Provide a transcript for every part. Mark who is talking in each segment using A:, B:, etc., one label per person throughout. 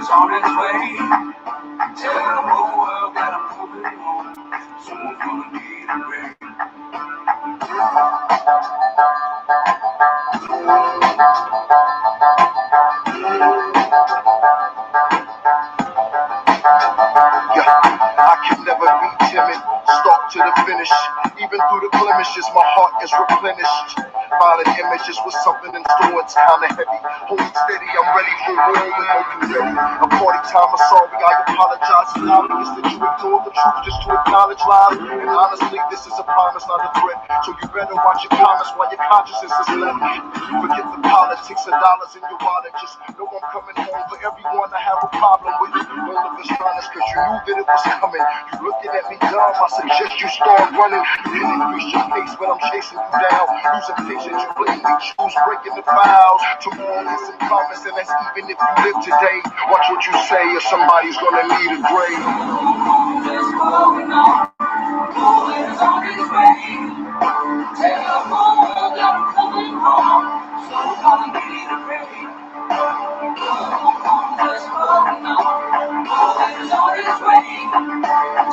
A: is on its way. Tell the whole world that I'm coming home. Someone's gonna need a break.
B: I can never be timid, start to the finish. Even through the blemishes, my heart is replenished. Violent images with something in store, it's kinda heavy. Hold it steady, I'm ready for war with no confetti. A party time, I'm sorry, I apologize. Loudly is that you ignore the truth just to acknowledge lies. And honestly, this is a promise, not a threat. So you better watch your comments while your consciousness is left. Forget the politics of dollars in your wallet. Just know I'm coming home for everyone I have a problem with. All of us honest, cause you knew that it was coming. You looking at me dumb, I suggest you start running. You can increase your pace, but I'm chasing you down. Losing patience, you blatantly choose breaking the vows. Tomorrow is some promise, and that's even if you live today. Watch what you say, or somebody's gonna need a grave.
A: Just holding on, always on its way. Tell the whole world that I'm coming home. Someone's gonna need a break. Just holding on, always on its way.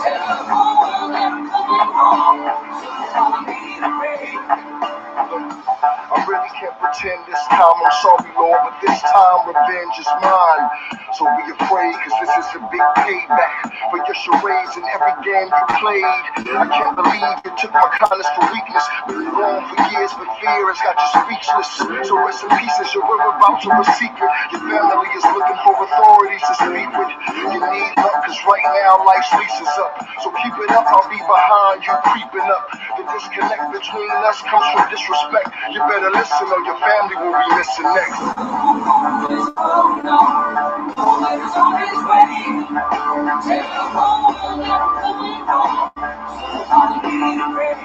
A: Tell the whole world that I'm coming home. Someone's gonna need a break.
B: I really can't pretend this time, I'm sorry Lord, but this time revenge is mine. So be afraid, cause this is a big payback for your charades and every game you played. I can't believe you took my kindness for weakness. Been wrong for years, but fear has got you speechless. So rest in peace as your whereabouts are a secret. Your family is looking for authorities to speak with. You need luck, cause right now life's lease is up. So keep it up, I'll be behind you creeping up. The disconnect between us comes from disrespect. You better listen or your family will be missing next.
A: Just holding on, always on its way. Tell the whole world that I'm coming home. Someone's gonna need a break.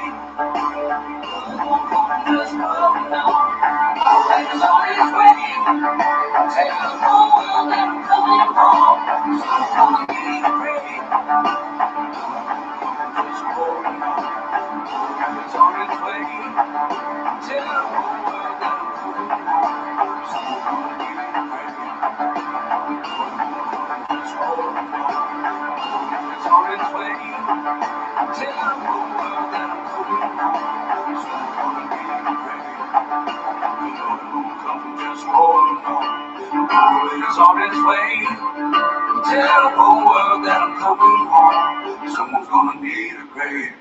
A: Just holding on, always on its way. Tell the whole world that I'm coming home. Someone's gonna need a break. Just holding on, always on its way. Tell the whole world that I'm coming home. Someone's gonna need a break. Just holding on, always on its way. Tell the whole world that I'm coming home. Someone's gonna need a break. You know that I'm coming, just holding on, always on its way. Tell the whole world that I'm coming home. Someone's gonna need a break.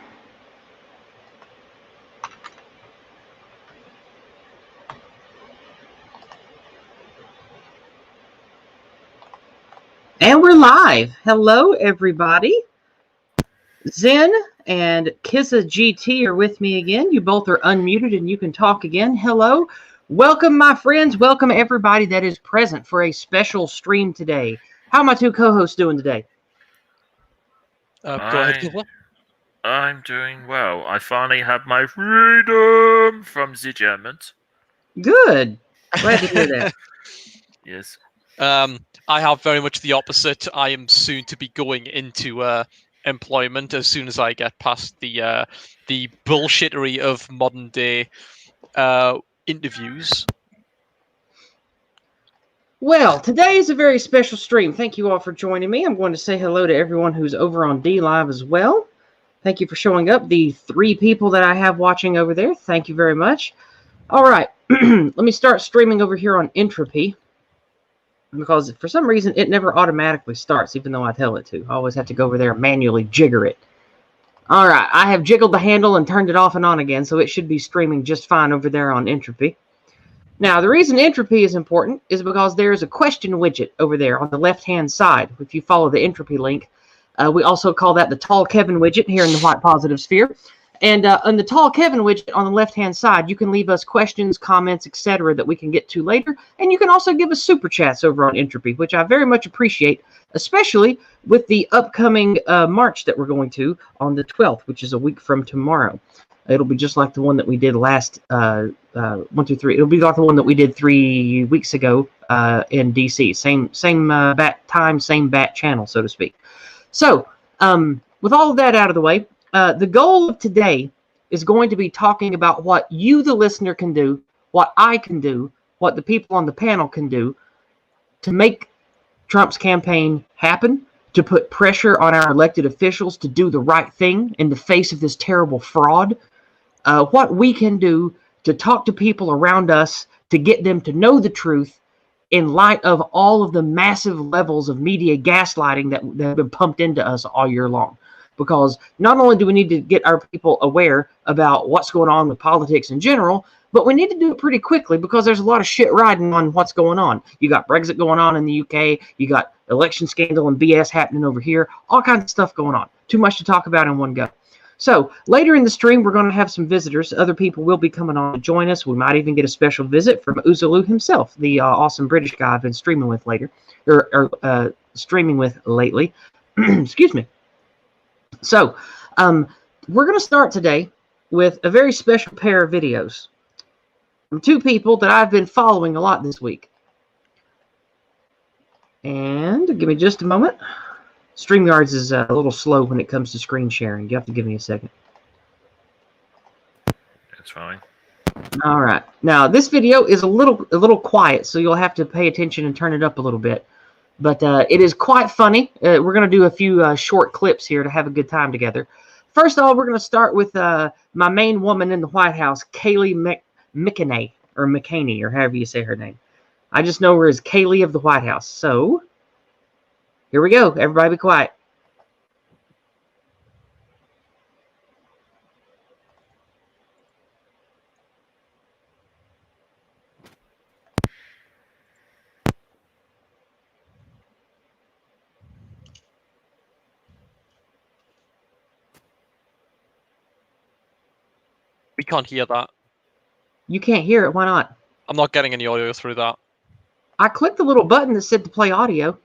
C: And we're live. Hello, everybody. Zen and Kissa GT are with me again. You both are unmuted and you can talk again. Hello. Welcome, my friends. Welcome, everybody that is present for a special stream today. How are my two co-hosts doing today?
D: Go ahead, Kissa.
E: I'm doing well. I finally had my freedom from the Germans.
C: Good. Glad to hear that.
E: Yes.
D: I have very much the opposite. I am soon to be going into employment as soon as I get past the bullshittery of modern day interviews.
C: Well, today is a very special stream. Thank you all for joining me. I'm going to say hello to everyone who's over on D Live as well. Thank you for showing up. The 3 people that I have watching over there, thank you very much. All right, let me start streaming over here on Entropy, because for some reason it never automatically starts, even though I tell it to. I always have to go over there and manually jigger it. All right, I have jiggled the handle and turned it off and on again, so it should be streaming just fine over there on Entropy. Now, the reason Entropy is important is because there is a question widget over there on the left-hand side. If you follow the Entropy link, we also call that the Tall Kevin widget here in the White Positive Sphere. And on the Tall Kevin widget on the left-hand side, you can leave us questions, comments, etc. that we can get to later. And you can also give us super chats over on Entropy, which I very much appreciate, especially with the upcoming march that we're going to on the 12th, which is a week from tomorrow. It'll be just like the one that we did last 1, 2, 3. It'll be like the one that we did 3 weeks ago in DC. Same bat time, same bat channel, so to speak. So with all of that out of the way, the goal of today is going to be talking about what you, the listener, can do, what I can do, what the people on the panel can do to make Trump's campaign happen, to put pressure on our elected officials to do the right thing in the face of this terrible fraud. What we can do to talk to people around us to get them to know the truth in light of all of the massive levels of media gaslighting that have been pumped into us all year long. Because not only do we need to get our people aware about what's going on with politics in general, but we need to do it pretty quickly because there's a lot of shit riding on what's going on. You got Brexit going on in the UK. You got election scandal and BS happening over here. All kinds of stuff going on. Too much to talk about in one go. So later in the stream, we're going to have some visitors. Other people will be coming on to join us. We might even get a special visit from Uzalu himself, the awesome British guy I've been streaming with streaming with lately. Excuse me. So we're going to start today with a very special pair of videos from two people that I've been following a lot this week. And give me just a moment. StreamYards is a little slow when it comes to screen sharing. You have to give me a second.
E: That's fine.
C: All right. Now, this video is a little quiet, so you'll have to pay attention and turn it up a little bit. But it is quite funny. We're going to do a few short clips here to have a good time together. First of all, we're going to start with my main woman in the White House, Kayleigh McEnany, or McEnany, or however you say her name. I just know her as Kayleigh of the White House. So, here we go. Everybody be quiet.
D: We can't hear that.
C: You can't hear it. Why not?
D: I'm not getting any audio through that.
C: I clicked the little button that said to play audio.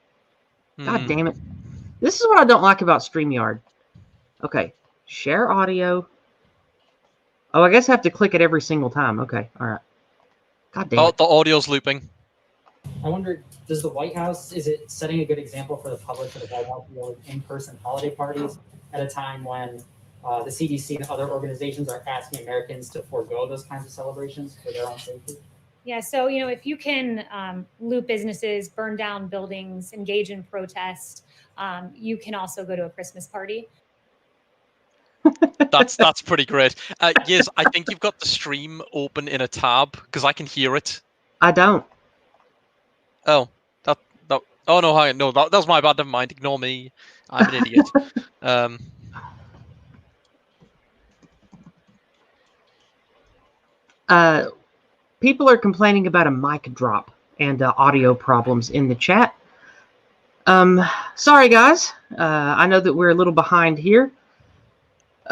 C: God damn it. This is what I don't like about StreamYard. Okay. Share audio. Oh, I guess I have to click it every single time. Okay. All right. God damn it.
D: The audio's looping.
F: I wonder, does the White House, is it setting a good example for the public for the White House to go in-person holiday parties at a time when the CDC and other organizations are asking Americans to forego those kinds of celebrations for their own safety?
G: Yeah, so, if you can loot businesses, burn down buildings, engage in protest, you can also go to a Christmas party.
D: That's pretty great. Yes, I think you've got the stream open in a tab because I can hear it.
C: I don't.
D: Oh, oh no, no, that was my bad. Never mind. Ignore me. I'm an idiot.
C: People are complaining about a mic drop and audio problems in the chat. Sorry, guys. I know that we're a little behind here.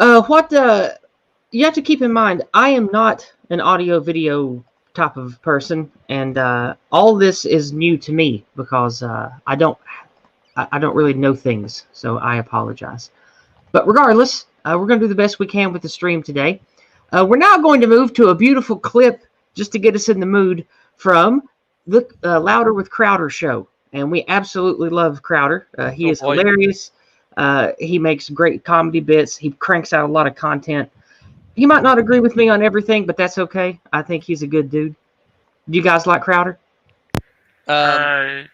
C: You have to keep in mind, I am not an audio-video type of person, and all this is new to me because I don't really know things, so I apologize. But regardless, we're going to do the best we can with the stream today. We're now going to move to a beautiful clip just to get us in the mood from the Louder with Crowder show. And we absolutely love Crowder. He is hilarious. He makes great comedy bits. He cranks out a lot of content. He might not agree with me on everything, but that's okay. I think he's a good dude. Do you guys like Crowder?
E: Sorry,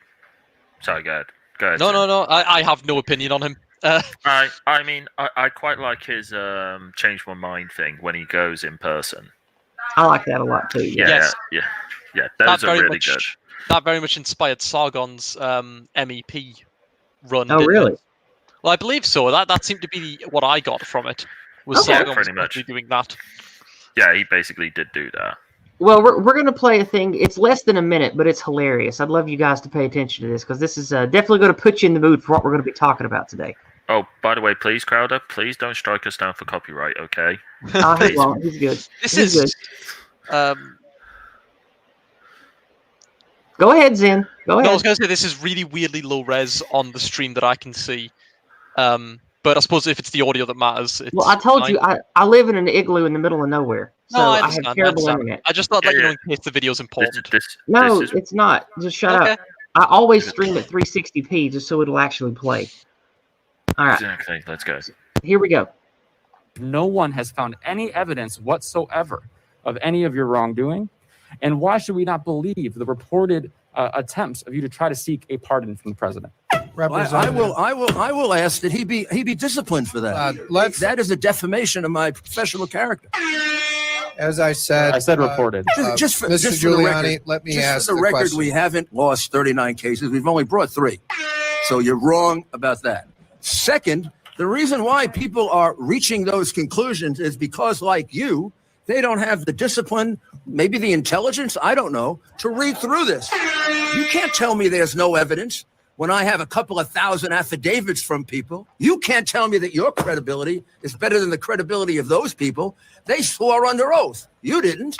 E: go ahead.
D: No. I have no opinion on him.
E: I mean, I quite like his change my mind thing when he goes in person.
C: I like that a lot too.
E: Yeah. Those are really good.
D: That very much inspired Sargon's MEP run.
C: Oh, really?
D: Well, I believe so. That seemed to be what I got from it. Was Sargon
E: pretty
D: was
E: much
D: actually doing that?
E: Yeah, he basically did do that.
C: Well, we're going to play a thing. It's less than a minute, but it's hilarious. I'd love you guys to pay attention to this because this is definitely going to put you in the mood for what we're going to be talking about today.
E: Oh, by the way, please, Crowder, please don't strike us down for copyright, okay?
C: He won't. He's good. He's good. Go ahead, Zen. Go ahead.
D: No, I was going to say this is really weirdly low res on the stream that I can see. But I suppose if it's the audio that matters, it's
C: well, I told
D: fine.
C: you I live in an igloo in the middle of nowhere, so
D: No,
C: I have terrible internet.
D: I just thought that in case the video's important.
C: No, it's not. Just shut up. I always stream at 360p just so it'll actually play. All right.
E: Exactly. Let's go.
C: Here we go.
H: No one has found any evidence whatsoever of any of your wrongdoing. And why should we not believe the reported attempts of you to try to seek a pardon from the president.
I: I will ask that he be disciplined for that. That is a defamation of my professional character.
J: As I said,
H: reported.
I: Just for
J: Mr.
I: just for the
J: Giuliani,
I: record,
J: let me
I: just
J: ask
I: for the
J: the
I: record,
J: question.
I: we haven't lost 39 cases. We've only brought 3. So you're wrong about that. Second, the reason why people are reaching those conclusions is because, like you, they don't have the discipline, maybe the intelligence, I don't know, to read through this. You can't tell me there's no evidence when I have a couple of thousand affidavits from people. You can't tell me that your credibility is better than the credibility of those people. They swore under oath. You didn't.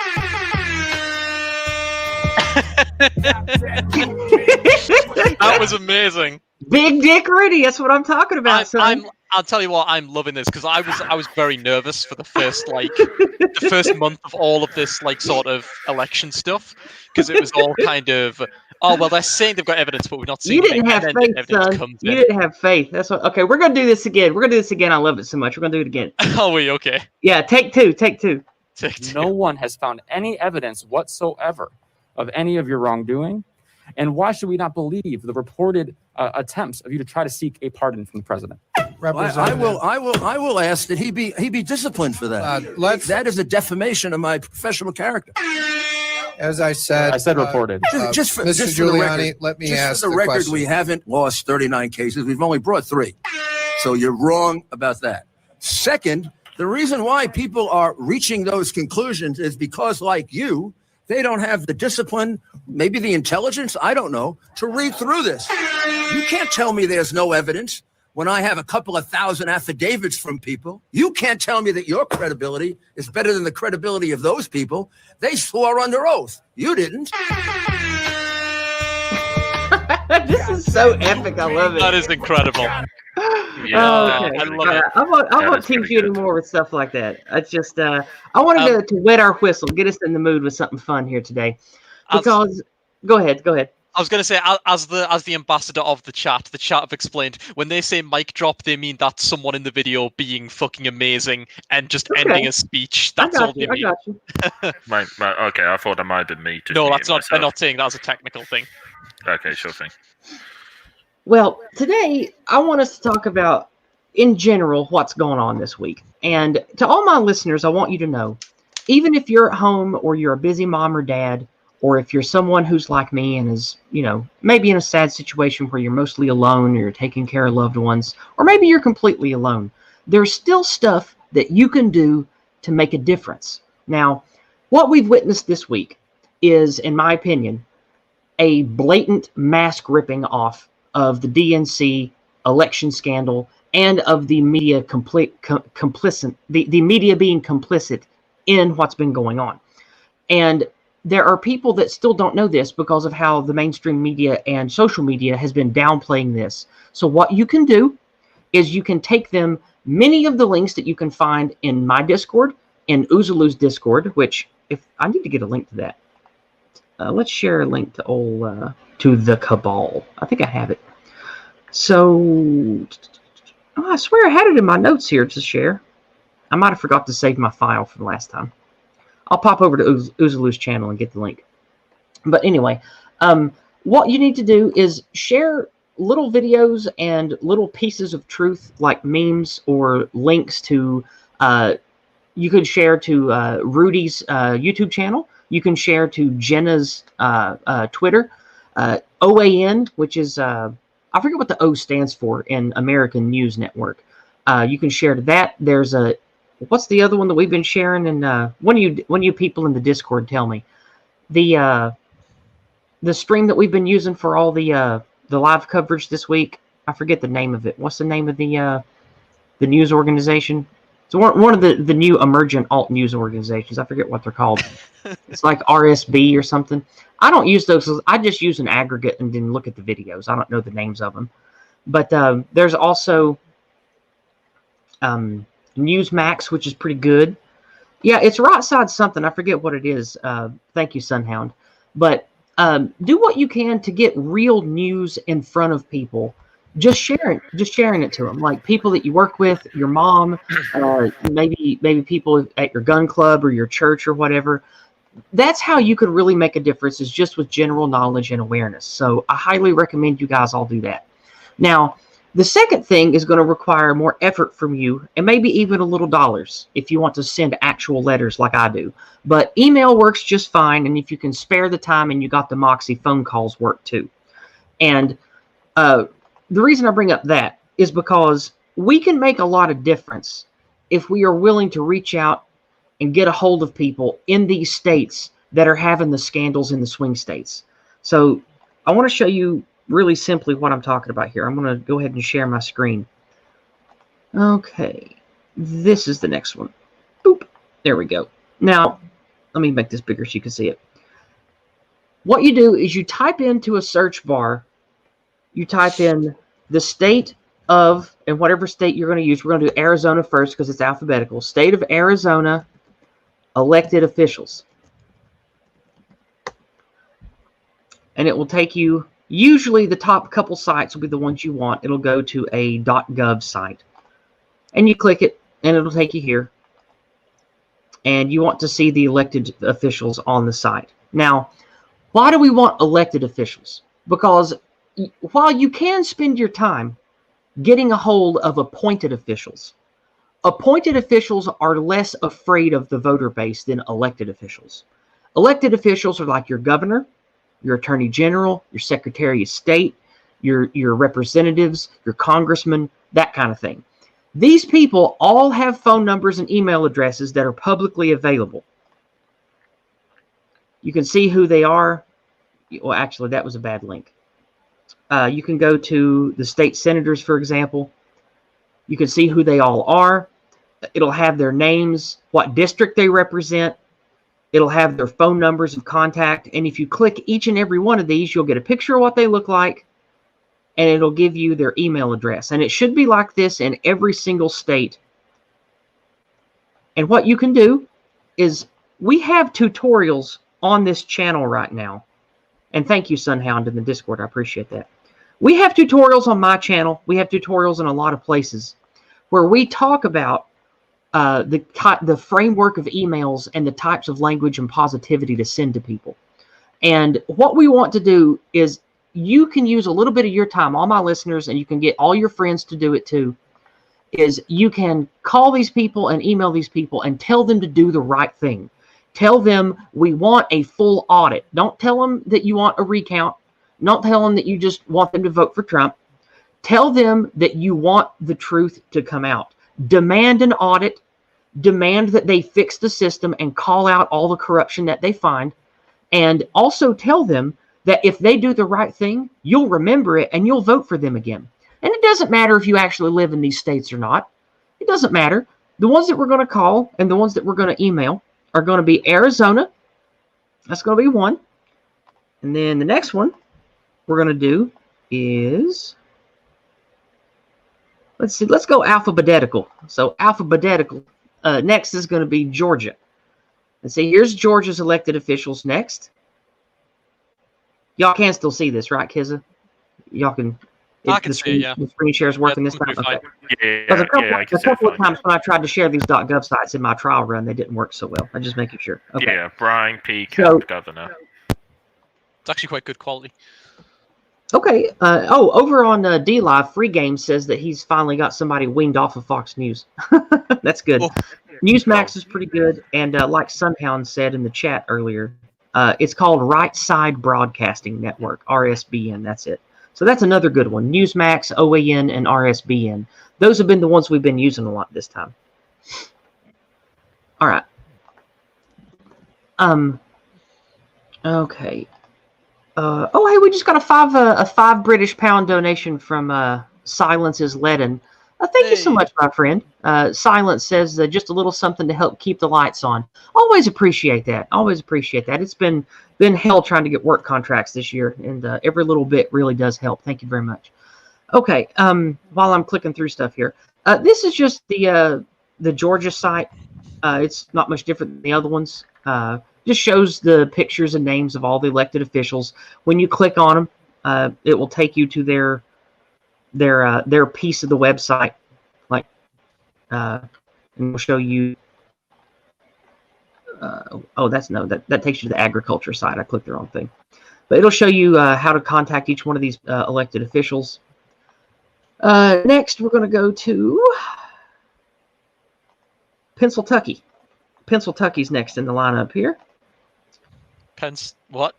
D: That was amazing.
C: Big Dick Rudy, that's what I'm talking about, son.
D: I'll tell you what, I'm loving this because I was very nervous for the first month of all of this sort of election stuff, because it was all kind of, oh well, they're saying they've got evidence, but we've not seen.
C: You didn't have faith, son. You didn't have faith. That's what. Okay, we're gonna do this again. We're gonna do this again. I love it so much. We're gonna do it again.
D: Are we okay?
C: Yeah, take two. Take two.
H: No one has found any evidence whatsoever of any of your wrongdoing. And why should we not believe the reported attempts of you to try to seek a pardon from the president?
I: I will ask that he be disciplined for that. That is a defamation of my professional character.
J: As I said,
H: reported.
I: Just for
J: Mr.
I: just for the
J: Giuliani,
I: record,
J: let me
I: just
J: ask
I: for the
J: the
I: record,
J: question.
I: we haven't lost 39 cases. We've only brought 3. So you're wrong about that. Second, the reason why people are reaching those conclusions is because, like you, they don't have the discipline, maybe the intelligence, I don't know, to read through this. You can't tell me there's no evidence when I have a couple of thousand affidavits from people. You can't tell me that your credibility is better than the credibility of those people. They swore under oath. You didn't.
C: This is so epic. I love it.
D: That is incredible.
E: Yeah,
C: Okay.
D: I love it.
C: I won't
E: is
C: tease
E: pretty
C: you
E: good.
C: anymore with stuff like that. It's just I wanted to wet our whistle, get us in the mood with something fun here today. Because go ahead.
D: I was going to say, as the ambassador of the chat have explained, when they say mic drop, they mean that's someone in the video being fucking amazing and just ending a speech. That's all they mean.
C: I got you.
E: Okay, I thought that might have been me. Just
D: No,
E: muting
D: that's not. They're
E: myself.
D: not saying that's a technical thing.
E: Okay, sure thing.
C: Well, today I want us to talk about, in general, what's going on this week. And to all my listeners, I want you to know, even if you're at home or you're a busy mom or dad, or if you're someone who's like me and is, maybe in a sad situation where you're mostly alone or you're taking care of loved ones, or maybe you're completely alone, there's still stuff that you can do to make a difference. Now, what we've witnessed this week is, in my opinion, a blatant mask ripping off of the DNC election scandal and of the media complicit, the media being complicit in what's been going on. And there are people that still don't know this because of how the mainstream media and social media has been downplaying this. So what you can do is you can take them, many of the links that you can find in my Discord, in Uzalu's Discord, which if I need to get a link to that. Let's share a link to to the Cabal. I think I have it. So, I swear I had it in my notes here to share. I might have forgot to save my file from last time. I'll pop over to Uzalu's channel and get the link. But anyway, what you need to do is share little videos and little pieces of truth, like memes or links to, you could share to Rudy's YouTube channel. You can share to Jenna's Twitter, OAN, which is, I forget what the O stands for in American News Network. You can share to that. There's a, what's the other one that we've been sharing? And one of you people in the Discord tell me. The stream that we've been using for all the live coverage this week. I forget the name of it. What's the name of the news organization? It's one of the new emergent alt news organizations. I forget what they're called. It's like RSB or something. I don't use those. I just use an aggregate and then look at the videos. I don't know the names of them. But there's also Newsmax, which is pretty good. Yeah, it's Right Side something. I forget what it is. Thank you, Sunhound. But do what you can to get real news in front of people. Just sharing it to them, like people that you work with, your mom, maybe people at your gun club or your church or whatever. that's how you could really make a difference, is just with general knowledge and awareness. So I highly recommend you guys all do that. Now, the second thing is going to require more effort from you, and maybe even a little dollars if you want to send actual letters like I do. But email works just fine, and if you can spare the time and you got the Moxie, phone calls work too. And the reason I bring up that is because we can make a lot of difference if we are willing to reach out and get a hold of people in these states that are having the scandals in the swing states. So I want to show you really simply what I'm talking about here. I'm going to go ahead and share my screen. Okay, this is the next one. Boop. There we go. Now, let me make this bigger so you can see it. What you do is you type into a search bar, you type in the state of, and whatever state you're going to use. We're going to do Arizona first because it's alphabetical. State of Arizona elected officials. And it will take you, usually the top couple sites will be the ones you want. It'll go to a .gov site. And you click it, and it'll take you here. And you want to see the elected officials on the site. Now, why do we want elected officials? Because while you can spend your time getting a hold of appointed officials are less afraid of the voter base than elected officials. Elected officials are like your governor, your attorney general, your secretary of state, your representatives, your congressmen, that kind of thing. These people all have phone numbers and email addresses that are publicly available. You can see who they are. Well, actually, that was a bad link. You can go to the state senators, for example. You can see who they all are. It'll have their names, what district they represent. It'll have their phone numbers of contact. And if you click each and every one of these, you'll get a picture of what they look like, and it'll give you their email address. And it should be like this in every single state. And what you can do is, we have tutorials on this channel right now. And thank you, Sunhound, in the Discord. I appreciate that. We have tutorials on my channel. We have tutorials in a lot of places where we talk about the framework of emails and the types of language and positivity to send to people. And what we want to do is, you can use a little bit of your time, all my listeners, and you can get all your friends to do it too, is you can call these people and email these people and tell them to do the right thing. Tell them we want a full audit. Don't tell them that you want a recount. Don't tell them that you just want them to vote for Trump. Tell them that you want the truth to come out. Demand an audit. Demand that they fix the system and call out all the corruption that they find. And also tell them that if they do the right thing, you'll remember it and you'll vote for them again. And it doesn't matter if you actually live in these states or not. It doesn't matter. The ones that we're going to call and the ones that we're going to email are going to be Arizona. That's going to be one. And then the next one we're going to do is, let's see, let's go alphabetical. So alphabetical. Next is going to be Georgia. And see, here's Georgia's elected officials next. Y'all can still see this, right, Kizza? Y'all can.
D: I can see it, yeah.
C: The screen share is working this time. Okay.
E: Yeah,
C: A couple of times when I tried to share these .gov sites in my trial run, they didn't work so well. I'm just making sure. Okay.
E: Yeah, Brian P.
C: So,
E: Governor.
D: It's actually quite good quality.
C: Okay. Over on D-Live, Free Game says that he's finally got somebody weaned off of Fox News. That's good.
D: Oh.
C: Newsmax is pretty good. And like Sunhound said in the chat earlier, it's called Right Side Broadcasting Network, RSBN. That's it. So that's another good one. Newsmax, OAN, and RSBN. Those have been the ones we've been using a lot this time. All right. Okay. Oh, hey, we just got a five British pound donation from Silence is Leaden. Thank you so much, my friend. Silence says just a little something to help keep the lights on. Always appreciate that. Always appreciate that. It's been hell trying to get work contracts this year, and every little bit really does help. Thank you very much. Okay, while I'm clicking through stuff here, this is just the Georgia site. It's not much different than the other ones. Just shows the pictures and names of all the elected officials. When you click on them, it will take you to their piece of the website, like, and we'll show you. oh, that takes you to the agriculture side. I clicked the wrong thing. But it'll show you how to contact each one of these elected officials. Next, we're going to go to Pennsylvania. Pennsylvania's next in the lineup here.
D: What?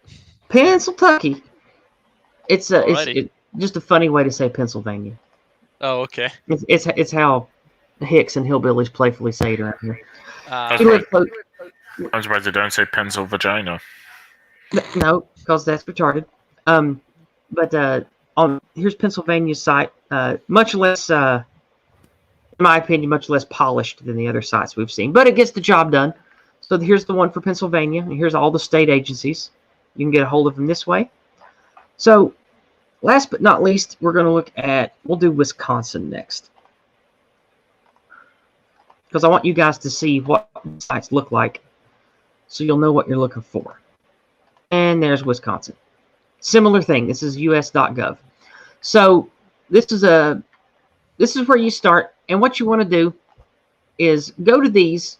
C: Pennsylvania. It's just a funny way to say Pennsylvania.
D: Oh, okay.
C: It's how Hicks and hillbillies playfully say it around here.
E: I'm surprised they don't say pencil vagina.
C: No, because that's retarded. But here's Pennsylvania's site. Much less, in my opinion, much less polished than the other sites we've seen, but it gets the job done. So here's the one for Pennsylvania, and here's all the state agencies. You can get a hold of them this way. So, last but not least, we'll do Wisconsin next. Because I want you guys to see what sites look like so you'll know what you're looking for. And there's Wisconsin. Similar thing. This is us.gov. So this is where you start. And what you want to do is go to these.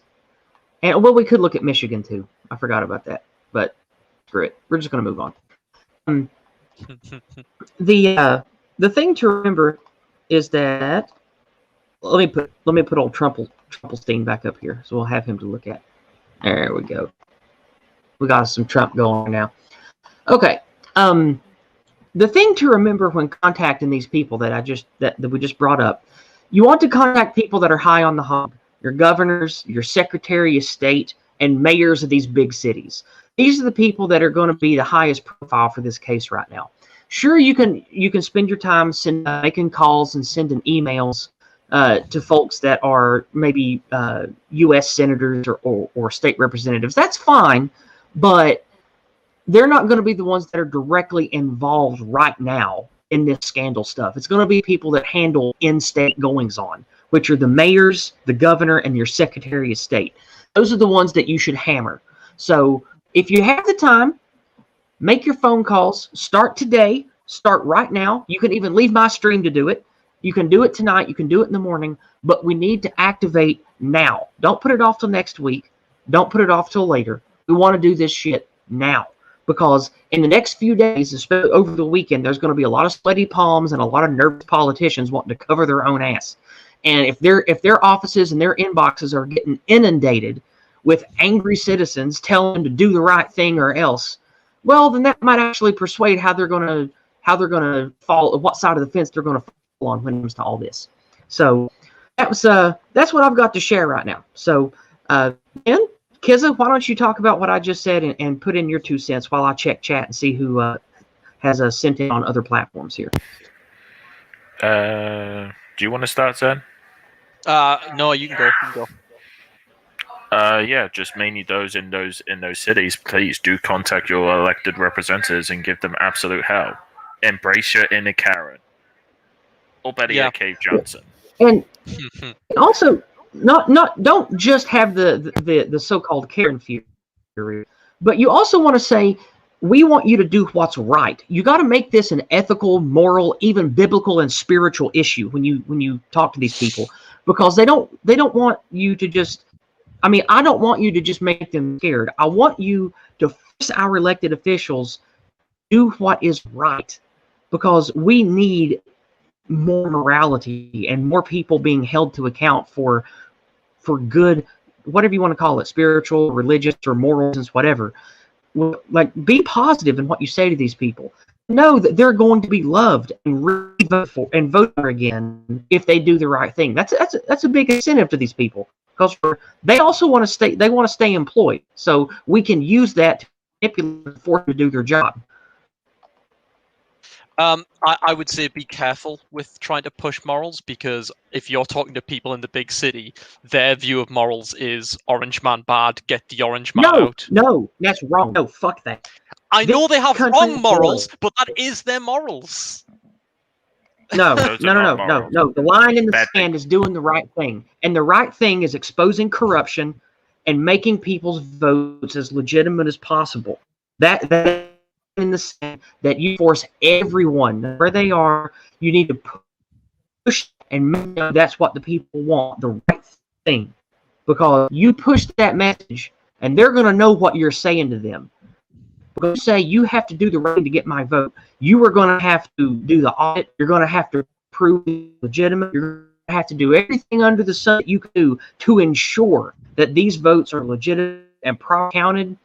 C: And well, we could look at Michigan too. I forgot about that. But screw it. We're just going to move on. The thing to remember is that let me put old Trumpelstein back up here, so we'll have him to look at. There we go. We got some Trump going now. Okay. The thing to remember when contacting these people that we just brought up, you want to contact people that are high on the hog. Your governors, your secretary of state, and mayors of these big cities. These are the people that are going to be the highest profile for this case right now. Sure, you can spend your time making calls and sending emails to folks that are maybe U.S. senators or state representatives. That's fine, but they're not going to be the ones that are directly involved right now in this scandal stuff. It's going to be people that handle in-state goings-on, which are the mayors, the governor, and your secretary of state. Those are the ones that you should hammer. So if you have the time, make your phone calls. Start today. Start right now. You can even leave my stream to do it. You can do it tonight. You can do it in the morning. But we need to activate now. Don't put it off till next week. Don't put it off till later. We want to do this shit now. Because in the next few days, especially over the weekend, there's going to be a lot of sweaty palms and a lot of nervous politicians wanting to cover their own ass. And if their offices and their inboxes are getting inundated with angry citizens telling them to do the right thing or else, well, then that might actually persuade how they're going to fall, what side of the fence they're going to fall on when it comes to all this. So that's what I've got to share right now. So, Ben, Kizza, why don't you talk about what I just said and put in your 2 cents while I check chat and see who has sent in on other platforms here.
E: Do you want to start, Zen?
D: No, you can go.
E: Yeah, just mainly those in those cities. Please do contact your elected representatives and give them absolute hell. Embrace your inner Karen, or better yet, Cave Johnson.
C: And also, don't just have the so-called Karen fury, but you also want to say, we want you to do what's right. You got to make this an ethical, moral, even biblical and spiritual issue when you talk to these people, because they don't want you to just. I mean, I don't want you to just make them scared. I want you to force our elected officials to do what is right, because we need more morality and more people being held to account for good, whatever you want to call it, spiritual, religious, or morals, whatever. Like, be positive in what you say to these people. Know that they're going to be loved and vote for again if they do the right thing. That's a big incentive to these people, because they also want to stay. They want to stay employed, so we can use that to manipulate for them to do their job.
D: I would say be careful with trying to push morals, because if you're talking to people in the big city, their view of morals is orange man bad, get the orange man out.
C: No, that's wrong. No, fuck that.
D: I know they have wrong morals, but that is their morals.
C: No. The line in the sand is doing the right thing. And the right thing is exposing corruption and making people's votes as legitimate as possible. That in the sand, that you force everyone, where they are, you need to push and make them, that's what the people want, the right thing. Because you push that message, and they're going to know what you're saying to them. We're going to say, you have to do the right thing to get my vote. You are going to have to do the audit. You're going to have to prove legitimate. You're going to have to do everything under the sun that you can do to ensure that these votes are legitimate and properly counted.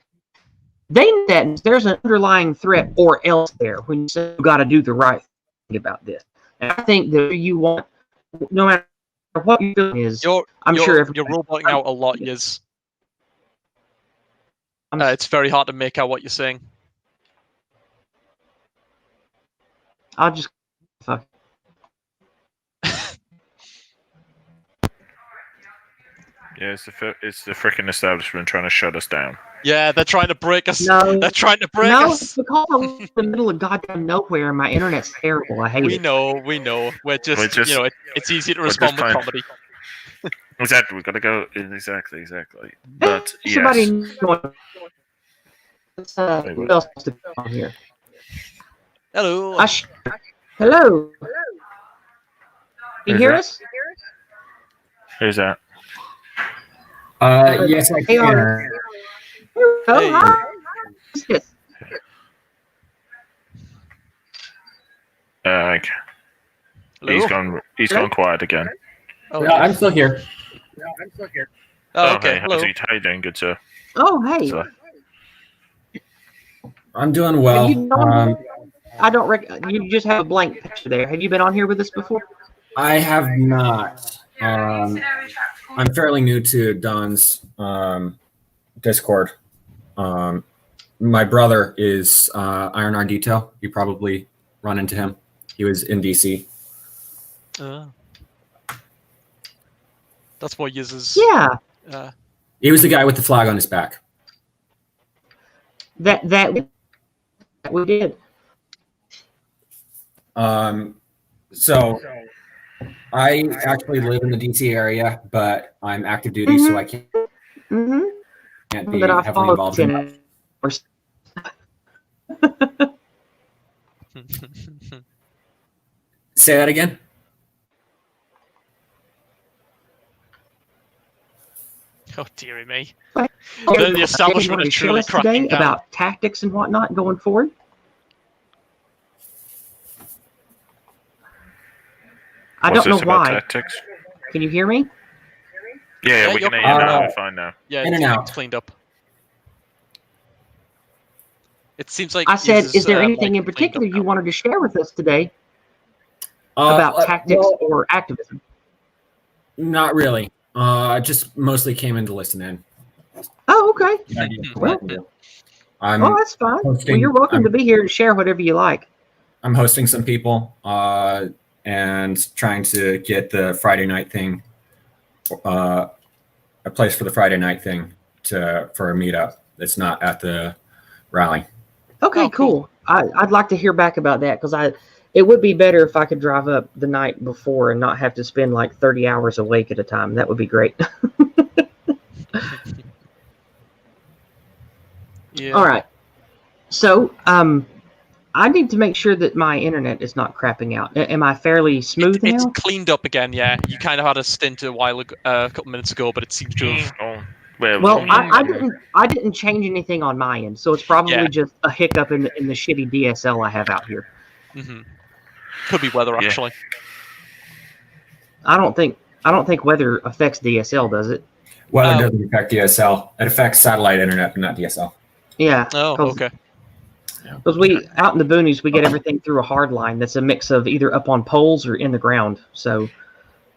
C: They know that there's an underlying threat or else there when you say you got to do the right thing about this. And I think that you want, no matter what your feeling is,
D: You're
C: sure
D: roboting out a lot, Yizz. It's very hard to make out what you're saying.
C: I'll just fuck.
E: Yeah, it's the freaking establishment trying to shut us down.
D: Yeah, they're trying to break us.
C: No,
D: they're trying to break
C: no,
D: us.
C: it's because I'm in the middle of goddamn nowhere and my internet's terrible. I hate it.
D: We know. We're just you know, it's easy to respond with comedy.
E: Exactly, we've got to go. Exactly. But yes.
C: Somebody what else to be on here?
D: Hello.
C: Hello. Can you hear us?
E: Who's that?
K: Yes, I can.
C: Oh, hi. Yes.
E: Okay. He's gone quiet again.
K: Oh, yeah, I'm still here.
D: Oh, okay.
E: Hey,
D: hello.
E: how you doing? Good, sir.
C: Oh, hey.
E: So,
K: I'm doing well.
C: I don't you just have a blank picture there. Have you been on here with us before?
K: I have not. I'm fairly new to Don's Discord. My brother is Iron on Detail. You probably run into him. He was in DC.
D: That's what Yizz is.
C: Yeah.
K: He was the guy with the flag on his back.
C: That we did.
K: So I actually live in the DC area, but I'm active duty, so I can't be heavily involved in it. Say that again.
D: Oh dearie me!
C: The
D: establishment is truly cracking down.
C: About tactics and whatnot going forward. I don't know why.
E: Tactics?
C: Can you hear me?
E: Yeah, we can hear you now. We're fine now.
D: Yeah,
K: in and out.
D: It's cleaned up. It seems like
C: I said, is there anything in particular you wanted to share with us today about tactics or activism?
K: Not really. I just mostly came in to listen in.
C: Oh, okay.
K: Well,
C: that's fine. Well, you're welcome to be here to share whatever you like.
K: I'm hosting some people and trying to get the Friday night thing, a place for the Friday night thing for a meetup that's not at the rally.
C: Okay, cool. I'd like to hear back about that because it would be better if I could drive up the night before and not have to spend like 30 hours awake at a time. That would be great.
D: Yeah.
C: All right. So, I need to make sure that my internet is not crapping out. Am I fairly smooth now?
D: It's cleaned up again, yeah. You kind of had a stint a while ago, a couple minutes ago, but it seems to have...
C: Well, I didn't change anything on my end, so it's probably just a hiccup in the shitty DSL I have out here.
D: Mm-hmm. Could be weather, actually.
C: I don't think weather affects DSL, does it?
K: Weather doesn't affect DSL. It affects satellite internet, but not DSL.
C: Yeah.
D: Oh, okay.
C: Because we out in the boonies, we get everything through a hard line that's a mix of either up on poles or in the ground. So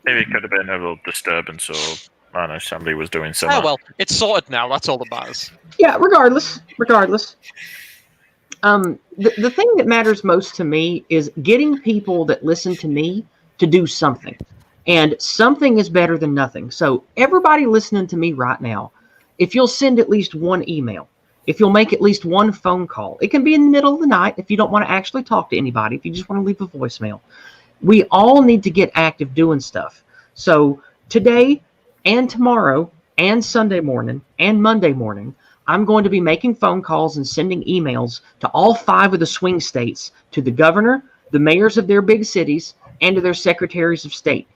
E: maybe it could have been a little disturbance, or I don't know, somebody was doing something.
D: Oh well, it's sorted now. That's all that matters.
C: Yeah. Regardless. The thing that matters most to me is getting people that listen to me to do something, and something is better than nothing. So everybody listening to me right now, if you'll send at least one email. If you'll make at least one phone call, it can be in the middle of the night if you don't want to actually talk to anybody, if you just want to leave a voicemail. We all need to get active doing stuff. So today and tomorrow and Sunday morning and Monday morning, I'm going to be making phone calls and sending emails to all 5 of the swing states, to the governor, the mayors of their big cities, and to their secretaries of state.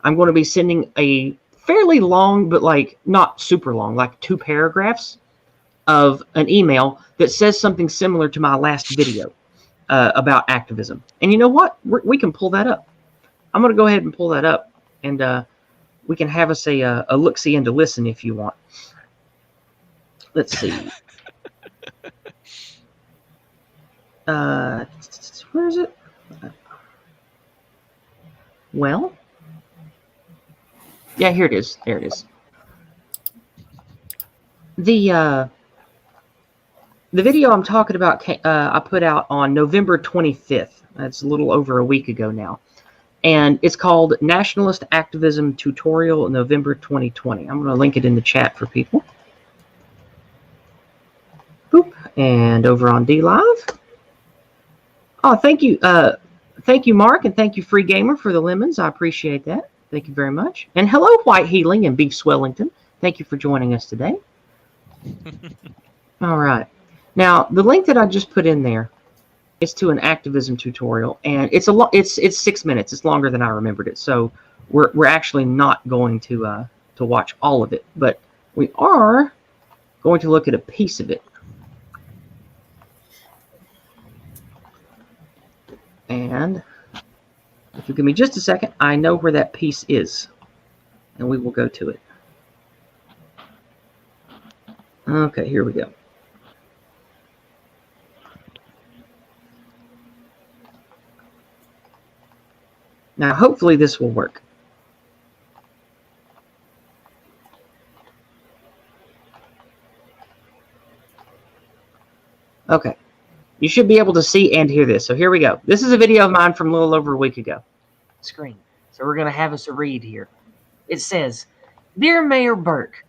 C: I'm going to be sending a fairly long, but like not super long, like 2 paragraphs of an email that says something similar to my last video about activism. And you know what? We can pull that up. I'm going to go ahead and pull that up, and we can have us a look-see and to listen if you want. Let's see. Where is it? Well, yeah, here it is. There it is. The video I'm talking about, I put out on November 25th. That's a little over a week ago now. And it's called Nationalist Activism Tutorial November 2020. I'm going to link it in the chat for people. Boop. And over on DLive. Oh, thank you. Thank you, Mark, and thank you, Free Gamer, for the lemons. I appreciate that. Thank you very much. And hello, White Healing and Beef Swellington. Thank you for joining us today. All right. Now, the link that I just put in there is to an activism tutorial, and it's 6 minutes. It's longer than I remembered it. So we're actually not going to watch all of it, but we are going to look at a piece of it. And if you give me just a second, I know where that piece is, and we will go to it. Okay, here we go. Now, hopefully this will work. Okay. You should be able to see and hear this. So here we go. This is a video of mine from a little over a week ago. Screen. So we're going to have us a read here. It says, "Dear Mayor Burke,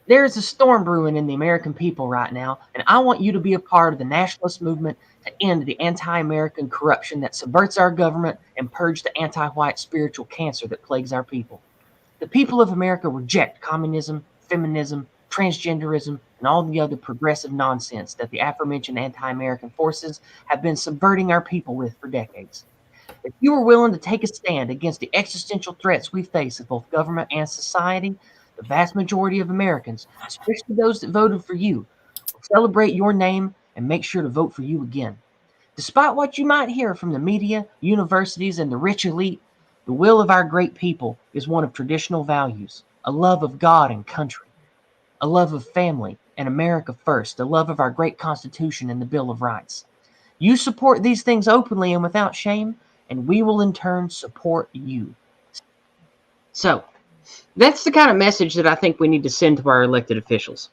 C: there is a storm brewing in the American people right now, and I want you to be a part of the nationalist movement to end the anti-American corruption that subverts our government and purge the anti-white spiritual cancer that plagues our people. The people of America reject communism, feminism, transgenderism, and all the other progressive nonsense that the aforementioned anti-American forces have been subverting our people with for decades. If you are willing to take a stand against the existential threats we face of both government and society, the vast majority of Americans, especially those that voted for you, will celebrate your name and make sure to vote for you again. Despite what you might hear from the media, universities, and the rich elite, the will of our great people is one of traditional values, a love of God and country, a love of family and America first, a love of our great Constitution and the Bill of Rights. You support these things openly and without shame, and we will in turn support you." So, that's the kind of message that I think we need to send to our elected officials.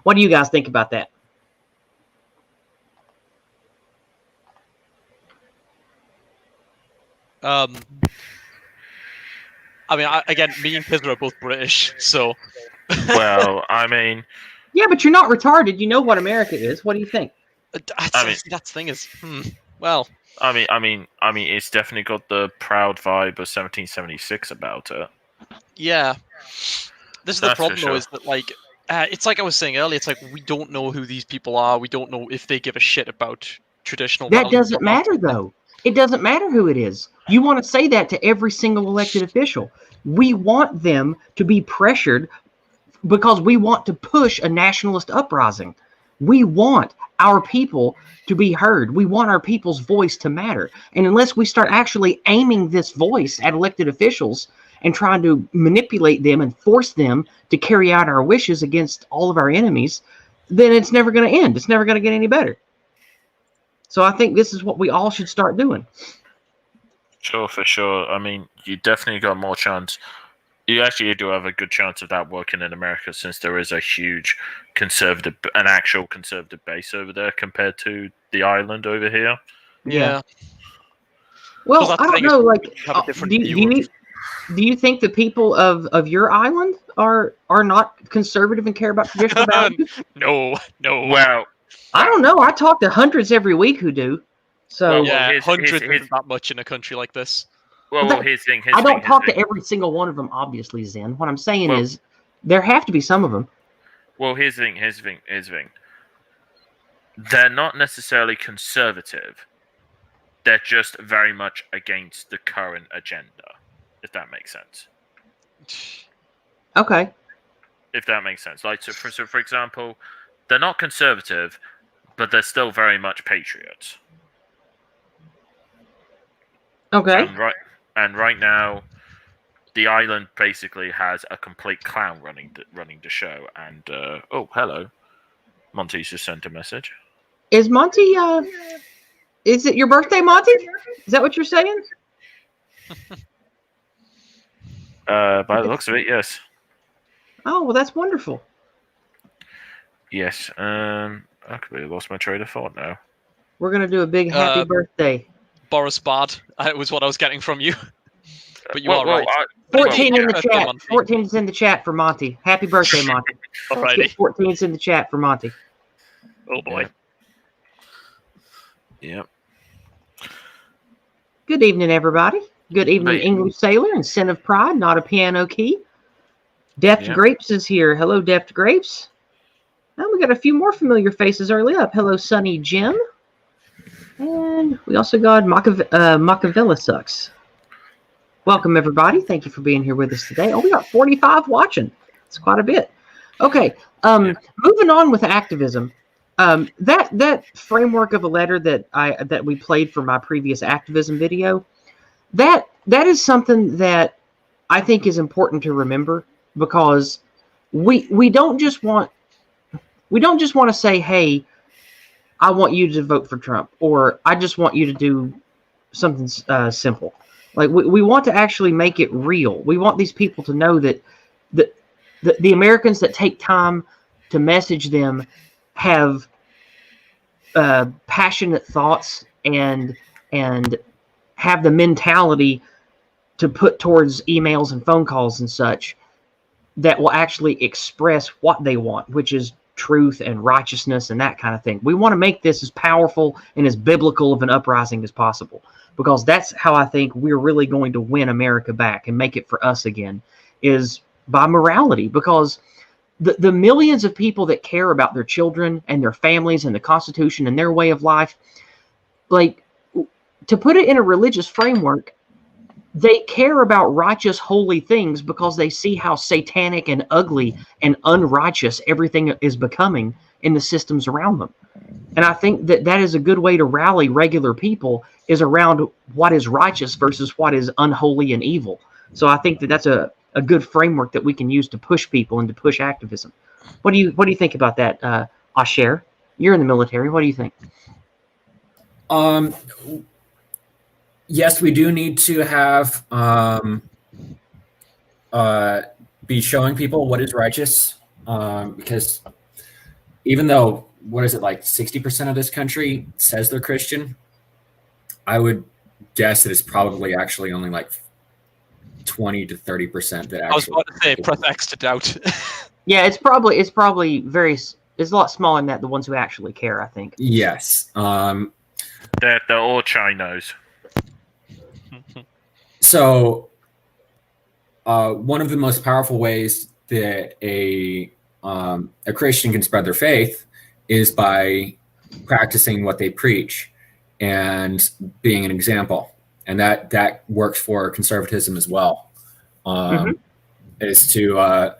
C: What do you guys think about that?
D: I mean, again, me and Kizra are both British, so.
E: Well, I mean.
C: Yeah, but you're not retarded. You know what America is. What do you think?
D: I mean, that thing is, well.
E: I mean, it's definitely got the proud vibe of 1776 about it.
D: Yeah. This is the problem,
E: sure.
D: though, is that, like, it's like I was saying earlier, it's like we don't know who these people are. We don't know if they give a shit about traditional
C: That
D: values
C: doesn't matter, though. It doesn't matter who it is. You want to say that to every single elected official. We want them to be pressured because we want to push a nationalist uprising. We want our people to be heard. We want our people's voice to matter. And unless we start actually aiming this voice at elected officials and trying to manipulate them and force them to carry out our wishes against all of our enemies, then it's never going to end. It's never going to get any better. So I think this is what we all should start doing.
E: Sure, for sure. I mean, you definitely got more chance. You actually do have a good chance of that working in America, since there is a huge an actual conservative base over there compared to the island over here.
D: Yeah.
C: Well, I don't know. Like, do you think the people of your island are not conservative and care about traditional values?
D: No.
E: Well,
C: I don't know. I talk to hundreds every week who do. So
D: yeah, hundreds isn't that much in a country like this.
E: Well, here's the thing.
C: I don't talk to every single one of them, obviously, Zen. What I'm saying is, there have to be some of them.
E: Well, here's the thing. They're not necessarily conservative. They're just very much against the current agenda, if that makes sense.
C: Okay.
E: if that makes sense. Like, so for example, they're not conservative, but they're still very much patriots.
C: Okay.
E: And right now, the island basically has a complete clown running the show. And oh, hello, Monty's just sent a message.
C: Is Monty? Is it your birthday, Monty? Is that what you're saying?
E: By the looks of it, yes.
C: Oh, well, that's wonderful.
E: Yes. I completely lost my train of thought now.
C: We're gonna do a big happy birthday.
D: Boris Bard was what I was getting from you. But you are right.
C: 14 in the chat. 14 is in the chat for Monty. Happy birthday, Monty.
D: Alrighty.
C: 14 is in the chat for Monty.
D: Oh boy.
E: Yep.
C: Good evening, everybody. Good evening, English Sailor and Sin of Pride, not a piano key. Deft Grapes is here. Hello, Deft Grapes. Now we got a few more familiar faces early up. Hello, Sunny Jim. And we also got Machiavella Sucks. Welcome, everybody. Thank you for being here with us today. Oh, we got 45 watching. It's quite a bit. Okay, moving on with activism. That framework of a letter that we played for my previous activism video, that is something that I think is important to remember, because we don't just want to say, hey, I want you to vote for Trump, or I just want you to do something simple. Like we want to actually make it real. We want these people to know that the Americans that take time to message them have passionate thoughts and have the mentality to put towards emails and phone calls and such that will actually express what they want, which is truth and righteousness and that kind of thing. We want to make this as powerful and as biblical of an uprising as possible, because that's how I think we're really going to win America back and make it for us again, is by morality. Because the millions of people that care about their children and their families and the Constitution and their way of life, like, to put it in a religious framework, they care about righteous, holy things because they see how satanic and ugly and unrighteous everything is becoming in the systems around them. And I think that is a good way to rally regular people, is around what is righteous versus what is unholy and evil. So I think that's a good framework that we can use to push people and to push activism. What do you think about that, Asher? You're in the military. What do you think?
K: Yes, we do need to have be showing people what is righteous, because even though, what is it, like 60% of this country says they're Christian, I would guess that it's probably actually only like 20 to 30% that actually.
D: I was about to say, press X to doubt.
C: Yeah, it's probably it's a lot smaller than that. The ones who actually care, I think.
K: Yes.
E: They're all Chinos.
K: So, one of the most powerful ways that a Christian can spread their faith is by practicing what they preach and being an example, and that works for conservatism as well. Is to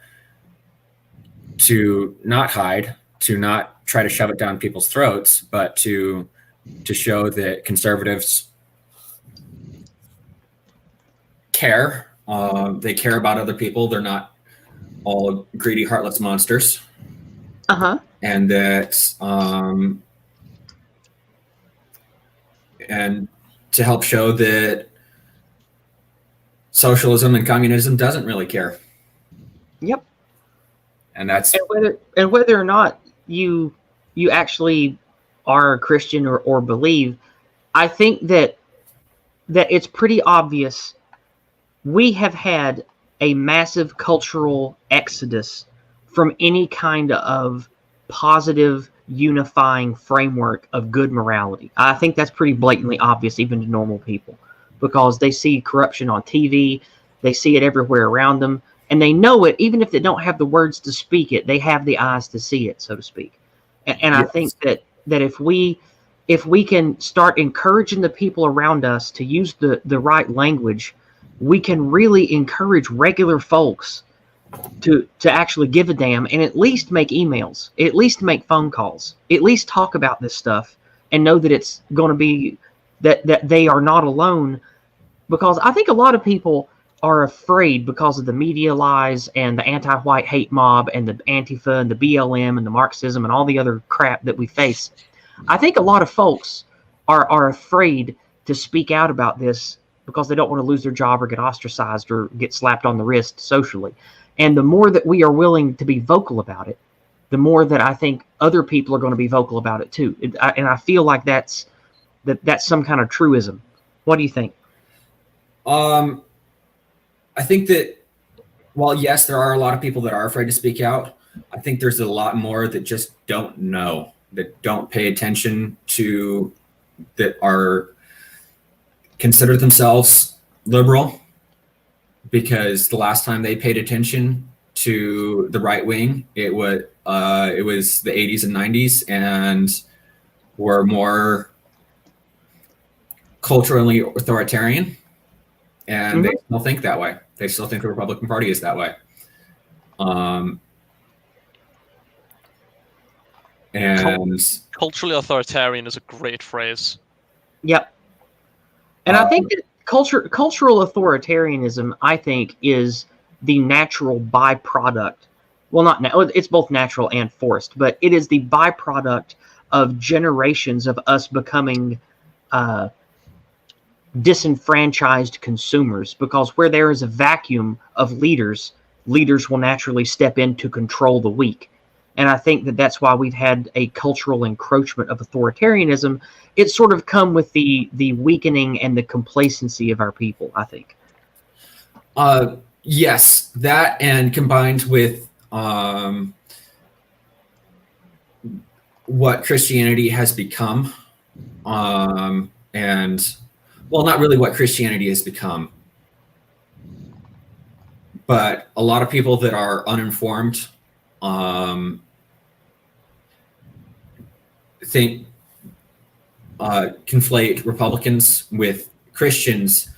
K: not hide, to not try to shove it down people's throats, but to show that conservatives care. They care about other people. They're not all greedy, heartless monsters. And that, and to help show that socialism and communism doesn't really care.
C: Yep.
K: And that's
C: whether or not you actually are a Christian or believe, I think that it's pretty obvious. We have had a massive cultural exodus from any kind of positive, unifying framework of good morality. I think that's pretty blatantly obvious even to normal people, because they see corruption on TV, they see it everywhere around them, and they know it. Even if they don't have the words to speak it, they have the eyes to see it, so to speak. And yes. I think that if we can start encouraging the people around us to use the right language, we can really encourage regular folks to actually give a damn and at least make emails, at least make phone calls, at least talk about this stuff and know that it's going to be that they are not alone. Because I think a lot of people are afraid because of the media lies and the anti-white hate mob and the Antifa and the BLM and the Marxism and all the other crap that we face. I think a lot of folks are afraid to speak out about this because they don't want to lose their job or get ostracized or get slapped on the wrist socially. And the more that we are willing to be vocal about it, the more that I think other people are going to be vocal about it too. And I feel like that's some kind of truism. What do you think?
K: I think that while yes, there are a lot of people that are afraid to speak out, I think there's a lot more that just don't know, that don't pay attention to, that are consider themselves liberal because the last time they paid attention to the right wing, it was the 80s and 90s, and were more culturally authoritarian, and they still think that way. They still think the Republican Party is that way. And
D: culturally authoritarian is a great phrase.
C: Yep. And I think that cultural authoritarianism, I think, is the natural byproduct. Well, it's both natural and forced, but it is the byproduct of generations of us becoming disenfranchised consumers, because where there is a vacuum of leaders will naturally step in to control the weak. And I think that that's why we've had a cultural encroachment of authoritarianism. It's sort of come with the weakening and the complacency of our people, I think.
K: Yes, that, and combined with what Christianity has become, and well, not really what Christianity has become, but a lot of people that are uninformed conflate Republicans with Christians,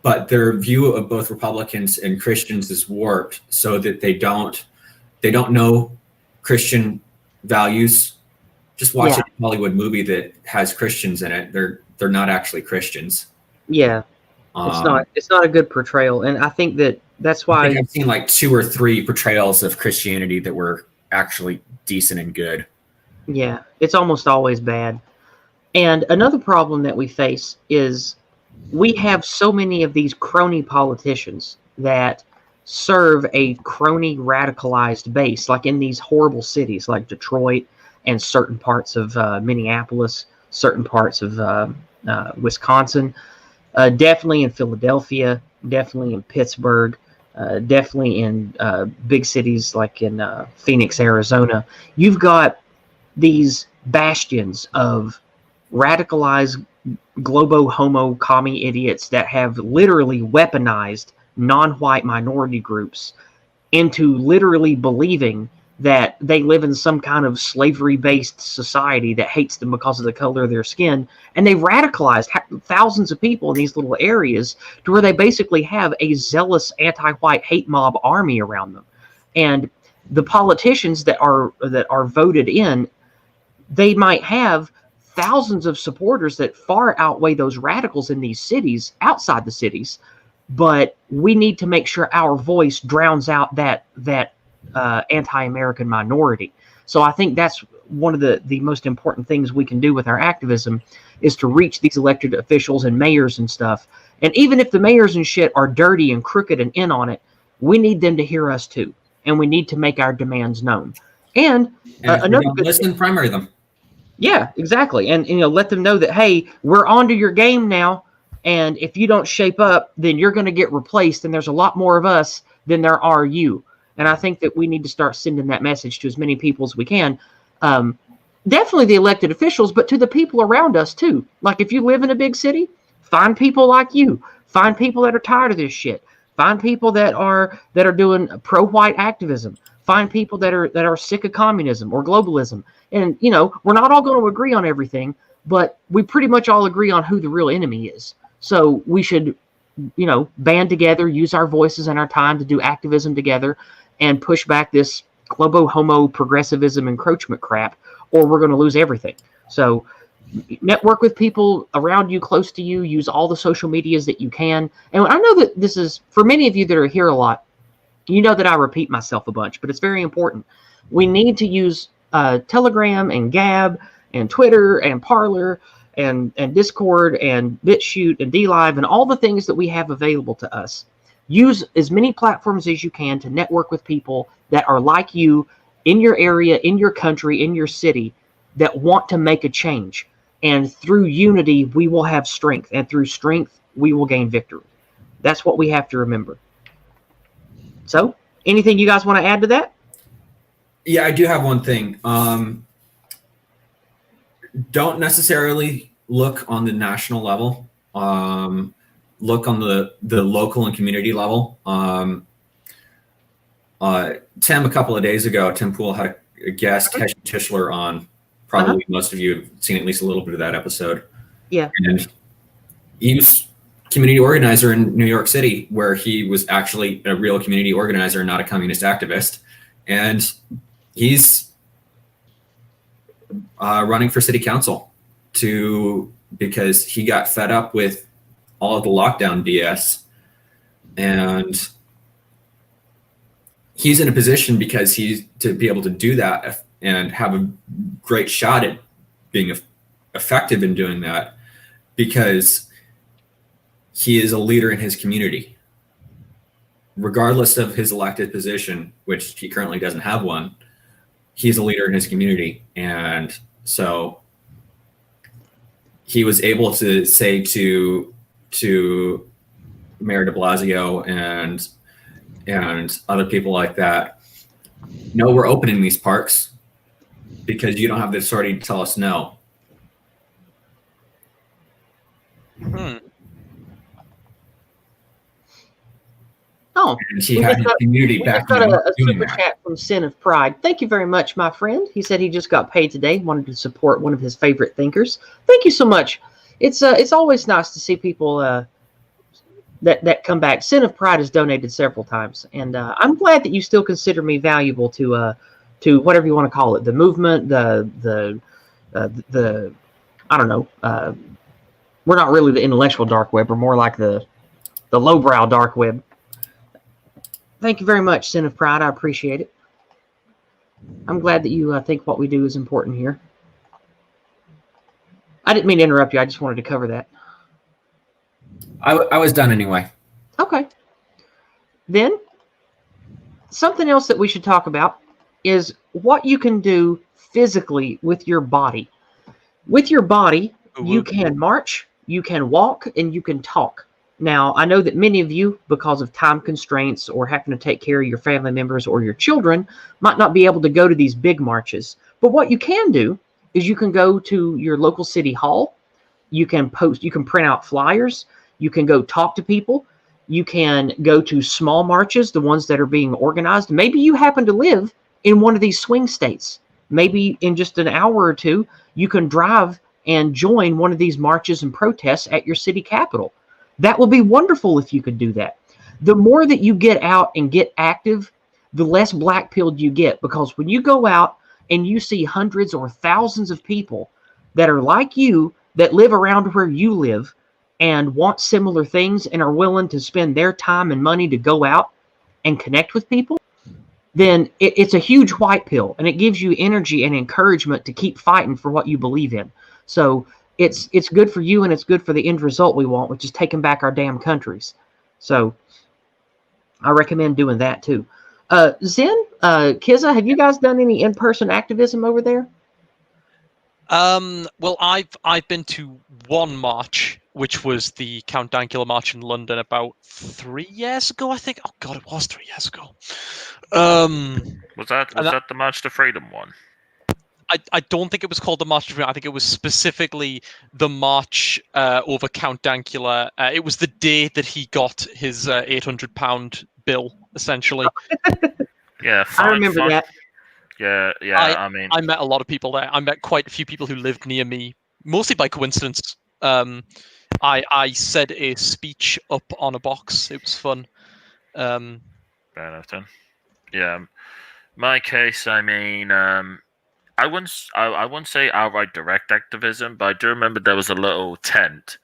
K: but their view of both Republicans and Christians is warped, so that they don't know Christian values. Just watch a Hollywood movie that has Christians in it. They're not actually Christians.
C: Yeah, it's not a good portrayal, and I think that's why
K: I've seen like 2 or 3 portrayals of Christianity that were actually decent and good.
C: Yeah, it's almost always bad. And another problem that we face is we have so many of these crony politicians that serve a crony radicalized base, like in these horrible cities like Detroit and certain parts of Minneapolis, certain parts of Wisconsin, definitely in Philadelphia, definitely in Pittsburgh, definitely in big cities like in Phoenix, Arizona. You've got these bastions of radicalized globo-homo commie idiots that have literally weaponized non-white minority groups into literally believing that they live in some kind of slavery-based society that hates them because of the color of their skin. And they radicalized thousands of people in these little areas to where they basically have a zealous anti-white hate mob army around them. And the politicians that are voted in, they might have thousands of supporters that far outweigh those radicals in these cities, outside the cities. But we need to make sure our voice drowns out that anti-American minority. So I think that's one of the most important things we can do with our activism, is to reach these elected officials and mayors and stuff. And even if the mayors and shit are dirty and crooked and in on it, we need them to hear us too. And we need to make our demands known. And another good
K: listen, primary them.
C: Yeah, exactly. And let them know that, hey, we're onto your game now. And if you don't shape up, then you're going to get replaced. And there's a lot more of us than there are you. And I think that we need to start sending that message to as many people as we can. Definitely the elected officials, but to the people around us too. Like if you live in a big city, find people like you. Find people that are tired of this shit. Find people that are doing pro-white activism. Find people that are sick of communism or globalism. And, we're not all going to agree on everything, but we pretty much all agree on who the real enemy is. So we should, band together, use our voices and our time to do activism together, and push back this globo-homo progressivism encroachment crap, or we're going to lose everything. So network with people around you, close to you, use all the social medias that you can. And I know that this is, for many of you that are here a lot, you know that I repeat myself a bunch, but it's very important. We need to use Telegram and Gab and Twitter and Parler and Discord and BitChute and DLive and all the things that we have available to us. Use as many platforms as you can to network with people that are like you in your area, in your country, in your city, that want to make a change. And through unity, we will have strength. And through strength, we will gain victory. That's what we have to remember. So, anything you guys want to add to that?
K: Yeah, I do have one thing. Don't necessarily look on the national level. Look on the local and community level. Tim, a couple of days ago, Tim Pool had a guest, Heshy Tischler, on. Probably most of you have seen at least a little bit of that episode.
C: Yeah.
K: And he was community organizer in New York City, where he was actually a real community organizer, not a communist activist. And he's running for city council because he got fed up with all of the lockdown BS. And he's in a position because he's to be able to do that and have a great shot at being effective in doing that, because he is a leader in his community. Regardless of his elected position, which he currently doesn't have one, he's a leader in his community. And so he was able to say to Mayor de Blasio and other people like that, no, we're opening these parks because you don't have the authority to tell us no.
C: Oh,
K: and he had his community back.
C: We just got a super chat from Sin of Pride. Thank you very much, my friend. He said he just got paid today, wanted to support one of his favorite thinkers. Thank you so much. It's always nice to see people that come back. Sin of Pride has donated several times, and I'm glad that you still consider me valuable to whatever you want to call it, the movement, the I don't know. We're not really the intellectual dark web. We're more like the lowbrow dark web. Thank you very much, Sin of Pride. I appreciate it. I'm glad that you think what we do is important here. I didn't mean to interrupt you. I just wanted to cover that.
K: I was done anyway.
C: Okay. Then, something else that we should talk about is what you can do physically with your body. With your body, you can march, you can walk, and you can talk. Now, I know that many of you, because of time constraints or having to take care of your family members or your children, might not be able to go to these big marches. But what you can do is you can go to your local city hall. You can print out flyers. You can go talk to people. You can go to small marches, the ones that are being organized. Maybe you happen to live in one of these swing states. Maybe in just an hour or two, you can drive and join one of these marches and protests at your city capital. That would be wonderful if you could do that. The more that you get out and get active, the less black-pilled you get, because when you go out and you see hundreds or thousands of people that are like you, that live around where you live and want similar things and are willing to spend their time and money to go out and connect with people, then it's a huge white pill, and it gives you energy and encouragement to keep fighting for what you believe in. So it's good for you, and it's good for the end result we want, which is taking back our damn countries. So I recommend doing that too. Zen, Kizza, have you guys done any in-person activism over there?
D: Well, I've been to one march, which was the Count Dankula March in London about 3 years ago, I think. Oh God, it was 3 years ago.
E: Was that the March to Freedom one?
D: I don't think it was called the March to Freedom. I think it was specifically the march over Count Dankula. It was the day that he got his £800 bill, essentially.
E: Yeah,
C: I remember that.
E: Yeah.
D: I met a lot of people there. I met quite a few people who lived near me, mostly by coincidence. I said a speech up on a box. It was fun.
E: Fair enough then. Yeah. My case, I mean, I wouldn't say outright direct activism, but I do remember there was a little tent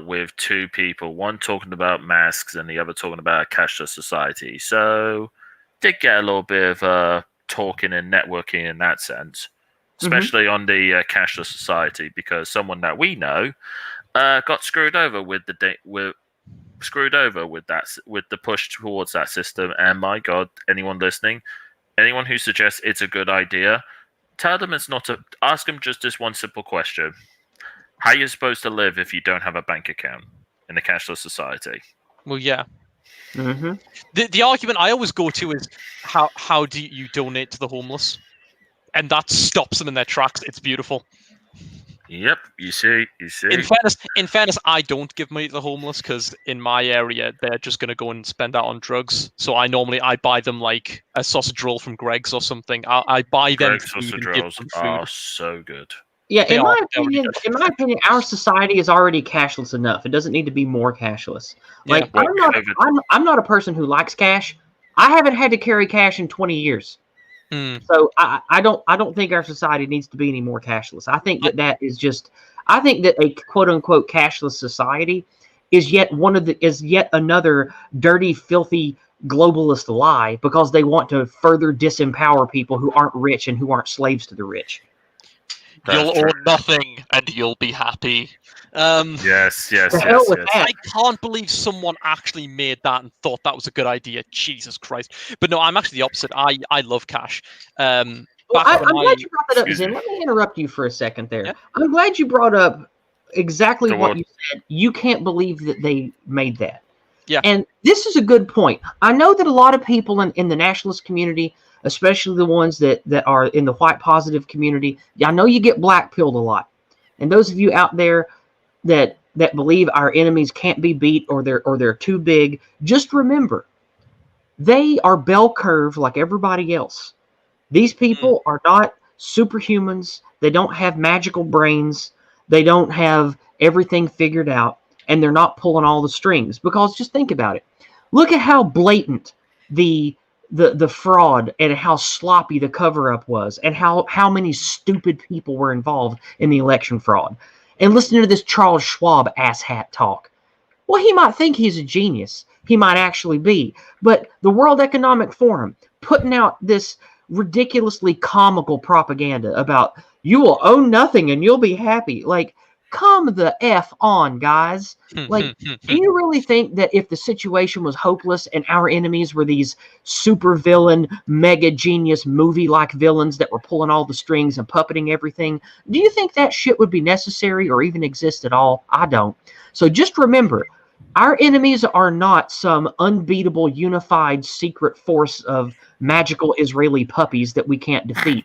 E: with two people, one talking about masks and the other talking about a cashless society. So did get a little bit of talking and networking in that sense, especially on the cashless society, because someone that we know got screwed over with the push towards that system. And my God, anyone listening, anyone who suggests it's a good idea, tell them it's not ask them just this one simple question: how are you supposed to live if you don't have a bank account in a cashless society?
D: Well, yeah.
C: Mm-hmm.
D: The argument I always go to is how do you donate to the homeless, and that stops them in their tracks. It's beautiful.
E: Yep, you see.
D: In fairness, I don't give money to the homeless because in my area they're just going to go and spend that on drugs. So I buy them like a sausage roll from Greg's or something. I buy them
E: Greg's
D: food
E: sausage
D: and give
E: rolls
D: them
E: are
D: food.
E: so good.
C: Yeah,
D: They
C: in
D: are
C: my
D: really
C: opinion, our society is already cashless enough. It doesn't need to be more cashless.
D: Yeah.
C: Like I'm not a person who likes cash. I haven't had to carry cash in 20 years. So I don't think our society needs to be any more cashless. I think that is just, I think that a quote unquote cashless society is yet another dirty, filthy globalist lie because they want to further disempower people who aren't rich and who aren't slaves to the rich.
D: You'll own nothing and you'll be happy.
E: Yes.
D: I can't believe someone actually made that and thought that was a good idea. Jesus Christ. But no, I'm actually the opposite. I love cash.
C: I'm glad you brought that up, Zen. Let me interrupt you for a second there. Yeah. I'm glad you brought up exactly what you said. You can't believe that they made that.
D: Yeah.
C: And this is a good point. I know that a lot of people in the nationalist community, especially the ones that are in the white positive community, I know you get black-pilled a lot. And those of you out there that believe our enemies can't be beat or they're too big, just remember, they are bell curve like everybody else. These people are not superhumans. They don't have magical brains. They don't have everything figured out, and they're not pulling all the strings. Because just think about it. Look at how blatant the fraud and how sloppy the cover-up was, and how many stupid people were involved in the election fraud. And listen to this Charles Schwab asshat talk. Well, he might think he's a genius. He might actually be. But the World Economic Forum putting out this ridiculously comical propaganda about you will own nothing and you'll be happy. Like, come the F on, guys. Like, do you really think that if the situation was hopeless and our enemies were these super villain, mega genius movie-like villains that were pulling all the strings and puppeting everything, do you think that shit would be necessary or even exist at all? I don't. So just remember, our enemies are not some unbeatable, unified secret force of magical Israeli puppies that we can't defeat.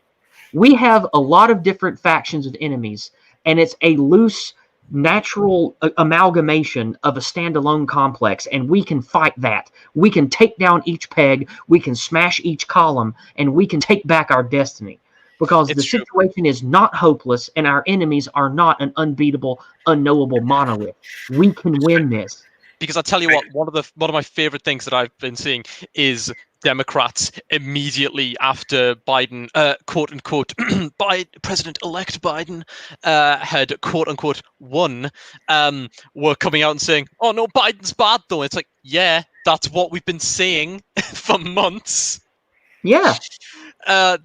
C: We have a lot of different factions of enemies, and it's a loose, natural amalgamation of a standalone complex, and we can fight that. We can take down each peg, we can smash each column, and we can take back our destiny. Because the situation is not hopeless, and our enemies are not an unbeatable, unknowable monolith. We can win this.
D: Because I tell you what, one of my favorite things that I've been seeing is Democrats immediately after Biden, quote unquote, President-elect Biden had quote unquote won, were coming out and saying, "Oh no, Biden's bad though." It's like, yeah, that's what we've been saying for months.
C: Yeah.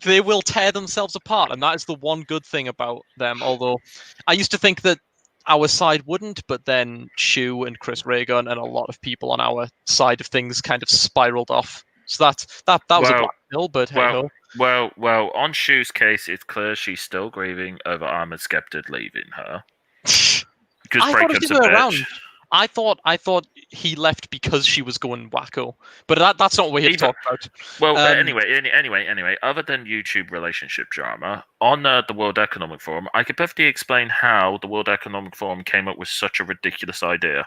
D: They will tear themselves apart, and that is the one good thing about them. Although I used to think that our side wouldn't, but then Shu and Chris Reagan and a lot of people on our side of things kind of spiraled off. So that was a black pill, but hey ho.
E: Well, on Shu's case, it's clear she's still grieving over Ahmed Skepta leaving her. Because breakup's a bitch.
D: I thought he left because she was going wacko, but that's not what we're here to talk about.
E: Well, anyway, other than YouTube relationship drama, on the World Economic Forum, I could perfectly explain how the World Economic Forum came up with such a ridiculous idea.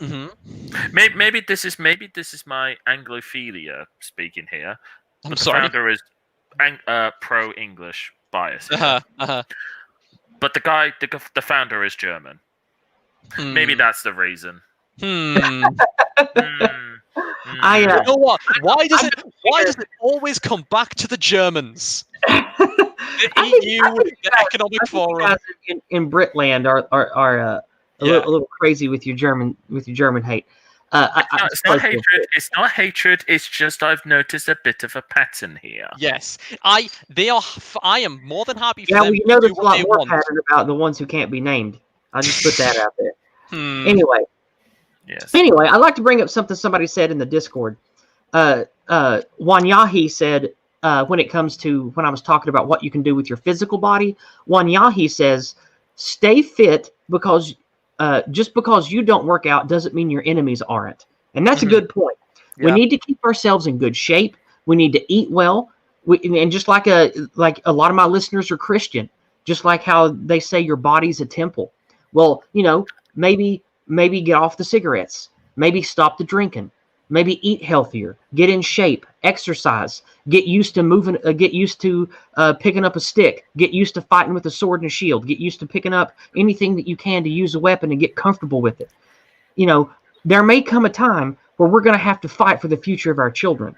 D: Mm-hmm.
E: Maybe this is my Anglophilia speaking here.
D: I'm sorry.
E: The founder is pro-English bias. But the founder is German. Maybe that's the reason.
C: I
D: You know what? Why does it always come back to the Germans? The EU, the Economic Forum.
C: Guys in Britland are a little crazy with your German hate.
E: It's not hatred. It's not hatred. It's just I've noticed a bit of a pattern here.
D: Yes, I am more than happy for
C: Yeah,
D: them
C: well, you
D: to
C: know
D: do
C: there's a
D: what
C: lot
D: they
C: more
D: want.
C: pattern about the ones who can't be named. I'll just put that out there. Anyway.
E: Yes.
C: Anyway, I'd like to bring up something somebody said in the Discord. Wanyahi said, when it comes to when I was talking about what you can do with your physical body, Wanyahi says, stay fit because just because you don't work out doesn't mean your enemies aren't. And that's a good point. We need to keep ourselves in good shape. We need to eat well. And just like a lot of my listeners are Christian, just like how they say your body's a temple. Well, maybe get off the cigarettes, maybe stop the drinking, maybe eat healthier, get in shape, exercise, get used to moving, get used to picking up a stick, get used to fighting with a sword and a shield, get used to picking up anything that you can to use a weapon and get comfortable with it. There may come a time where we're going to have to fight for the future of our children.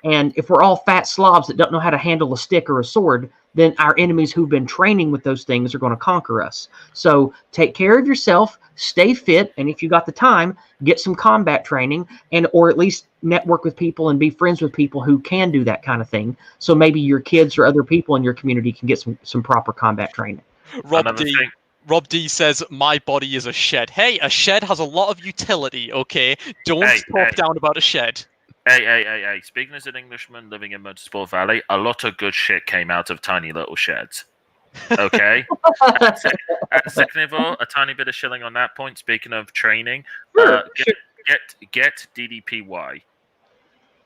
C: And if we're all fat slobs that don't know how to handle a stick or a sword, then our enemies who've been training with those things are going to conquer us. So take care of yourself, stay fit, and if you got the time, get some combat training, or at least network with people and be friends with people who can do that kind of thing. So maybe your kids or other people in your community can get some proper combat training.
D: Rob D says, my body is a shed. Hey, a shed has a lot of utility, okay? Don't talk down about a shed.
E: Hey. Speaking as an Englishman living in Motorsport Valley, a lot of good shit came out of tiny little sheds. Okay? Second of all, a tiny bit of shilling on that point. Speaking of training, get DDPY.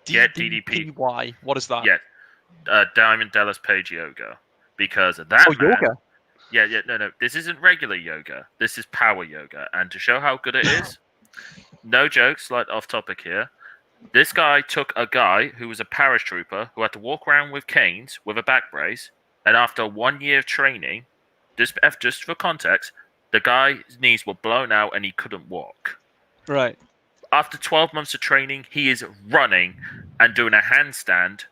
E: Get
D: DDPY. What is that?
E: Yeah. Diamond Dallas Page Yoga. Because of that.
D: Yoga?
E: Yeah, no. This isn't regular yoga. This is power yoga. And to show how good it is, no jokes, like off topic here. This guy took a guy who was a paratrooper who had to walk around with canes with a back brace, and after 1 year of training, just for context, the guy's knees were blown out and he couldn't walk.
D: Right.
E: After 12 months of training, he is running and doing a handstand,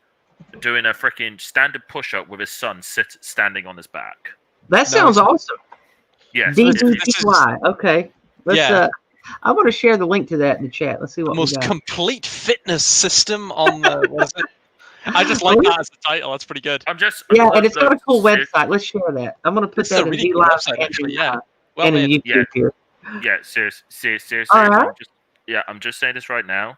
E: doing a freaking standard push-up with his son standing on his back.
C: That sounds awesome.
E: Yes.
C: DDPY. Okay. Let's I want to share the link to that in the chat. Let's see what
D: most complete fitness system on the. What is it? I just like that as a title. That's pretty good.
C: and it's got a cool website. Let's share that. I'm going to put that in the website actually. Yeah.
E: Well,
C: and in YouTube here.
E: Yeah. Seriously.
C: All right.
E: I'm just saying this right now.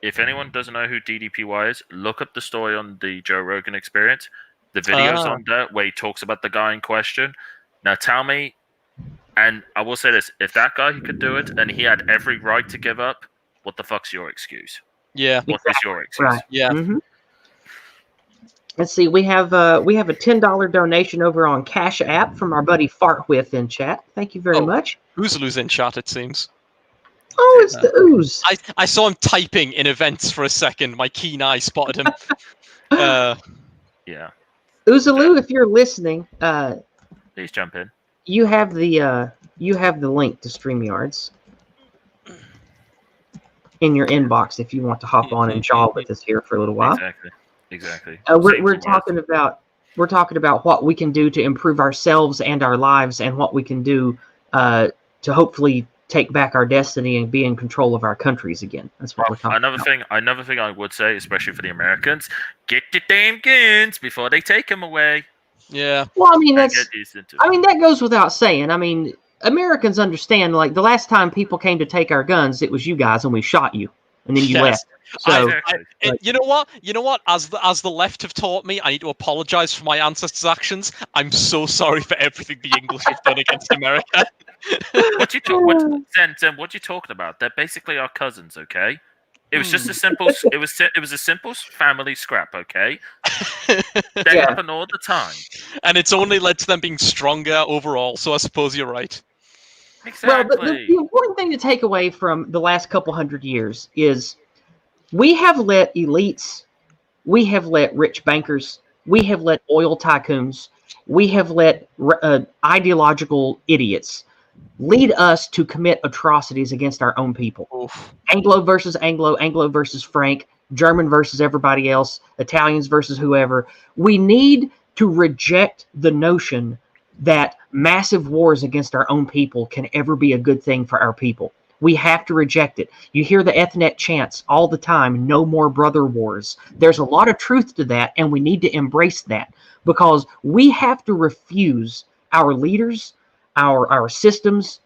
E: If anyone doesn't know who DDPY is, look up the story on the Joe Rogan Experience. The video's on there where he talks about the guy in question. Now tell me. And I will say this: if that guy could do it, and he had every right to give up, what the fuck's your excuse?
D: Yeah,
E: what is your excuse?
C: Right.
D: Yeah.
C: Mm-hmm. Let's see. We have a $10 donation over on Cash App from our buddy Fartwith in chat. Thank you very much.
D: Uzalu's in chat, it seems.
C: Oh, it's the Ooze.
D: I saw him typing in events for a second. My keen eye spotted him.
E: Yeah.
C: Uzalu, if you're listening,
E: please jump in.
C: You have the link to StreamYards in your inbox if you want to hop on and jaw with us here for a little while.
E: Exactly.
C: We're talking about what we can do to improve ourselves and our lives, and what we can do to hopefully take back our destiny and be in control of our countries again. That's what we're talking about.
E: Another thing I would say, especially for the Americans, get the damn guns before they take them away.
D: Yeah.
C: Well, I mean that goes without saying. I mean, Americans understand. Like the last time people came to take our guns, it was you guys, and we shot you, and then you left. So,
D: you know what? As the left have taught me, I need to apologize for my ancestors' actions. I'm so sorry for everything the English have done against America.
E: What you talking about? They're basically our cousins, okay? It was just a simple. It was a simple family scrap, okay? They happen all the time,
D: and it's only led to them being stronger overall. So I suppose you're right.
E: Exactly.
C: Well, the important thing to take away from the last couple hundred years is we have let elites, we have let rich bankers, we have let oil tycoons, we have let ideological idiots lead us to commit atrocities against our own people.
D: Oof.
C: Anglo versus Anglo, Anglo versus Frank, German versus everybody else, Italians versus whoever. We need to reject the notion that massive wars against our own people can ever be a good thing for our people. We have to reject it. You hear the ethnic chants all the time, no more brother wars. There's a lot of truth to that, and we need to embrace that, because we have to refuse our leaders, our systems,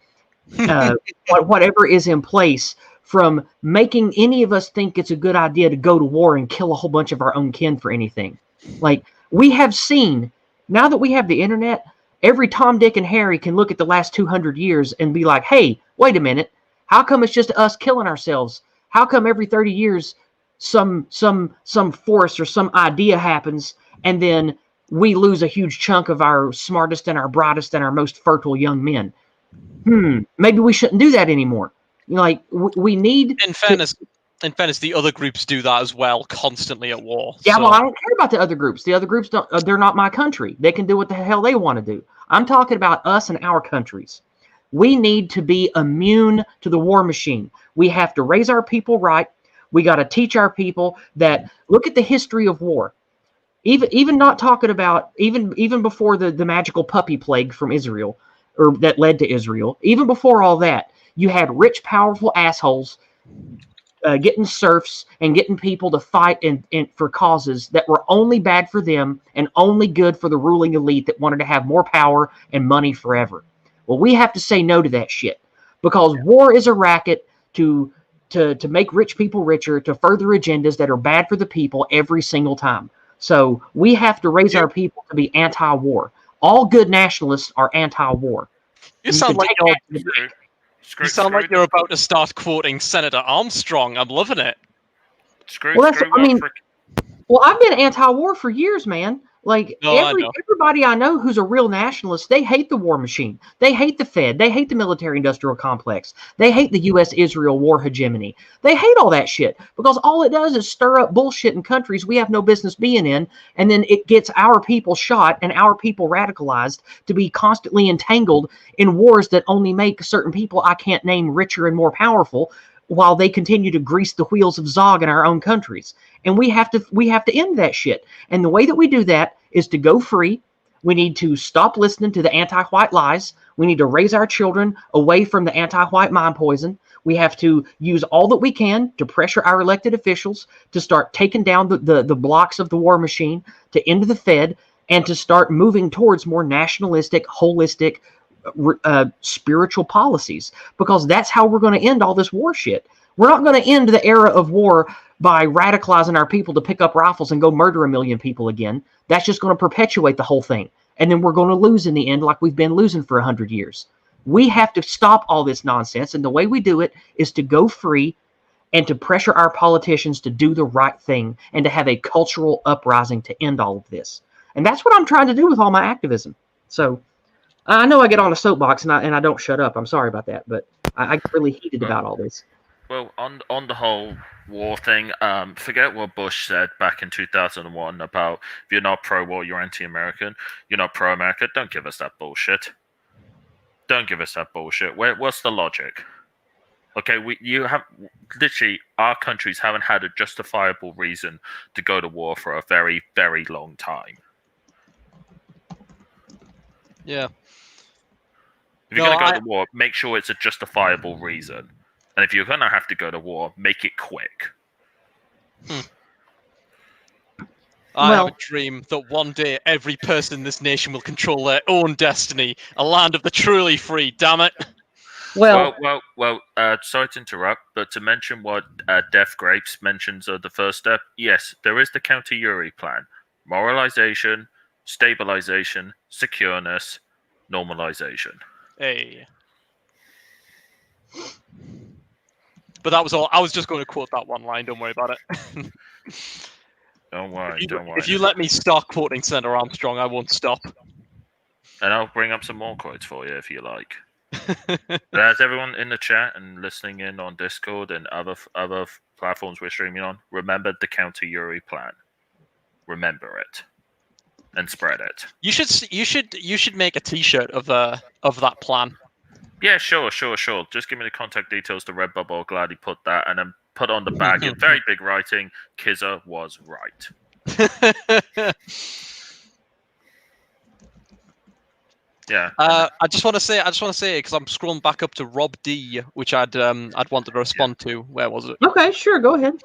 C: whatever is in place, from making any of us think it's a good idea to go to war and kill a whole bunch of our own kin for anything. Like, we have seen, now that we have the internet, every Tom, Dick, and Harry can look at the last 200 years and be like, hey, wait a minute. How come it's just us killing ourselves? How come every 30 years some force or some idea happens, and then we lose a huge chunk of our smartest and our brightest and our most fertile young men? Maybe we shouldn't do that anymore. You know, like, we need.
D: In fairness, the other groups do that as well, constantly at war.
C: Yeah,
D: so.
C: well, I don't care about the other groups. The other groups don't. They're not my country. They can do what the hell they want to do. I'm talking about us and our countries. We need to be immune to the war machine. We have to raise our people right. We got to teach our people that, look at the history of war. Even not talking about, even before the magical puppy plague from Israel, or that led to Israel, even before all that, you had rich, powerful assholes getting serfs and getting people to fight for causes that were only bad for them and only good for the ruling elite that wanted to have more power and money forever. Well, we have to say no to that shit, because war is a racket to make rich people richer, to further agendas that are bad for the people every single time. So we have to raise our people to be anti-war. All good nationalists are anti-war.
D: You sound like you're about to start quoting Senator Armstrong. I'm loving it.
C: Well, I've been anti-war for years, man. Like, everybody I know who's a real nationalist, they hate the war machine. They hate the Fed. They hate the military-industrial complex. They hate the U.S.-Israel war hegemony. They hate all that shit, because all it does is stir up bullshit in countries we have no business being in, and then it gets our people shot and our people radicalized to be constantly entangled in wars that only make certain people I can't name richer and more powerful, while they continue to grease the wheels of Zog in our own countries. And we have to end that shit. And the way that we do that is to go free. We need to stop listening to the anti-white lies. We need to raise our children away from the anti-white mind poison. We have to use all that we can to pressure our elected officials to start taking down the blocks of the war machine, to end the Fed, and to start moving towards more nationalistic, holistic, spiritual policies, because that's how we're going to end all this war shit. We're not going to end the era of war by radicalizing our people to pick up rifles and go murder 1 million people again. That's just going to perpetuate the whole thing, and then we're going to lose in the end, like we've been losing for 100 years. We have to stop all this nonsense, and the way we do it is to go free and to pressure our politicians to do the right thing and to have a cultural uprising to end all of this. And that's what I'm trying to do with all my activism. So I know I get on a soapbox and I don't shut up. I'm sorry about that, but I get really heated about all this.
E: Well, on the whole war thing, forget what Bush said back in 2001 about, if you're not pro-war, you're anti-American. You're not pro-America. Don't give us that bullshit. Don't give us that bullshit. What's the logic? Okay, literally, our countries haven't had a justifiable reason to go to war for a very, very long time.
D: Yeah.
E: If you're going to go to war, make sure it's a justifiable reason. And if you're going to have to go to war, make it quick.
D: I have a dream that one day every person in this nation will control their own destiny. A land of the truly free, damn it.
E: Well, sorry to interrupt, but to mention what Def Grapes mentions of the first step, yes, there is the counter-Uri plan. Moralization, stabilization, secureness, normalization.
D: Hey. But that was all. I was just going to quote that one line. Don't worry about it.
E: Don't worry.
D: If you let me start quoting Senator Armstrong, I won't stop.
E: And I'll bring up some more quotes for you if you like. But as everyone in the chat and listening in on Discord and other platforms we're streaming on, remember the counter-Uri plan. Remember it. And spread it.
D: You should make a T-shirt of that plan.
E: Yeah, sure. Just give me the contact details to Redbubble. I'll gladly put that, and then put on the bag in very big writing, Kizza was right. Yeah.
D: I just want to say, because I'm scrolling back up to Rob D, which I'd wanted to respond to. Where was it?
C: Okay, sure, go ahead.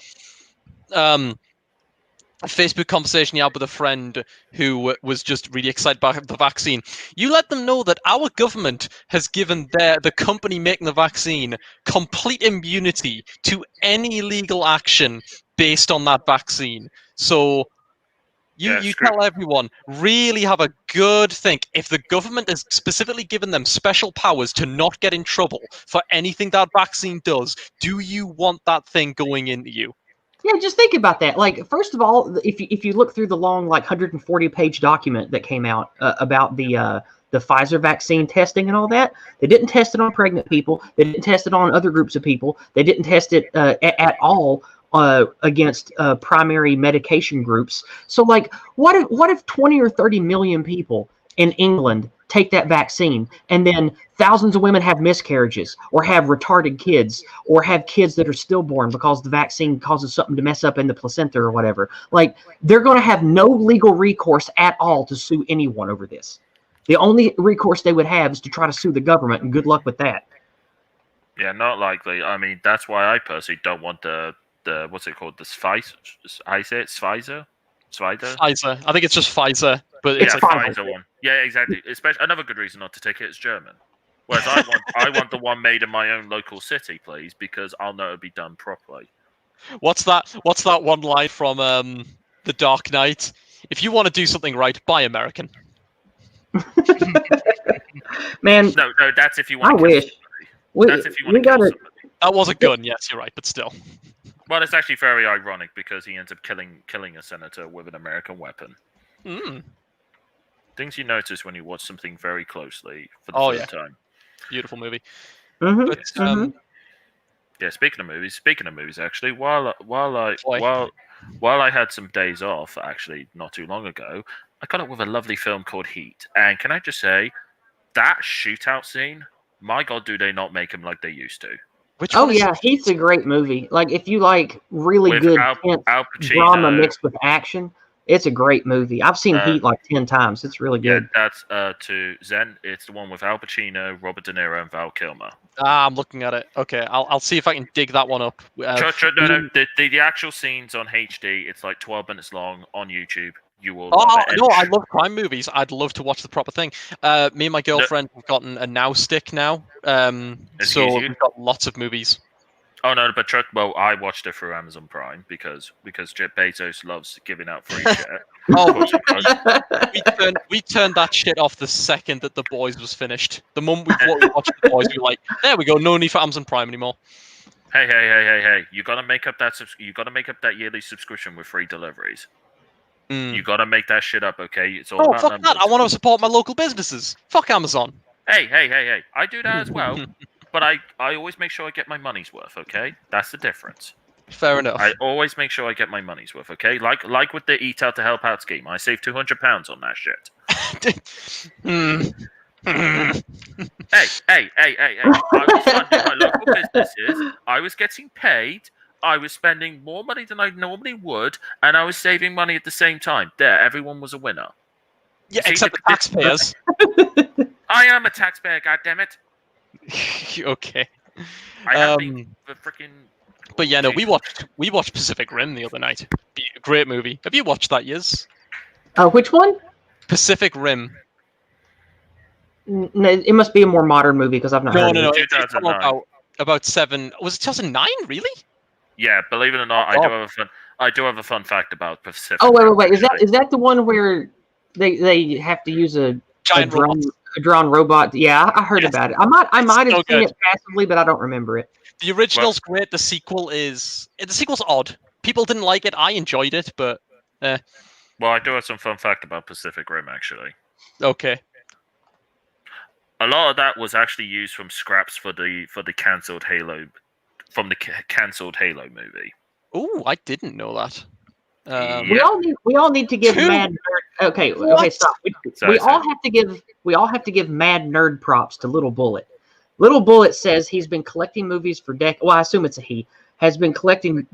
D: A Facebook conversation you had with a friend who was just really excited about the vaccine. You let them know that our government has given the company making the vaccine complete immunity to any legal action based on that vaccine. So you tell everyone, really have a good think. If the government has specifically given them special powers to not get in trouble for anything that vaccine does, do you want that thing going into you?
C: Yeah, just think about that. Like, first of all, if you look through the long, like 140-page document that came out about the Pfizer vaccine testing and all that, they didn't test it on pregnant people. They didn't test it on other groups of people. They didn't test it at all against primary medication groups. So, like, what if 20 or 30 million people in England take that vaccine, and then thousands of women have miscarriages or have retarded kids or have kids that are stillborn because the vaccine causes something to mess up in the placenta or whatever? Like, they're going to have no legal recourse at all to sue anyone over this. The only recourse they would have is to try to sue the government, and good luck with that.
E: Yeah, not likely. I mean, that's why I personally don't want the what's it called? The Pfizer? Pfizer?
D: Pfizer. I think it's just Pfizer, but it's
E: a Pfizer one. Yeah, exactly. Especially another good reason not to take it is German. Whereas I want the one made in my own local city, please, because I'll know it'll be done properly.
D: What's that one line from The Dark Knight? If you want to do something right, buy American.
C: Man,
E: no, that's if you want.
C: I wish.
E: That's if you want to kill somebody.
D: That was a gun. Yes, you're right, but still.
E: Well, it's actually very ironic because he ends up killing a senator with an American weapon. Things you notice when you watch something very closely for the first time.
D: Beautiful movie.
C: Mm-hmm.
E: Yeah, speaking of movies, actually, while I had some days off, actually, not too long ago, I got up with a lovely film called Heat. And can I just say, that shootout scene, my God, do they not make them like they used to?
C: Heat's a great movie. Like, if you like really
E: With
C: good
E: Al
C: drama mixed with action, it's a great movie. I've seen Heat like 10 times. It's really good.
E: Yeah, that's to Zen. It's the one with Al Pacino, Robert De Niro, and Val Kilmer.
D: I'm looking at it. Okay, I'll see if I can dig that one up.
E: No. The actual scenes on HD, it's like 12 minutes long on YouTube. You will.
D: I love crime movies. I'd love to watch the proper thing. Me and my girlfriend have gotten a Now Stick now, so we've got lots of movies.
E: Oh no, but I watched it through Amazon Prime because Jeff Bezos loves giving out free shit.
D: We turned that shit off the second that The Boys was finished. The moment we watched The Boys, we were like, there we go, no need for Amazon Prime anymore.
E: Hey! You gotta make up that yearly subscription with free deliveries. You gotta make that shit up, okay? It's all about
D: fuck
E: numbers.
D: that! I want to support my local businesses. Fuck Amazon.
E: Hey! I do that as well, but I always make sure I get my money's worth, okay? That's the difference.
D: Fair enough.
E: I always make sure I get my money's worth, okay? Like with the Eat Out to Help Out scheme, I saved £200 on that shit. Hey! I was funding my local businesses. I was getting paid. I was spending more money than I normally would, and I was saving money at the same time. There, everyone was a winner.
D: Yeah, except the taxpayers.
E: I am a taxpayer, goddammit.
D: Okay.
E: I have been the freaking.
D: But yeah, no, we watched Pacific Rim the other night. A great movie. Have you watched that, Yizz?
C: Which one?
D: Pacific Rim.
C: No, it must be a more modern movie because I've not heard of it.
E: No, 2009.
D: About 7. Was it 2009? Really?
E: Yeah, believe it or not, I do have a fun fact about Pacific.
C: Oh wait! Is that the one where they have to use a drone robot? Yeah, I heard about it. I might have seen it passively, but I don't remember it.
D: The original's great. The sequel's odd. People didn't like it. I enjoyed it, but.
E: Well, I do have some fun fact about Pacific Rim, actually.
D: Okay.
E: A lot of that was actually used from scraps for the cancelled Halo. From the cancelled Halo movie.
D: Oh, I didn't know that.
C: We all need to give Mad Nerd. Okay, stop. We all have to give Mad Nerd props to Little Bullet. Little Bullet says he's been collecting movies for decades. Well, I assume it's a he. Has been collecting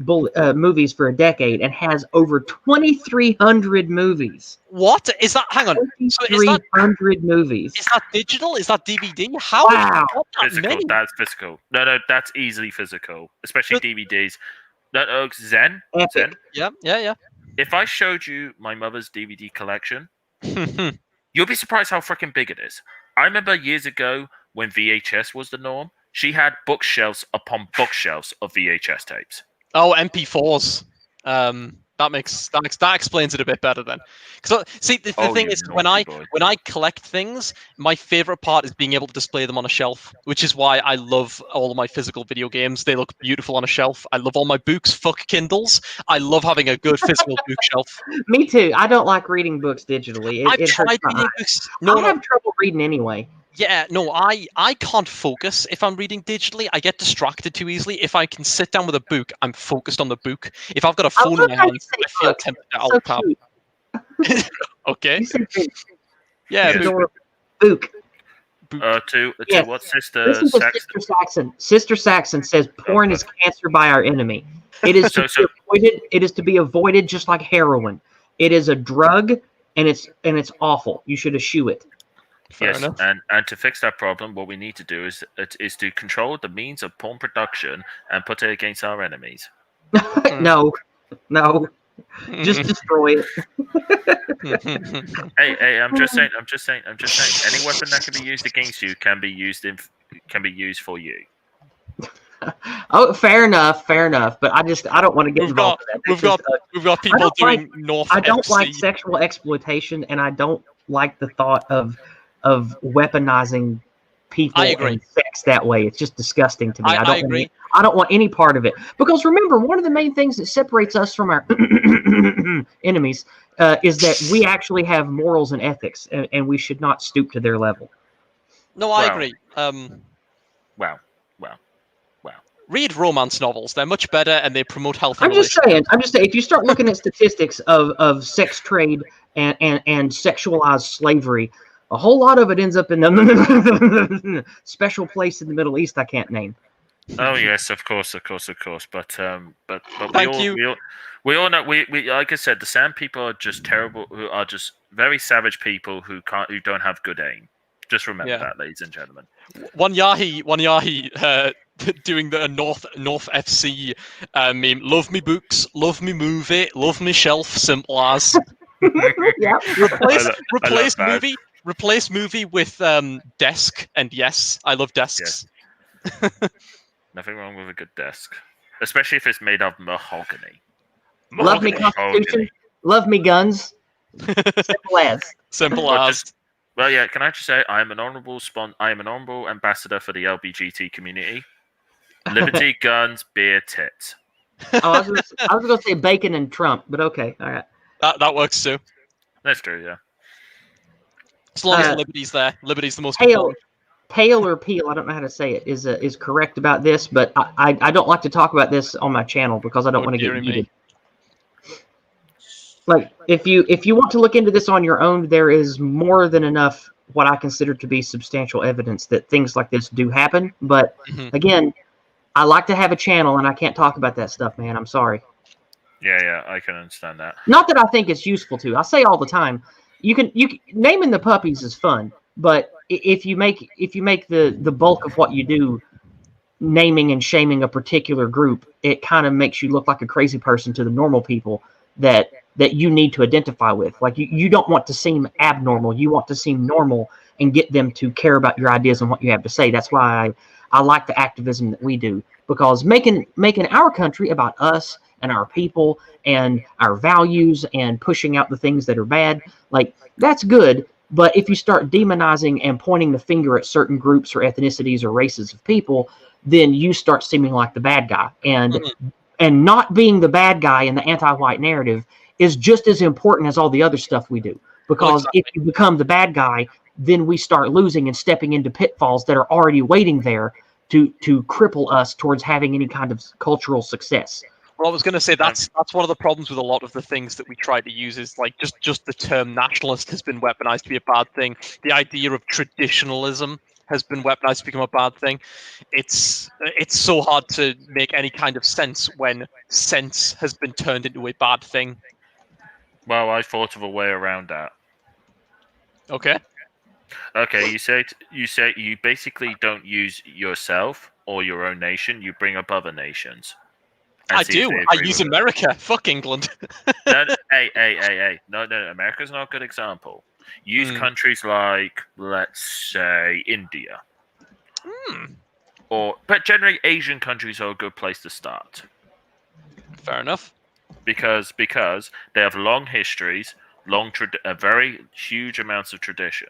C: movies for a decade and has over 2,300 movies.
D: What is that? Hang on. So
C: 2,300 movies.
D: Is that digital? Is that DVD? How?
C: Wow.
D: Have you got that
E: Physical.
D: many?
E: That's physical. No, that's easily physical, especially DVDs. No, Zen.
C: Epic.
E: Zen.
D: Yeah.
E: If I showed you my mother's DVD collection, you'll be surprised how freaking big it is. I remember years ago when VHS was the norm. She had bookshelves upon bookshelves of VHS tapes.
D: Oh, MP4s. That explains it a bit better then. So see, the thing is, when I collect things, my favorite part is being able to display them on a shelf, which is why I love all of my physical video games. They look beautiful on a shelf. I love all my books. Fuck Kindles. I love having a good physical bookshelf.
C: Me too. I don't like reading books digitally.
D: I've tried reading books.
C: I have trouble reading anyway.
D: Yeah, no, I can't focus if I'm reading digitally. I get distracted too easily. If I can sit down with a book, I'm focused on the book. If I've got a phone in my hands, I feel tempted to alt-tab. Okay. Yeah,
C: book.
E: To what Sister
C: Listen to
E: Saxon?
C: Sister Saxon. Sister Saxon says porn is cancer by our enemy. It is to be avoided. It is to be avoided, just like heroin. It is a drug, and it's awful. You should eschew it.
E: Yes, and to fix that problem, what we need to do is to control the means of porn production and put it against our enemies.
C: No, just destroy it.
E: Hey, I'm just saying. Any weapon that can be used against you can be used for you.
C: Oh, fair enough. But I don't want to get involved in that.
D: We've got people doing North.
C: I don't like sexual exploitation, and I don't like the thought of weaponizing people and sex that way. It's just disgusting to me. I agree. I don't want any part of it. Because remember, one of the main things that separates us from our enemies is that we actually have morals and ethics, and we should not stoop to their level.
D: No, I agree.
E: Wow.
D: Read romance novels. They're much better, and they promote healthy
C: I'm just saying, if you start looking at statistics of sex trade and sexualized slavery, a whole lot of it ends up in the special place in the Middle East I can't name.
E: Oh yes, of course. But we all know. We like I said, the Sand people are just terrible. Who are just very savage people who don't have good aim. Just remember that, ladies and gentlemen.
D: One Yahi doing the North FC meme. Love me books, love me movie, love me shelf. Simple as.
C: Yeah.
D: Replace movie with desk, and yes, I love desks.
E: Yes. Nothing wrong with a good desk, especially if it's made of mahogany.
C: Love me Constitution, love me guns. Simple as.
E: Well, yeah. Can I just say I am an honourable ambassador for the LGBT community. Liberty, guns, beer, tits.
C: Oh, I was going to say bacon and Trump, but okay, all right.
D: That works too.
E: That's true, yeah.
D: As long as liberty's there, liberty's the most important.
C: Pale or Peel, I don't know how to say it, is correct about this, but I don't like to talk about this on my channel because I don't want to get muted. Like, if you want to look into this on your own, there is more than enough what I consider to be substantial evidence that things like this do happen. But again, I like to have a channel, and I can't talk about that stuff, man. I'm sorry.
E: Yeah, I can understand that.
C: Not that I think it's useful to. I say all the time, you can naming the puppies is fun, but if you make the bulk of what you do naming and shaming a particular group, it kind of makes you look like a crazy person to the normal people that you need to identify with. Like you don't want to seem abnormal. You want to seem normal and get them to care about your ideas and what you have to say. That's why I like the activism that we do, because making our country about us and our people and our values and pushing out the things that are bad, like that's good. But if you start demonizing and pointing the finger at certain groups or ethnicities or races of people, then you start seeming like the bad guy. And not being the bad guy in the anti-white narrative is just as important as all the other stuff we do. Because if you become the bad guy, then we start losing and stepping into pitfalls that are already waiting there to cripple us towards having any kind of cultural success.
D: Well, I was going to say that's one of the problems with a lot of the things that we try to use is like just the term nationalist has been weaponized to be a bad thing. The idea of traditionalism has been weaponized to become a bad thing. It's so hard to make any kind of sense when sense has been turned into a bad thing.
E: Well, I thought of a way around that.
D: Okay.
E: Okay, you say you basically don't use yourself or your own nation. You bring up other nations.
D: I do. I use America. Fuck England.
E: No, hey. No. America's not a good example. Use countries like, let's say, India. But generally, Asian countries are a good place to start.
D: Fair enough.
E: Because they have long histories, very huge amounts of tradition.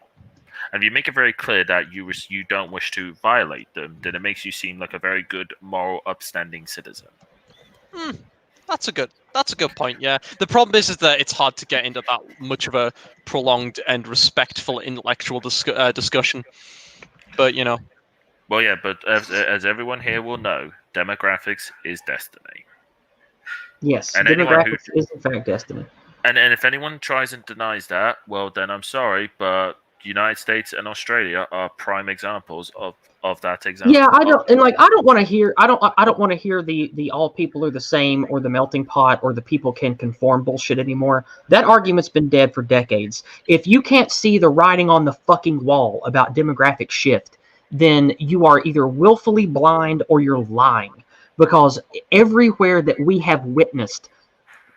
E: And if you make it very clear that you don't wish to violate them, then it makes you seem like a very good, moral, upstanding citizen.
D: That's a good point. Yeah. The problem is that it's hard to get into that much of a prolonged and respectful intellectual discussion. But
E: Well, yeah, but as everyone here will know, demographics is destiny.
C: Yes,
E: and
C: demographics is in fact destiny.
E: And if anyone tries and denies that, well, then I'm sorry, but the United States and Australia are prime examples of that example.
C: Yeah, I don't want to hear the all people are the same or the melting pot or the people can conform bullshit anymore. That argument's been dead for decades. If you can't see the writing on the fucking wall about demographic shift, then you are either willfully blind or you're lying. Because everywhere that we have witnessed,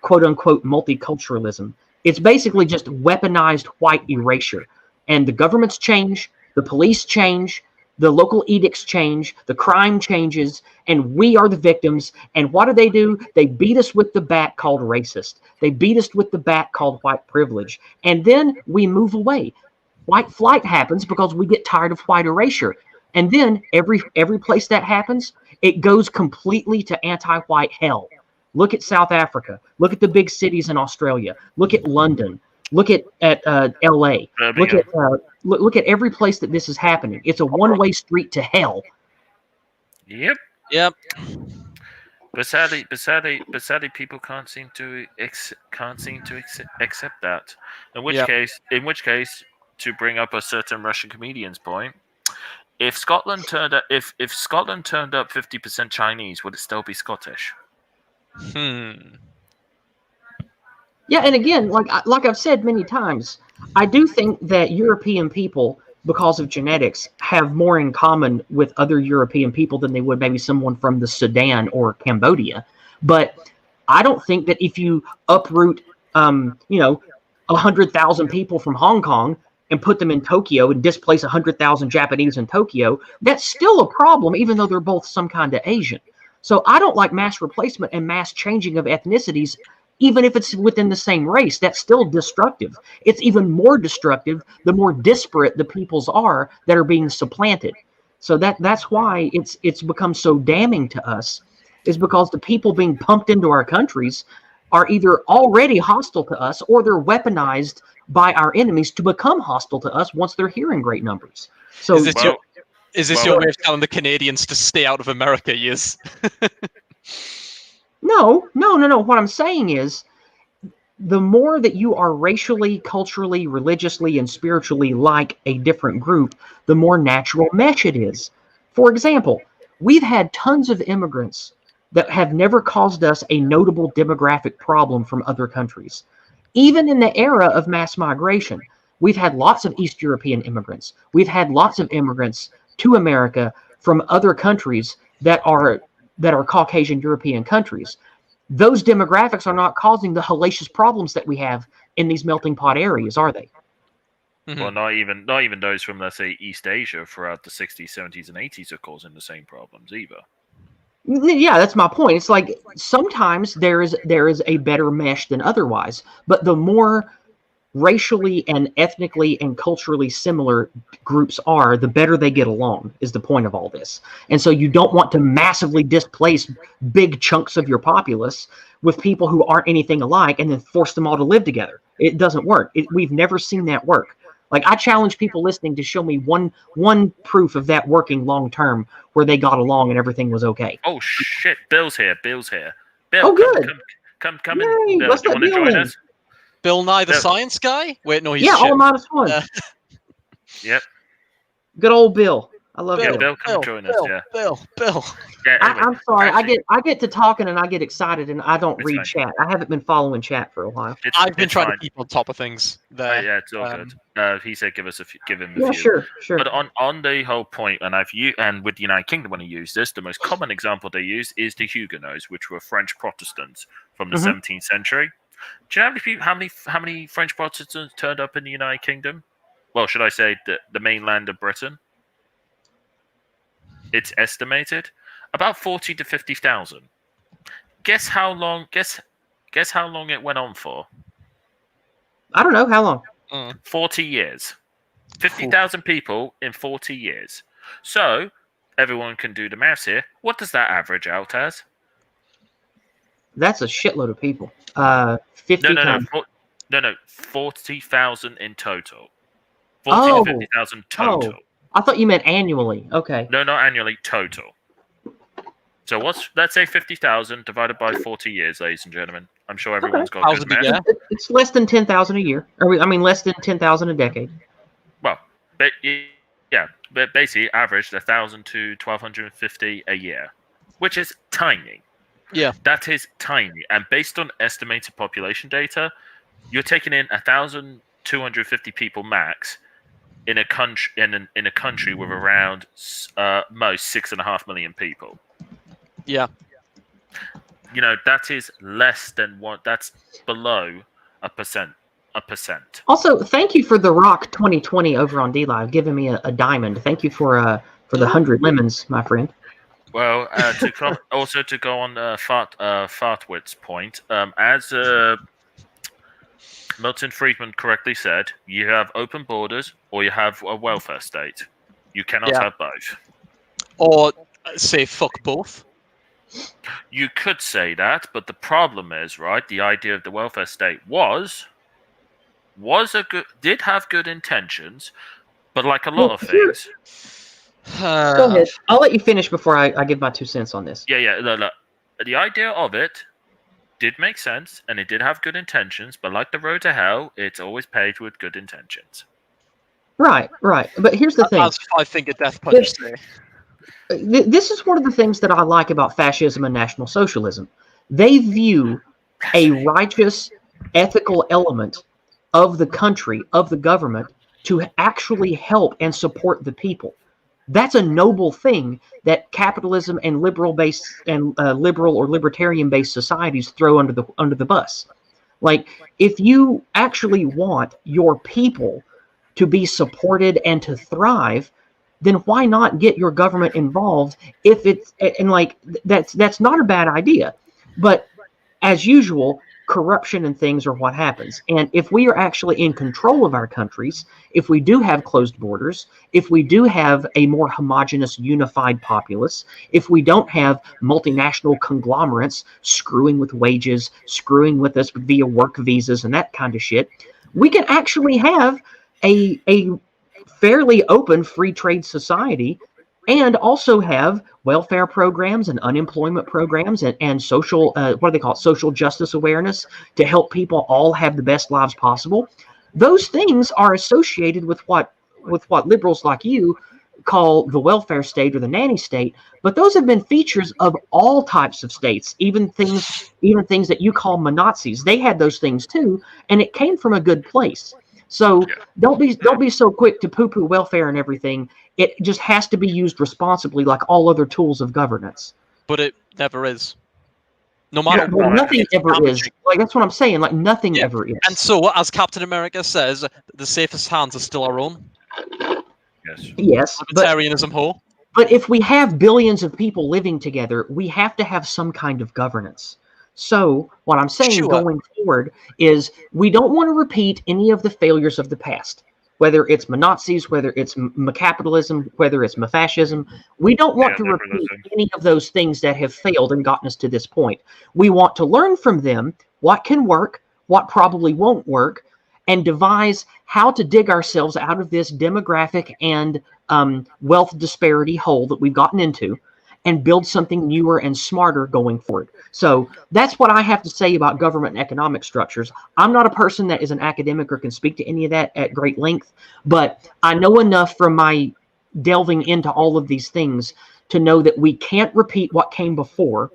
C: quote unquote, multiculturalism, it's basically just weaponized white erasure. And the governments change, the police change, the local edicts change, the crime changes, and we are the victims. And what do? They beat us with the bat called racist. They beat us with the bat called white privilege. And then we move away. White flight happens because we get tired of white erasure. And then every place that happens, it goes completely to anti-white hell. Look at South Africa. Look at the big cities in Australia. Look at London. Look at L.A. Look at every place that this is happening. It's a one-way street to hell.
E: Yep. But sadly, people can't seem to accept that. In which case, to bring up a certain Russian comedian's point, if Scotland turned up 50% Chinese, would it still be Scottish?
C: Yeah, and again, like I've said many times, I do think that European people, because of genetics, have more in common with other European people than they would maybe someone from the Sudan or Cambodia. But I don't think that if you uproot, 100,000 people from Hong Kong and put them in Tokyo and displace 100,000 Japanese in Tokyo, that's still a problem, even though they're both some kind of Asian. So I don't like mass replacement and mass changing of ethnicities. Even if it's within the same race, that's still destructive. It's even more destructive the more disparate the peoples are that are being supplanted. So that's why it's become so damning to us, is because the people being pumped into our countries are either already hostile to us or they're weaponized by our enemies to become hostile to us once they're here in great numbers. So
D: is this your way of telling the Canadians to stay out of America, Yizz?
C: No. What I'm saying is, the more that you are racially, culturally, religiously, and spiritually like a different group, the more natural mesh it is. For example, we've had tons of immigrants that have never caused us a notable demographic problem from other countries. Even in the era of mass migration, we've had lots of East European immigrants. We've had lots of immigrants to America from other countries that are Caucasian European countries. Those demographics are not causing the hellacious problems that we have in these melting pot areas, are they?
E: Well, not even those from, let's say, East Asia throughout the 60s, 70s, and 80s are causing the same problems either.
C: Yeah, that's my point. It's like sometimes there is a better mesh than otherwise, but the more racially and ethnically and culturally similar groups are, the better they get along, is the point of all this. And so you don't want to massively displace big chunks of your populace with people who aren't anything alike and then force them all to live together. It doesn't work. We've never seen that work. Like, I challenge people listening to show me one proof of that working long term where they got along and everything was okay.
E: Oh shit, Bill's here. Bill,
C: oh, good.
E: Come in. Bill, do you want to join us?
D: Bill Nye the Science Guy? Wait, no, he's
C: all minus one.
E: Yep.
C: Good old Bill. I love
E: Yeah,
C: Bill.
E: Bill, come join us. Yeah.
D: Bill.
E: Yeah. Anyway,
C: I'm sorry.
E: actually,
C: I get to talking and I get excited and I don't
E: It's
C: read
E: fine.
C: chat. I haven't been following chat for a while.
D: I've been
E: it's
D: trying
E: fine.
D: to keep on top of things there.
E: Yeah, it's all good. He said give him a
C: Yeah,
E: few.
C: sure.
E: But on the whole point, and with the United Kingdom when he used this, the most common example they use is the Huguenots, which were French Protestants from the 17th century. Do you know how many French Protestants turned up in the United Kingdom? Well, should I say the mainland of Britain? It's estimated about 40 to 50,000. Guess how long? Guess how long it went on for?
C: I don't know how long.
E: 40 years. 50,000 people in 40 years. So everyone can do the maths here. What does that average out as?
C: That's a shitload of people. 50 times.
E: No, 40,000 in total. 40 to 50,000 total.
C: I thought you meant annually. Okay.
E: No, not annually, total. So let's say 50,000 divided by 40 years, ladies and gentlemen. I'm sure everyone's got good math.
C: Yeah. It's less than 10,000 a year. Less than 10,000 a decade.
E: Well, but basically averaged 1,000 to 1,250 a year, which is tiny.
D: Yeah.
E: That is tiny. And based on estimated population data, you're taking in 1,250 people max in a country in a country with around most 6.5 million people.
D: Yeah.
E: That is less than one. That's below a percent.
C: Also, thank you for the Rock 2020 over on DLive giving me a diamond. Thank you for the 100 lemons, my friend.
E: Well, to go on Fartwit's point, as Milton Friedman correctly said, you have open borders or you have a welfare state. You cannot have both.
D: Or say fuck both.
E: You could say that, but the problem is, right, the idea of the welfare state did have good intentions, but like a lot of things.
C: Go ahead. I'll let you finish before I give my 2 cents on this.
E: Yeah. Look, the idea of it did make sense, and it did have good intentions, but like the road to hell, it's always paved with good intentions.
C: Right. But here's the thing.
D: That's I think a death punch there.
C: This is one of the things that I like about fascism and National Socialism. They view a righteous, ethical element of the country, of the government, to actually help and support the people. That's a noble thing that capitalism and liberal or libertarian-based societies throw under the bus. Like, if you actually want your people to be supported and to thrive, then why not get your government involved? That's not a bad idea. But as usual, corruption and things are what happens. And if we are actually in control of our countries, if we do have closed borders, if we do have a more homogenous, unified populace, if we don't have multinational conglomerates screwing with wages, screwing with us via work visas and that kind of shit, we can actually have a fairly open free trade society and also have welfare programs and unemployment programs and social, social justice awareness to help people all have the best lives possible. Those things are associated with what liberals like you call the welfare state or the nanny state, but those have been features of all types of states, even things that you call monarchies. They had those things too, and it came from a good place. So don't be so quick to poo-poo welfare and everything. It just has to be used responsibly, like all other tools of governance.
D: But it never is. No matter what.
C: Nothing ever is. Like, that's what I'm saying. Like, nothing ever is.
D: And so, as Captain America says, the safest hands are still our own.
C: Yes.
D: Libertarianism whole.
C: But if we have billions of people living together, we have to have some kind of governance. So what I'm saying going forward is we don't want to repeat any of the failures of the past, whether it's Nazis, whether it's capitalism, whether it's fascism. We don't want to repeat any of those things that have failed and gotten us to this point. We want to learn from them what can work, what probably won't work, and devise how to dig ourselves out of this demographic and wealth disparity hole that we've gotten into, and build something newer and smarter going forward. So that's what I have to say about government and economic structures. I'm not a person that is an academic or can speak to any of that at great length, but I know enough from my delving into all of these things to know that we can't repeat what came before.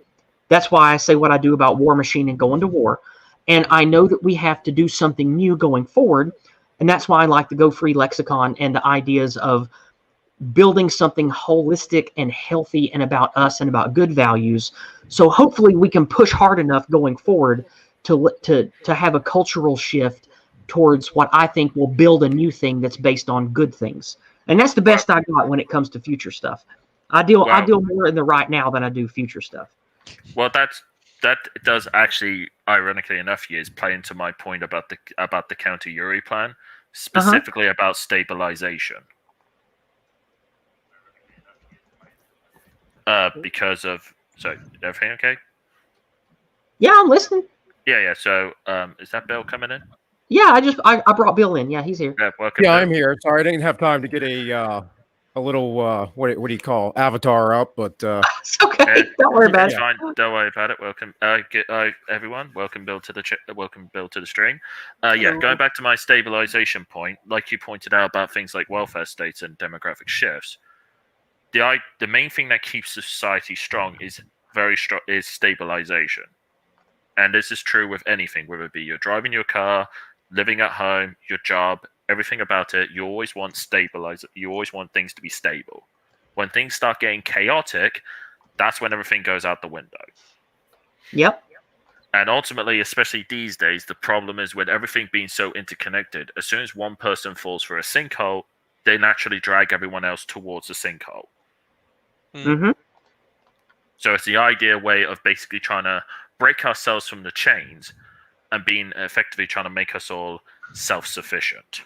C: That's why I say what I do about War Machine and going to war. And I know that we have to do something new going forward. And that's why I like the Go Free lexicon and the ideas of building something holistic and healthy and about us and about good values. So hopefully we can push hard enough going forward to have a cultural shift towards what I think will build a new thing that's based on good things. And that's the best I got when it comes to future stuff. I deal more in the right now than I do future stuff.
E: Well, that does actually, ironically enough, Yizz, play into my point about the counter Uri plan, specifically about stabilization. Because of everything okay?
C: Yeah, I'm listening.
E: Yeah. So, is that Bill coming in?
C: Yeah, I brought Bill in. Yeah, he's here.
E: Yeah, welcome.
L: Yeah,
E: Bill.
L: I'm here. Sorry, I didn't have time to get a little what do you call avatar up, but
C: it's okay. Don't worry about it.
E: Fine. Don't worry about it. Welcome, everyone. Welcome, Bill, to the stream. Going back to my stabilization point, like you pointed out about things like welfare states and demographic shifts. The main thing that keeps society strong is stabilization, and this is true with anything, whether it be you're driving your car, living at home, your job. Everything about it, you always want you always want things to be stable. When things start getting chaotic, that's when everything goes out the window.
C: Yep.
E: And ultimately, especially these days, the problem is with everything being so interconnected, as soon as one person falls for a sinkhole, they naturally drag everyone else towards the sinkhole.
C: Mm-hmm.
E: So it's the ideal way of basically trying to break ourselves from the chains and being effectively trying to make us all self-sufficient.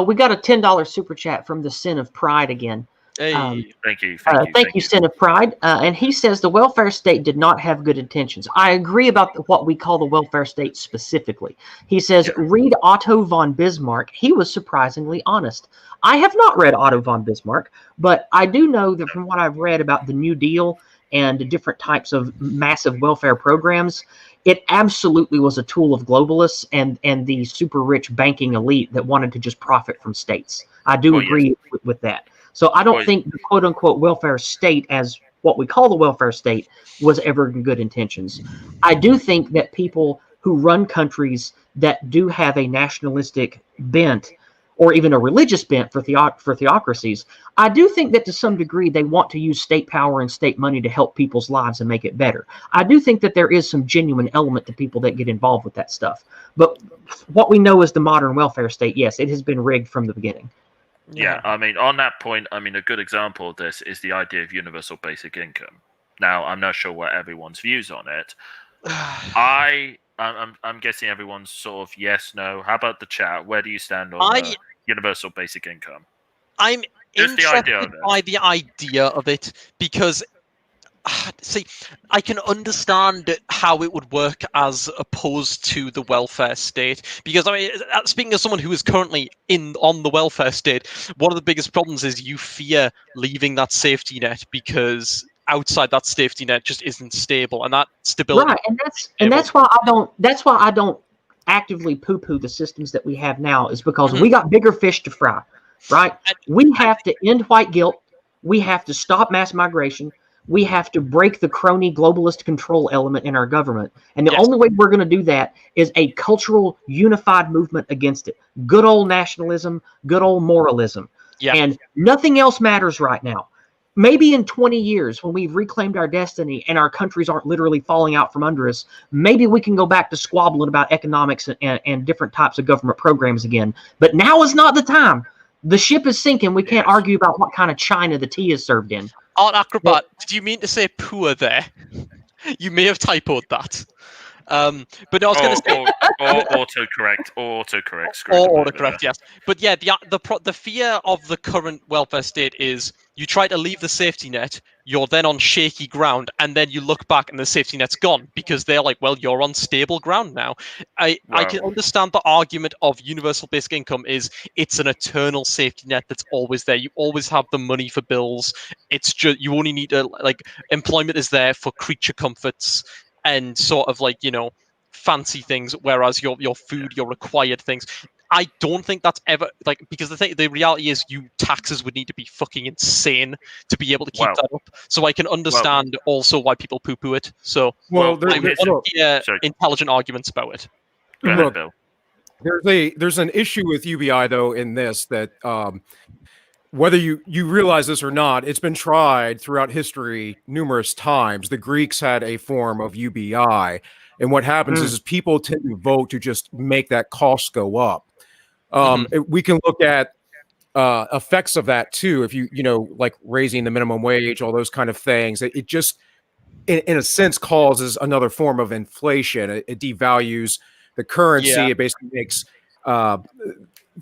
C: We got a $10 super chat from the Sin of Pride again.
D: Hey,
E: thank you.
C: Thank you, Sin of Pride. And he says the welfare state did not have good intentions. I agree about what we call the welfare state specifically. He says, read Otto von Bismarck. He was surprisingly honest. I have not read Otto von Bismarck, but I do know that from what I've read about the New Deal and the different types of massive welfare programs, it absolutely was a tool of globalists and the super rich banking elite that wanted to just profit from states. I do agree with that. So I don't think the quote unquote welfare state, as what we call the welfare state, was ever in good intentions. I do think that people who run countries that do have a nationalistic bent or even a religious bent for theocracies, I do think that to some degree they want to use state power and state money to help people's lives and make it better. I do think that there is some genuine element to people that get involved with that stuff. But what we know is the modern welfare state, yes, it has been rigged from the beginning.
E: Yeah, I mean, on that point, I mean, a good example of this is the idea of universal basic income. Now, I'm not sure what everyone's views on it. I'm guessing everyone's sort of yes, no. How about the chat? Where do you stand on universal basic income?
D: I'm interested by the idea of it because, see, I can understand how it would work as opposed to the welfare state. Because, I mean, speaking as someone who is currently on the welfare state, one of the biggest problems is you fear leaving that safety net because outside that safety net just isn't stable, and that stability.
C: Right, and that's why I don't actively poo-poo the systems that we have now, is because we got bigger fish to fry. Right? We have to end white guilt. We have to stop mass migration. We have to break the crony globalist control element in our government. And the only way we're going to do that is a cultural unified movement against it. Good old nationalism, good old moralism. Yeah. And nothing else matters right now. Maybe in 20 years, when we've reclaimed our destiny and our countries aren't literally falling out from under us, maybe we can go back to squabbling about economics and different types of government programs again. But now is not the time. The ship is sinking. We can't argue about what kind of china the tea is served in.
D: Art Acrobat, did you mean to say poor there? You may have typoed that. But I was going to say...
E: Or autocorrect. Or
D: autocorrect, yes. But yeah, the fear of the current welfare state is you try to leave the safety net, you're then on shaky ground, and then you look back and the safety net's gone because they're like, well, you're on stable ground now. I can understand the argument of universal basic income is it's an eternal safety net that's always there. You always have the money for bills. It's just, you only need to, like, employment is there for creature comforts and sort of like, you know, fancy things, whereas your food, your required things. I don't think that's ever like because the reality is taxes would need to be fucking insane to be able to keep that up. So I can understand also why people poo-poo it. So I would hear intelligent arguments about it.
E: Go ahead, Bill.
L: There's an issue with UBI though in this that whether you realize this or not, it's been tried throughout history numerous times. The Greeks had a form of UBI, and what happens is people tend to vote to just make that cost go up. We can look at effects of that too. If you like raising the minimum wage, all those kind of things, it just in a sense causes another form of inflation. It devalues the currency.
D: Yeah.
L: It basically makes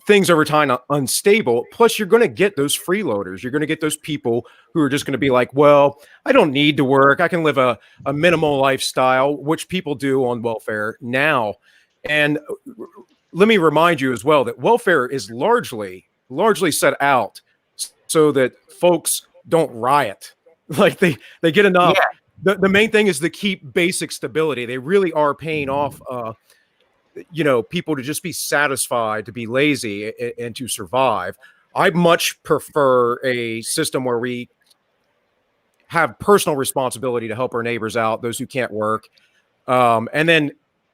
L: things over time unstable. Plus, you're going to get those freeloaders. You're going to get those people who are just going to be like, well, I don't need to work. I can live a minimal lifestyle, which people do on welfare now. And let me remind you as well that welfare is largely set out so that folks don't riot. Like they get enough. Yeah. The main thing is to keep basic stability. They really are paying off people to just be satisfied, to be lazy, and to survive. I much prefer a system where we have personal responsibility to help our neighbors out, those who can't work. And then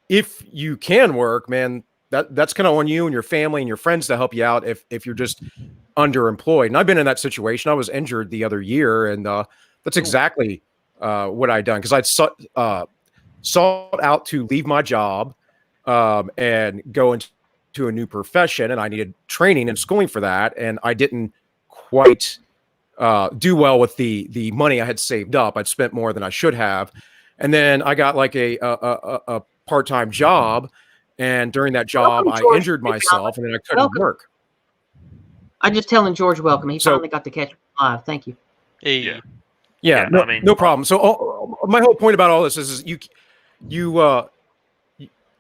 L: if you can work, man, that's kind of on you and your family and your friends to help you out if you're just underemployed. And I've been in that situation. I was injured the other year, and that's exactly what I'd done, because I'd sought out to leave my job and go into a new profession, and I needed training and schooling for that, and I didn't quite do well with the money I had saved up. I'd spent more than I should have, and then I got like a part-time job, and during that job I injured myself, and then I couldn't work.
C: I'm just telling George welcome. He finally got to catch me live. Thank you.
D: Hey.
L: Yeah, no problem. So my whole point about all this is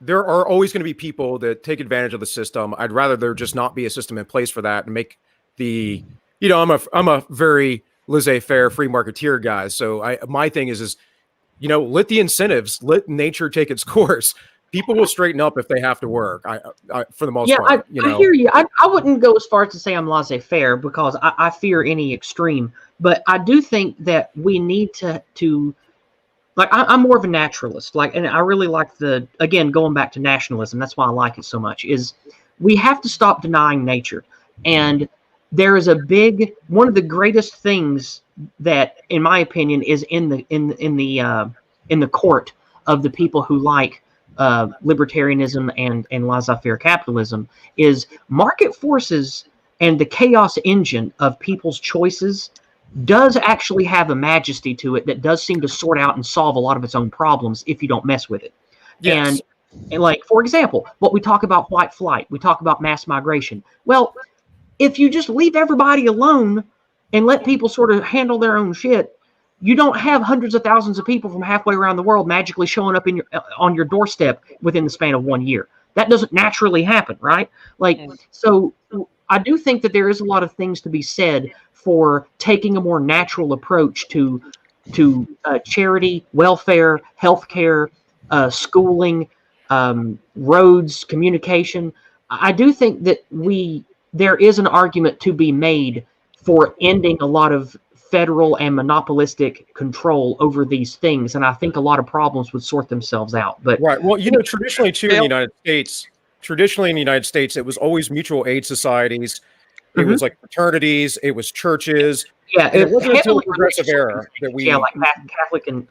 L: there are always going to be people that take advantage of the system. I'd rather there just not be a system in place for that and make I'm a very laissez-faire free marketeer guy. So my thing is let the incentives, let nature take its course. People will straighten up if they have to work. I for the most part.
C: I hear you. I wouldn't go as far as to say I'm laissez-faire, because I fear any extreme. But I do think that we need to like, I'm more of a naturalist, and I really like going back to nationalism. That's why I like it so much, is we have to stop denying nature. And there is one of the greatest things that, in my opinion, is in the court of the people who like libertarianism and laissez-faire capitalism, is market forces and the chaos engine of people's choices does actually have a majesty to it that does seem to sort out and solve a lot of its own problems if you don't mess with it. Yes. And like, for example, what we talk about white flight, we talk about mass migration. Well, if you just leave everybody alone and let people sort of handle their own shit, you don't have hundreds of thousands of people from halfway around the world magically showing up on your doorstep within the span of 1 year. That doesn't naturally happen, right? So I do think that there is a lot of things to be said for taking a more natural approach to charity, welfare, healthcare, schooling, roads, communication. I do think that there is an argument to be made for ending a lot of federal and monopolistic control over these things, and I think a lot of problems would sort themselves out. But
L: right, well, traditionally too in the United States, it was always mutual aid societies. It was like fraternities. It was churches.
C: Yeah,
L: it wasn't until the progressive era that we
C: like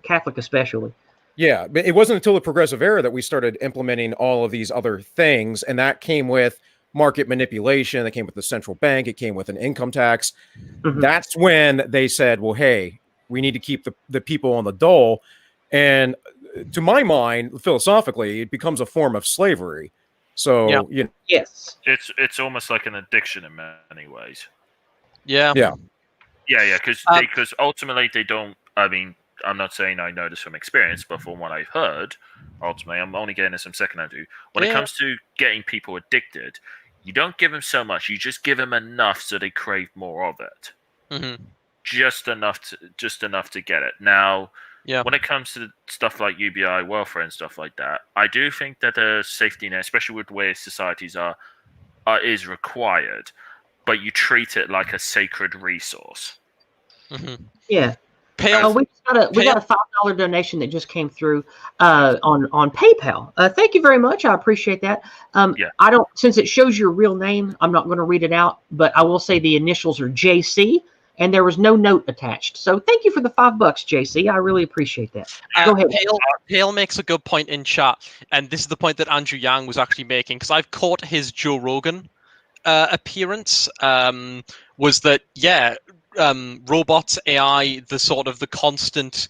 C: Catholic especially.
L: Yeah, but it wasn't until the progressive era that we started implementing all of these other things, and that came with market manipulation. That came with the central bank. It came with an income tax. That's when they said, well, hey, we need to keep the people on the dole. And to my mind, philosophically, it becomes a form of slavery. So,
C: yes,
E: it's almost like an addiction in many ways.
D: Yeah.
E: Because ultimately they don't. I mean, I'm not saying I know this from experience, but from what I've heard, ultimately, I'm only getting this from secondhand. When it comes to getting people addicted, you don't give them so much. You just give them enough so they crave more of it. Just enough to get it. Now, when it comes to stuff like UBI, welfare, and stuff like that, I do think that the safety net, especially with the way societies are, is required, but you treat it like a sacred resource.
D: Mm-hmm.
C: Yeah.
D: Pale,
C: we got a $5 donation that just came through on PayPal. Thank you very much. I appreciate that. I don't, since it shows your real name, I'm not going to read it out, but I will say the initials are JC, and there was no note attached. So thank you for the $5, JC. I really appreciate that. Go ahead.
D: Pale makes a good point in chat, and this is the point that Andrew Yang was actually making, because I've caught his Joe Rogan appearance. Was that robots, AI, the constant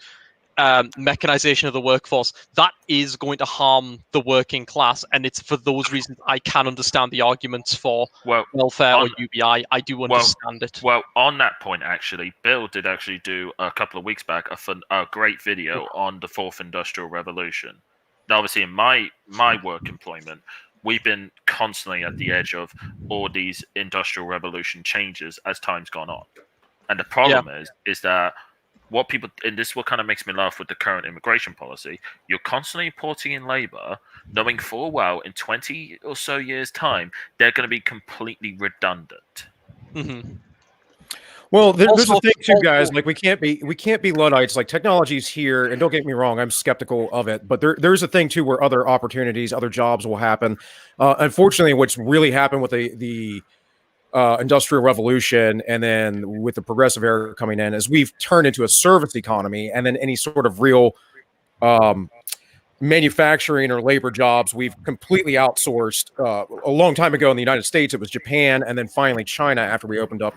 D: mechanization of the workforce, that is going to harm the working class, and it's for those reasons I can understand the arguments for welfare or UBI. I do understand it.
E: Well, on that point, actually, Bill did actually do a couple of weeks back a great video on the fourth industrial revolution. Now, obviously, in my work employment, we've been constantly at the edge of all these industrial revolution changes as time's gone on. And the problem is that what people, and this is what kind of makes me laugh with the current immigration policy, you're constantly importing in labor, knowing full well in 20 or so years' time, they're going to be completely redundant.
D: Mm-hmm.
L: Well, there's a thing too, guys. Like we can't be Luddites. Like technology's here, and don't get me wrong, I'm skeptical of it. But there's a thing too where other opportunities, other jobs will happen. Unfortunately, what's really happened with the industrial revolution, and then with the progressive era coming in, is we've turned into a service economy, and then any sort of real manufacturing or labor jobs we've completely outsourced. A long time ago in the United States, it was Japan, and then finally China after we opened up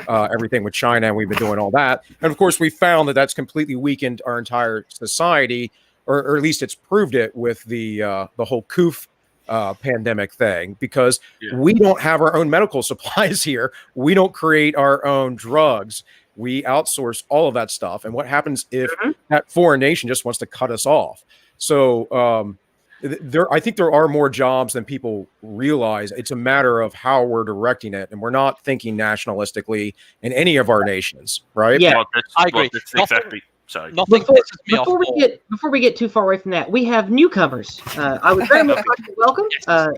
L: everything with China, and we've been doing all that. And of course, we found that that's completely weakened our entire society, or at least it's proved it with the whole COOF pandemic thing, because we don't have our own medical supplies here. We don't create our own drugs. We outsource all of that stuff. And what happens if that foreign nation just wants to cut us off? So I think there are more jobs than people realize. It's a matter of how we're directing it, and we're not thinking nationalistically in any of our nations, right?
C: Yeah,
D: I agree.
E: Exactly. Sorry.
C: Before we get too far away from that, we have newcomers. I would very much like to welcome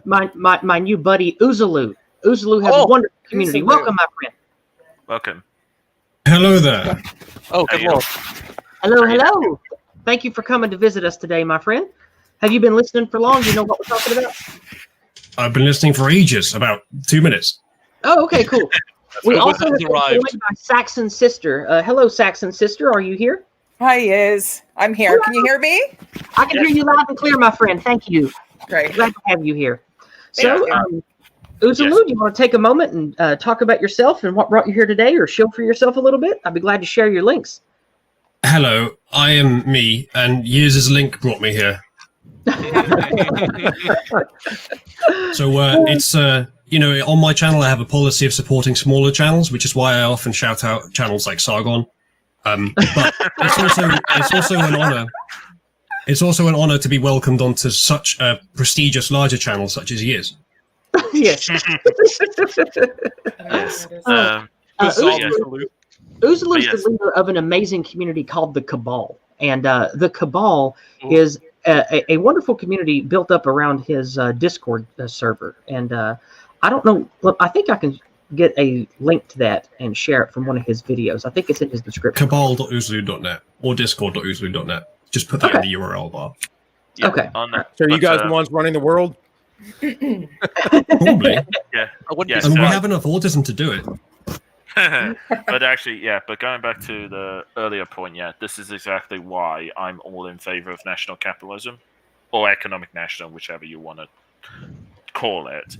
C: my new buddy Uzalu. Uzalu has a wonderful community.
F: Uzalu.
C: Welcome, my friend.
E: Welcome.
M: Hello there.
D: Oh, good lord.
C: Hello. Thank you for coming to visit us today, my friend. Have you been listening for long? Do you know what we're talking about?
M: I've been listening for ages, about 2 minutes.
C: Oh, okay, cool. We also have been joined by Saxon Sister. Hello, Saxon Sister. Are you here?
N: Hi, Yizz. I'm here. Can you hear me?
C: I can hear you loud and clear, my friend. Thank you.
N: Great.
C: Glad to have you here. So, Uzalu, do you want to take a moment and talk about yourself and what brought you here today, or show for yourself a little bit? I'd be glad to share your links.
M: Hello, I am me, and Yizz's link brought me here. So it's on my channel I have a policy of supporting smaller channels, which is why I often shout out channels like Sargon. But it's also an honor. It's also an honor to be welcomed onto such a prestigious larger channel such as Yizz.
C: Yes. Uzalu is the leader of an amazing community called the Cabal, and the Cabal is a wonderful community built up around his Discord server. And I don't know, I think I can get a link to that and share it from one of his videos. I think it's in his description.
M: Cabal.uzalu.net or discord.uzalu.net. Just put that in the URL bar.
E: Yeah,
C: okay.
L: So you guys the ones running the world?
M: Probably.
E: Yeah.
M: And we have enough autism to do it.
E: But actually, but going back to the earlier point, this is exactly why I'm all in favor of national capitalism, or economic national, whichever you want to call it,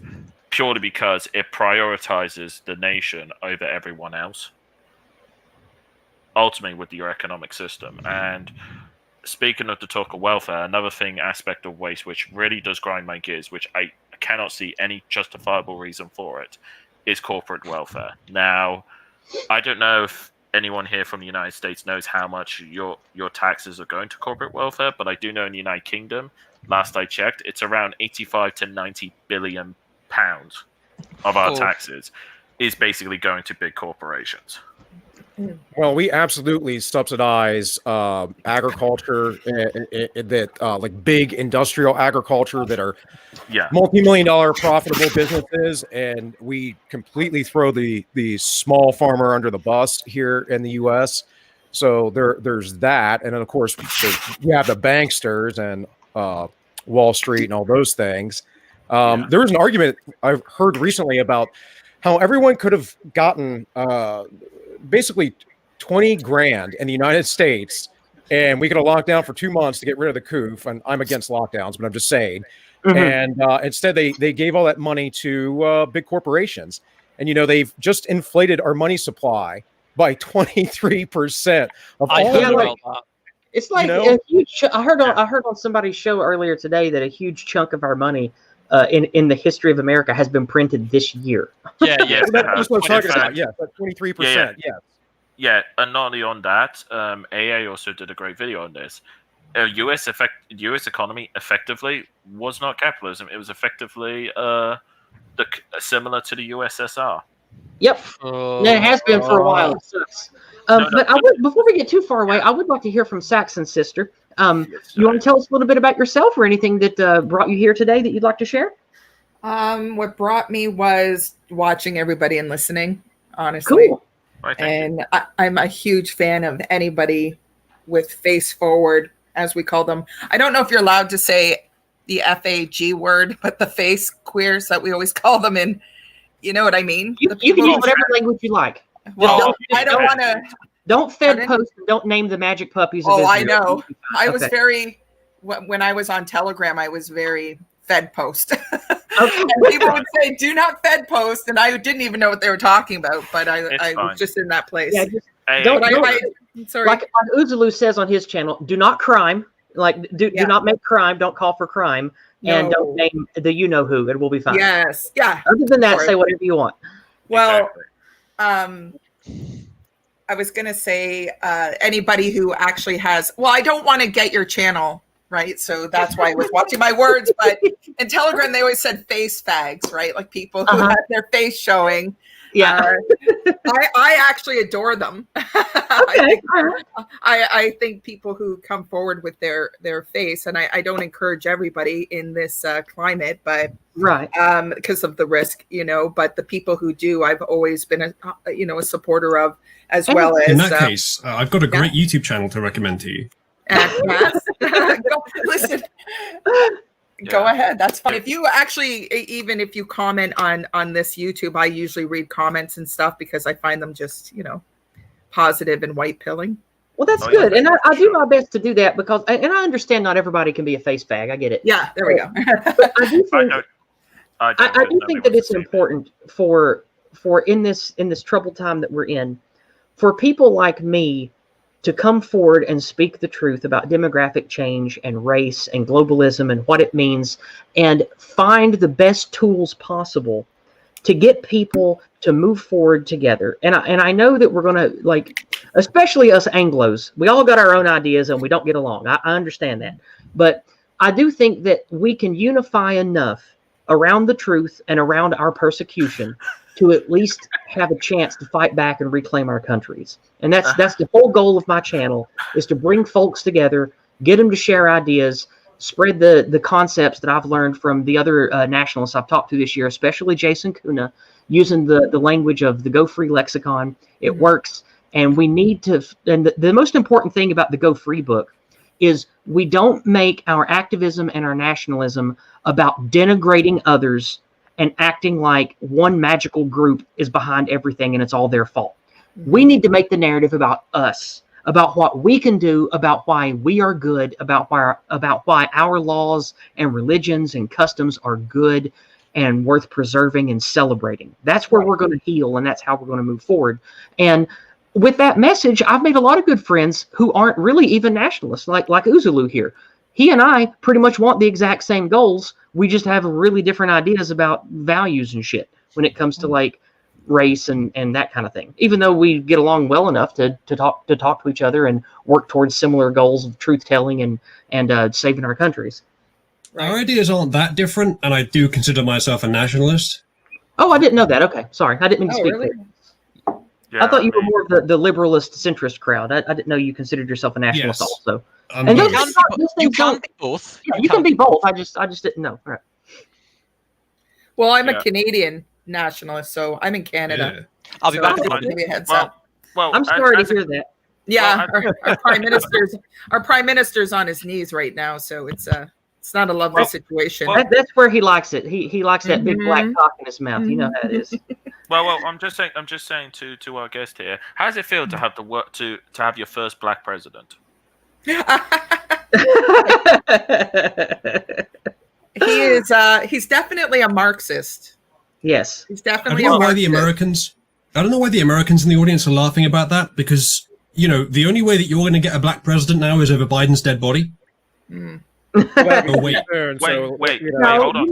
E: purely because it prioritizes the nation over everyone else, ultimately with your economic system. And speaking of the talk of welfare, another aspect of waste which really does grind my gears, which I cannot see any justifiable reason for it, is corporate welfare. Now, I don't know if anyone here from the United States knows how much your taxes are going to corporate welfare, but I do know in the United Kingdom, last I checked, it's around 85 to 90 billion pounds of our taxes is basically going to big corporations.
L: Well, we absolutely subsidize agriculture that like big industrial agriculture that are multi-million-dollar profitable businesses, and we completely throw the small farmer under the bus here in the U.S. So there's that, and then of course you have the banksters and Wall Street and all those things. There was an argument I've heard recently about how everyone could have gotten basically 20 grand in the United States, and we could have locked down for 2 months to get rid of the coof. And I'm against lockdowns, but I'm just saying. And instead, they gave all that money to big corporations, and they've just inflated our money supply by 23%.
D: I heard about that.
C: It's like a huge. I heard on somebody's show earlier today that a huge chunk of our money in the history of America has been printed this year.
E: Yeah.
L: That's what I'm talking about. Yeah, 23%.
E: Yeah, and not only on that, AA also did a great video on this. U.S. economy effectively was not capitalism; it was effectively similar to the USSR.
C: Yep, it has been for a while. It sucks. But before we get too far away, I would like to hear from Saxon's sister. You want to tell us a little bit about yourself or anything that brought you here today that you'd like to share?
N: What brought me was watching everybody and listening, honestly.
C: Cool.
N: And I'm a huge fan of anybody with face forward, as we call them. I don't know if you're allowed to say the FAG word, but the face queers that we always call them in, you know what I mean?
C: You can use whatever language you like.
N: Well, I don't want to.
C: Don't Fed post and don't name the magic puppies.
N: Oh, I know. I was very, when I was on Telegram, I was very Fed post. And people would say, do not Fed post. And I didn't even know what they were talking about, but I was just in that place.
C: Yeah,
N: sorry.
C: Like Uzalu says on his channel, do not crime. Like, do not make crime. Don't call for crime. No. And don't name the you-know-who. It will be fine.
N: Yes. Yeah.
C: Other than that, say whatever you want.
N: Well, I was going to say anybody who actually has, well, I don't want to get your channel, right? So that's why I was watching my words. But in Telegram, they always said face fags, right? Like people who have their face showing.
C: Yeah.
N: I actually adore them. I think people who come forward with their face, and I don't encourage everybody in this climate, but because of the risk, but the people who do, I've always been a supporter of, as well as.
M: In that case, I've got a great YouTube channel to recommend to you.
N: Listen. Go ahead. That's fine. If you actually, even if you comment on this YouTube, I usually read comments and stuff because I find them just, positive and white pilling.
C: Well, that's good. And I do my best to do that because, and I understand not everybody can be a face fag. I get it.
N: Yeah, there we go.
C: But I do think that it's important for in this troubled time that we're in, for people like me to come forward and speak the truth about demographic change and race and globalism and what it means, and find the best tools possible to get people to move forward together. And I know that we're going to, especially us Anglos, we all got our own ideas and we don't get along. I understand that. But I do think that we can unify enough around the truth and around our persecution to at least have a chance to fight back and reclaim our countries. And that's the whole goal of my channel, is to bring folks together, get them to share ideas, spread the concepts that I've learned from the other nationalists I've talked to this year, especially Jason Kuna, using the language of the Go Free lexicon. It works. And we need to, and the most important thing about the Go Free book is we don't make our activism and our nationalism about denigrating others and acting like one magical group is behind everything and it's all their fault. We need to make the narrative about us, about what we can do, about why we are good, about why our laws and religions and customs are good and worth preserving and celebrating. That's where we're going to heal, and that's how we're going to move forward. And with that message, I've made a lot of good friends who aren't really even nationalists, like Uzalu here. He and I pretty much want the exact same goals. We just have really different ideas about values and shit when it comes to race and that kind of thing. Even though we get along well enough to talk to each other and work towards similar goals of truth telling and saving our countries.
M: Our ideas aren't that different, and I do consider myself a nationalist.
C: Oh, I didn't know that. Okay, sorry, I didn't mean to speak.
N: Really?
C: I thought you were more of the liberalist centrist crowd. I didn't know you considered yourself a nationalist
M: Yes.
C: also.
M: I'm
C: And
M: both.
C: you can be both. Yeah, you can be both. I just didn't know. Right.
N: Well, I'm a Canadian nationalist, so I'm in Canada.
D: Yeah. I'll be back.
N: Maybe a heads up.
E: Well,
C: I'm sorry to hear that.
N: Yeah, our prime minister's on his knees right now, so it's not a lovely situation.
C: That's where he likes it. He likes that big black cock in his mouth. You know how it is.
E: Well, I'm just saying to our guest here, how does it feel to have to have your first black president?
N: He's definitely a Marxist.
C: Yes.
N: He's
M: I
N: definitely
M: don't know
N: a
M: why the
N: Marxist.
M: I don't know why the Americans in the audience are laughing about that, because the only way that you're going to get a black president now is over Biden's dead body.
N: Mm.
M: Oh, wait.
E: Hold on.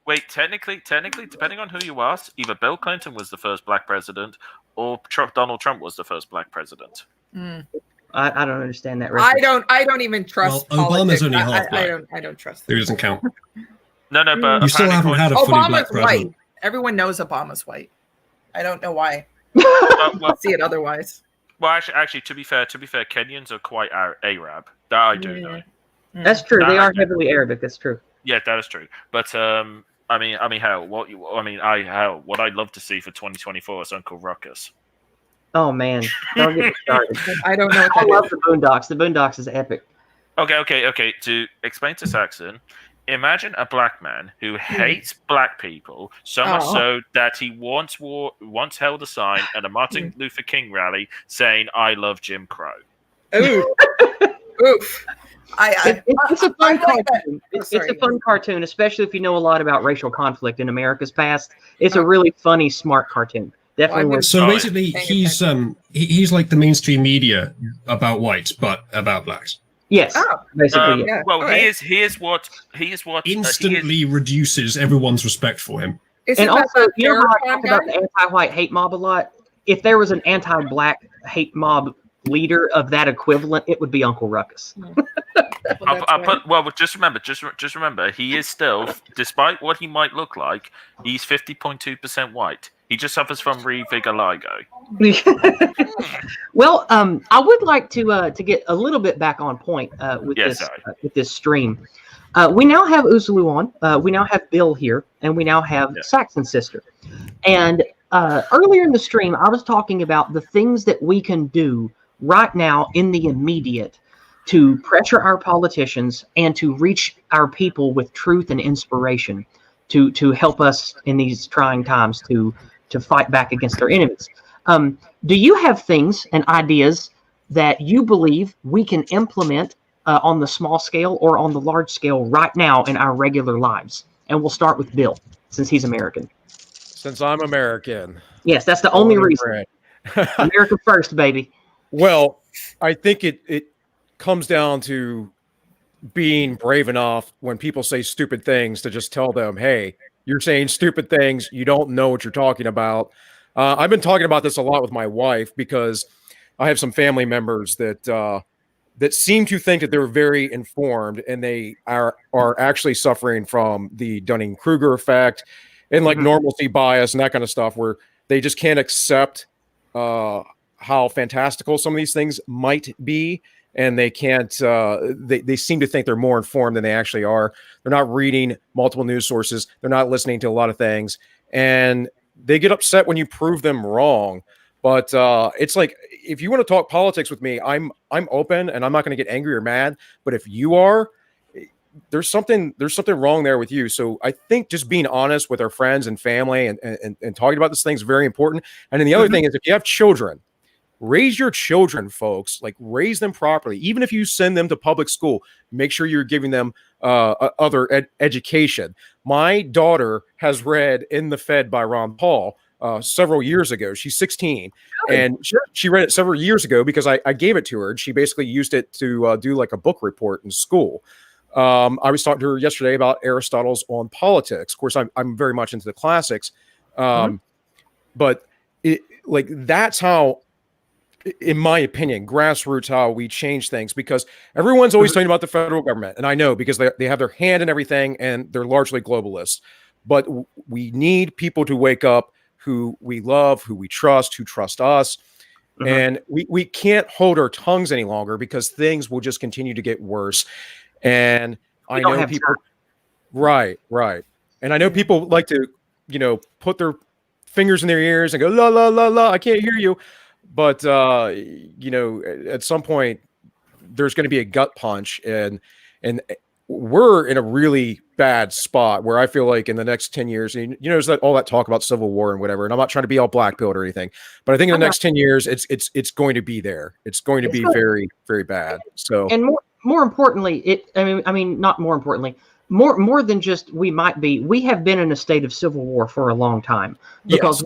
E: Wait. Technically, depending on who you ask, either Bill Clinton was the first black president or Donald Trump was the first black president.
N: Mm.
C: I don't understand that.
N: I don't even trust.
M: Well, Obama's
N: politics.
M: only half black.
N: I don't trust.
M: Who doesn't count?
E: No, but
M: you still haven't had a fully black
N: Obama's
M: president.
N: white. Everyone knows Obama's white. I don't know why.
E: Well,
N: see it otherwise.
E: Well, actually, to be fair, Kenyans are quite Arab. That I do know.
C: That's true. They are heavily Arabic. That's true.
E: Yeah, that is true. But hell, what I'd love to see for 2024 is Uncle Ruckus.
C: Oh man, don't get me started.
N: I don't know.
C: I love the Boondocks. The Boondocks is epic.
E: Okay. To explain to Saxon, imagine a black man who hates black people so much so that he once held a sign at a Martin Luther King rally saying, "I love Jim Crow."
N: Ooh. Oof.
C: It's a fun cartoon. It's a fun cartoon, especially if you know a lot about racial conflict in America's past. It's a really funny, smart cartoon. Definitely.
M: So basically, he's like the mainstream media about whites, but about blacks.
C: Yes, basically.
E: Yeah. Well, he is what
M: instantly reduces everyone's respect for him.
C: And also, you know how I talk about the anti-white hate mob a lot? If there was an anti-black hate mob leader of that equivalent, it would be Uncle Ruckus.
E: Just remember, he is still, despite what he might look like, he's 50.2% white. He just suffers from revigiligo.
C: Well, I would like to get a little bit back on point with this stream. We now have Uzalu on. We now have Bill here, and we now have Saxon's sister. And earlier in the stream, I was talking about the things that we can do right now in the immediate to pressure our politicians and to reach our people with truth and inspiration to help us in these trying times to fight back against their enemies. Do you have things and ideas that you believe we can implement on the small scale or on the large scale right now in our regular lives? And we'll start with Bill, since he's American.
L: Since I'm American.
C: Yes, that's the only reason. America first, baby.
L: Well, I think it comes down to being brave enough when people say stupid things to just tell them, hey, you're saying stupid things. You don't know what you're talking about. I've been talking about this a lot with my wife because I have some family members that seem to think that they're very informed, and they are actually suffering from the Dunning-Kruger effect and like normalcy bias and that kind of stuff, where they just can't accept how fantastical some of these things might be. And they can't, they seem to think they're more informed than they actually are. They're not reading multiple news sources. They're not listening to a lot of things. And they get upset when you prove them wrong. But it's like, if you want to talk politics with me, I'm open and I'm not going to get angry or mad. But if you are, there's something wrong there with you. So I think just being honest with our friends and family and talking about this thing is very important. And then the other thing is, if you have children, raise your children, folks. Like, raise them properly. Even if you send them to public school, make sure you're giving them other education. My daughter has read In the Fed by Ron Paul several years ago. She's 16. And she read it several years ago because I gave it to her. And she basically used it to do like a book report in school. I was talking to her yesterday about Aristotle's On Politics. Of course, I'm very much into the classics. But that's how, in my opinion, grassroots, how we change things, because everyone's always talking about the federal government. And I know, because they have their hand in everything and they're largely globalists. But we need people to wake up who we love, who we trust, who trust us. And we can't hold our tongues any longer because things will just continue to get worse. And I know people, right. And I know people like to, put their fingers in their ears and go, la, la, la, la, I can't hear you. But, at some point there's going to be a gut punch, and we're in a really bad spot where I feel like in the next 10 years, and there's all that talk about civil war and whatever, and I'm not trying to be all black-pilled or anything, but I think in the next 10 years, it's going to be there. It's going to be very, very bad. So,
C: and more importantly, not more importantly, more than just we have been in a state of civil war for a long time, because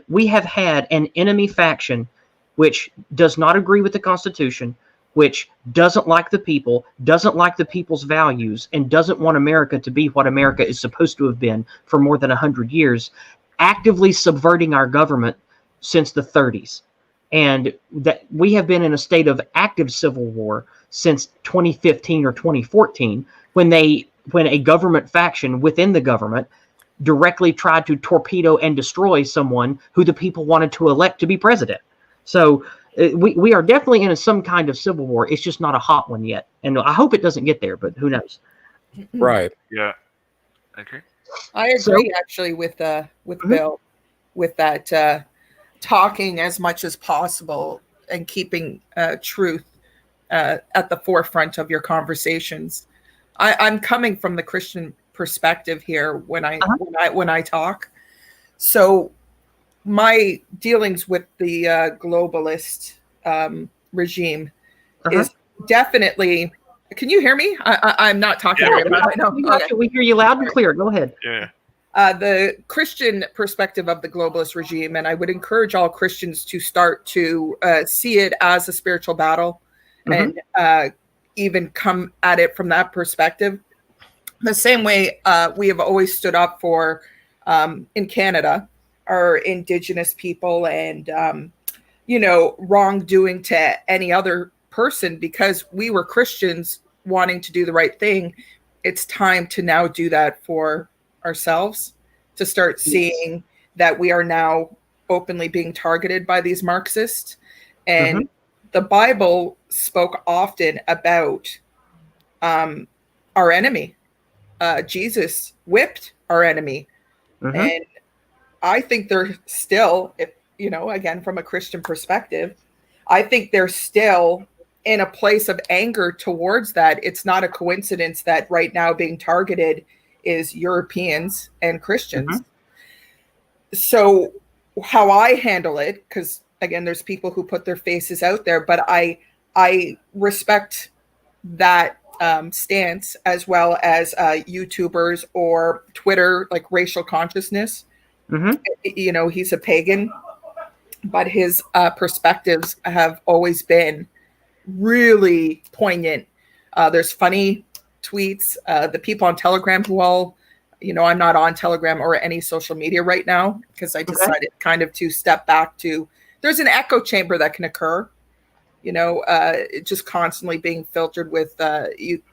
C: we have had an enemy faction which does not agree with the Constitution, which doesn't like the people, doesn't like the people's values, and doesn't want America to be what America is supposed to have been for more than 100 years, actively subverting our government since the 30s. And that we have been in a state of active civil war since 2015 or 2014, when a government faction within the government directly tried to torpedo and destroy someone who the people wanted to elect to be president. So we are definitely in some kind of civil war. It's just not a hot one yet. And I hope it doesn't get there, but who knows?
L: Right.
E: Yeah. Okay.
N: I agree actually with Bill, with that talking as much as possible and keeping truth at the forefront of your conversations. I'm coming from the Christian perspective here when I talk. So my dealings with the globalist regime is definitely. Can you hear me? I'm not talking very much. I know.
C: We hear you loud and clear. Go ahead.
E: Yeah.
N: The Christian perspective of the globalist regime, and I would encourage all Christians to start to see it as a spiritual battle, and even come at it from that perspective. The same way we have always stood up for, in Canada, our Indigenous people and, wrongdoing to any other person, because we were Christians wanting to do the right thing. It's time to now do that for ourselves, to start seeing that we are now openly being targeted by these Marxists. And the Bible spoke often about our enemy. Jesus whipped our enemy. And I think they're still, again, from a Christian perspective, I think they're still in a place of anger towards that. It's not a coincidence that right now being targeted is Europeans and Christians. So how I handle it, because again, there's people who put their faces out there, but I respect that stance, as well as YouTubers or Twitter, like racial consciousness. He's a pagan, but his perspectives have always been really poignant. There's funny tweets. The people on Telegram who all, I'm not on Telegram or any social media right now, because I decided kind of to step back to, there's an echo chamber that can occur, just constantly being filtered with,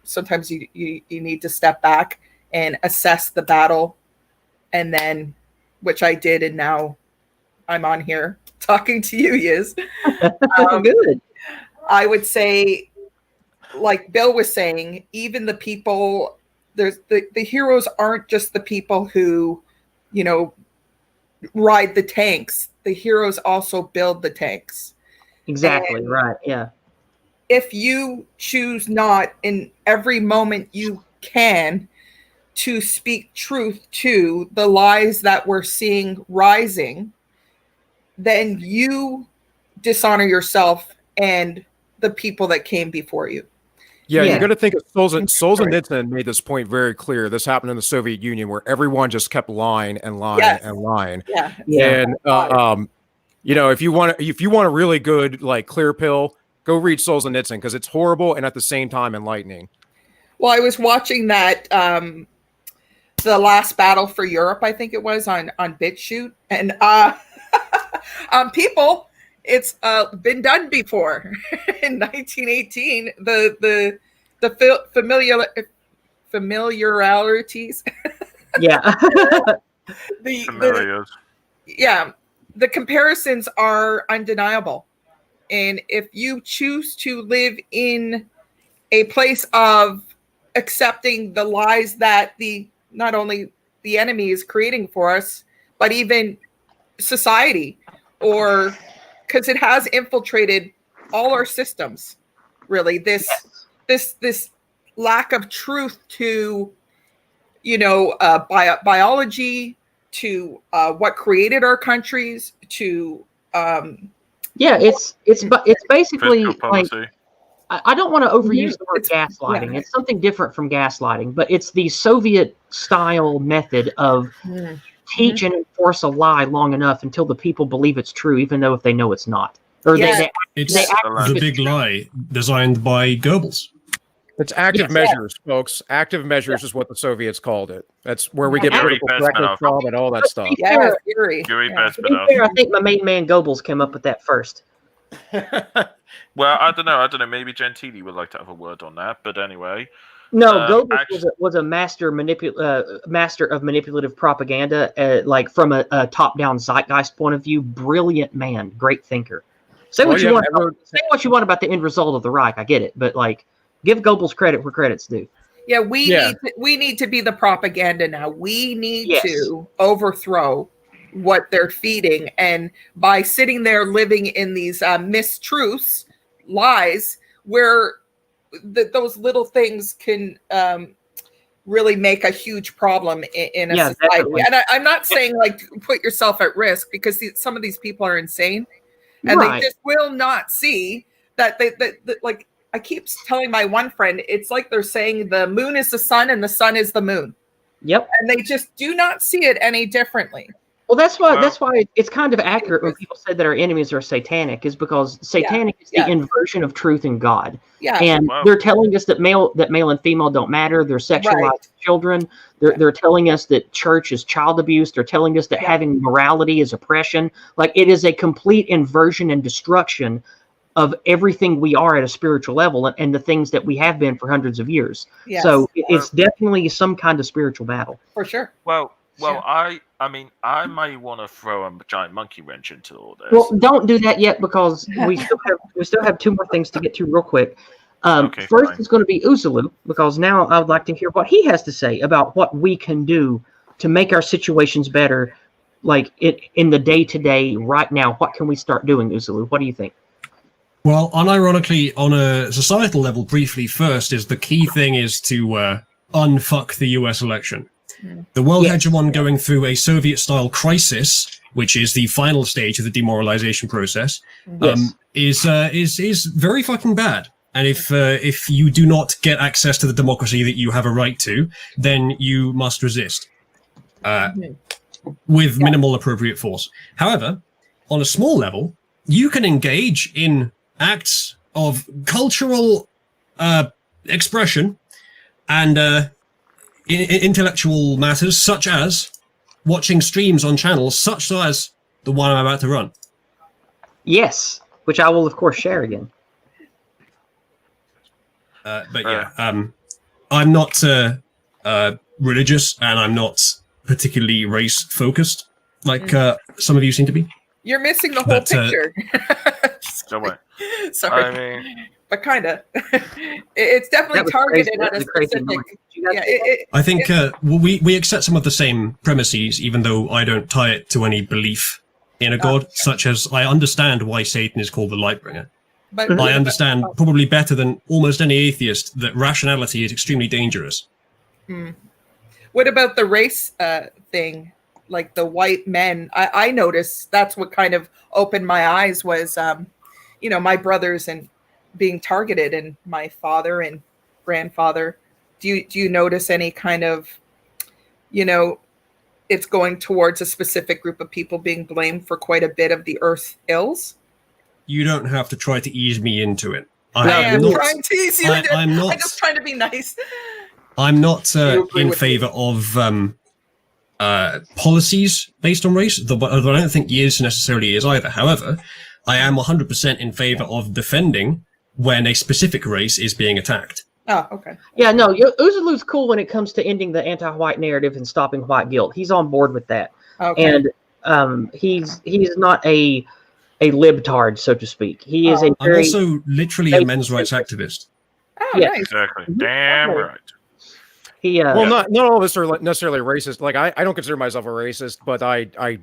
N: sometimes you need to step back and assess the battle, and then, which I did, and now I'm on here talking to you, Yizz.
C: Good.
N: I would say, like Bill was saying, even the people, there's the heroes aren't just the people who, ride the tanks. The heroes also build the tanks.
C: Exactly.
N: And
C: right. Yeah.
N: if you choose not in every moment you can to speak truth to the lies that we're seeing rising, then you dishonor yourself and the people that came before you.
L: Yeah, you got to think of Solzhenitsyn made this point very clear. This happened in the Soviet Union, where everyone just kept lying and lying and lying. And if you want a really good clear pill, go read Solzhenitsyn, because it's horrible and at the same time enlightening.
N: Well, I was watching that the last battle for Europe, I think it was on BitChute, and people, it's been done before. In 1918, the familiarities.
C: Yeah.
N: the yeah, the comparisons are undeniable. And if you choose to live in a place of accepting the lies that not only the enemy is creating for us, but even society, or because it has infiltrated all our systems, really, this lack of truth to, biology, to what created our countries, to
C: it's basically like, I don't want to overuse the word gaslighting. It's something different from gaslighting, but it's the Soviet style method of teach and enforce a lie long enough until the people believe it's true, even though if they know it's not. Or
M: it's the big lie designed by Goebbels.
L: It's active measures, folks. Active measures is what the Soviets called it. That's where we get political correctness from and all that stuff.
N: Yeah,
E: Yuri
C: I think my main man Goebbels came up with that first.
E: Well, I don't know. Maybe Gentili would like to have a word on that. But anyway,
C: no, Goebbels was a master of manipulative propaganda, like from a top-down zeitgeist point of view. Brilliant man, great thinker. Say what you want about the end result of the Reich. I get it, but like, give Goebbels credit where credit's due.
N: Yeah, we need to be the propaganda now. We need to overthrow what they're feeding, and by sitting there living in these mistruths, lies, where those little things can really make a huge problem in a society. Definitely. And I'm not saying like put yourself at risk, because some of these people are insane, and they just will not see that they like. I keep telling my one friend, it's like they're saying the moon is the sun and the sun is the moon.
C: Yep.
N: And they just do not see it any differently.
C: Well, that's why it's kind of accurate when people say that our enemies are satanic, is because satanic is the inversion of truth and God.
N: Yeah.
C: And they're telling us that male and female don't matter. They're sexualized children. They're telling us that church is child abuse. They're telling us that having morality is oppression. Like, it is a complete inversion and destruction of everything we are at a spiritual level, and the things that we have been for hundreds of years. Yes. So it's definitely some kind of spiritual battle.
N: For sure.
E: Well, I mean, I may want to throw a giant monkey wrench into all this.
C: Well, don't do that yet, because we still have two more things to get to real quick. First is going to be Uzalu, because now I would like to hear what he has to say about what we can do to make our situations better, like in the day-to-day right now. What can we start doing, Uzalu? What do you think?
M: Well, unironically, on a societal level, briefly first, is the key thing is to unfuck the US election. The world hegemon going through a Soviet-style crisis, which is the final stage of the demoralization process, is very fucking bad. And if you do not get access to the democracy that you have a right to, then you must resist with minimal appropriate force. However, on a small level, you can engage in acts of cultural expression and intellectual matters, such as watching streams on channels such as the one I'm about to run.
C: Yes, which I will, of course, share again.
M: I'm not religious, and I'm not particularly race-focused, like some of you seem to be.
N: You're missing the whole picture.
E: Don't worry.
N: Sorry.
E: I mean,
N: but kind of. It's definitely targeted at a specific.
M: I think we accept some of the same premises, even though I don't tie it to any belief in a god, such as I understand why Satan is called the Lightbringer. But I understand probably better than almost any atheist that rationality is extremely dangerous.
N: What about the race thing? Like the white men, I noticed that's what kind of opened my eyes was, my brothers and being targeted, and my father and grandfather. Do you notice any kind of, it's going towards a specific group of people being blamed for quite a bit of the Earth ills?
M: You don't have to try to ease me into it.
N: I'm trying to ease you into it. I'm just trying to be nice.
M: I'm not in favor of policies based on race, but I don't think Yizz necessarily is either. However, I am 100% in favor of defending when a specific race is being attacked.
N: Oh, okay.
C: Yeah, no, Uzalu's cool when it comes to ending the anti-white narrative and stopping white guilt. He's on board with that.
N: Okay.
C: And He's not a libtard, so to speak. He is a
M: I'm
C: very
M: also literally a men's rights activist.
N: Oh,
C: Yes.
N: nice.
E: Exactly. Damn right.
C: He
L: well, not all of us are necessarily racist. Like I don't consider myself a racist, but I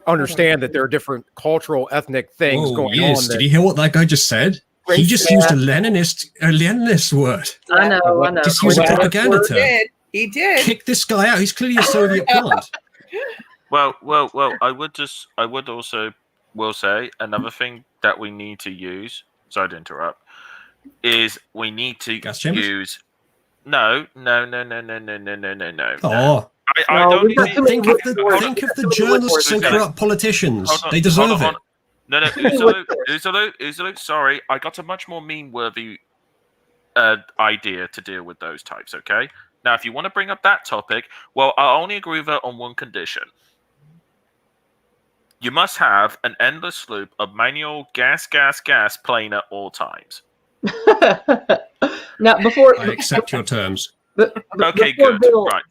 L: understand that there are different cultural, ethnic things
M: Whoa,
L: going
M: yes.
L: on.
M: Did you hear what that guy just said? He just used a Leninist word.
C: I know.
M: Just use a propaganda
N: He
M: term.
N: did. He did.
M: Kick this guy out. He's clearly a Soviet plant.
E: Well. I would also will say another thing that we need to use. Sorry to interrupt. Is we need to use. No.
M: Oh.
E: I don't need
M: think of the journalists and corrupt politicians. They deserve it.
E: No, Uzalu, sorry. I got a much more meme-worthy idea to deal with those types, okay? Now, if you want to bring up that topic, well, I'll only agree with her on one condition. You must have an endless loop of manual gas playing at all times.
C: Now, before
M: I accept your terms.
E: Okay,
C: before
E: good.
C: Bill,
E: Right.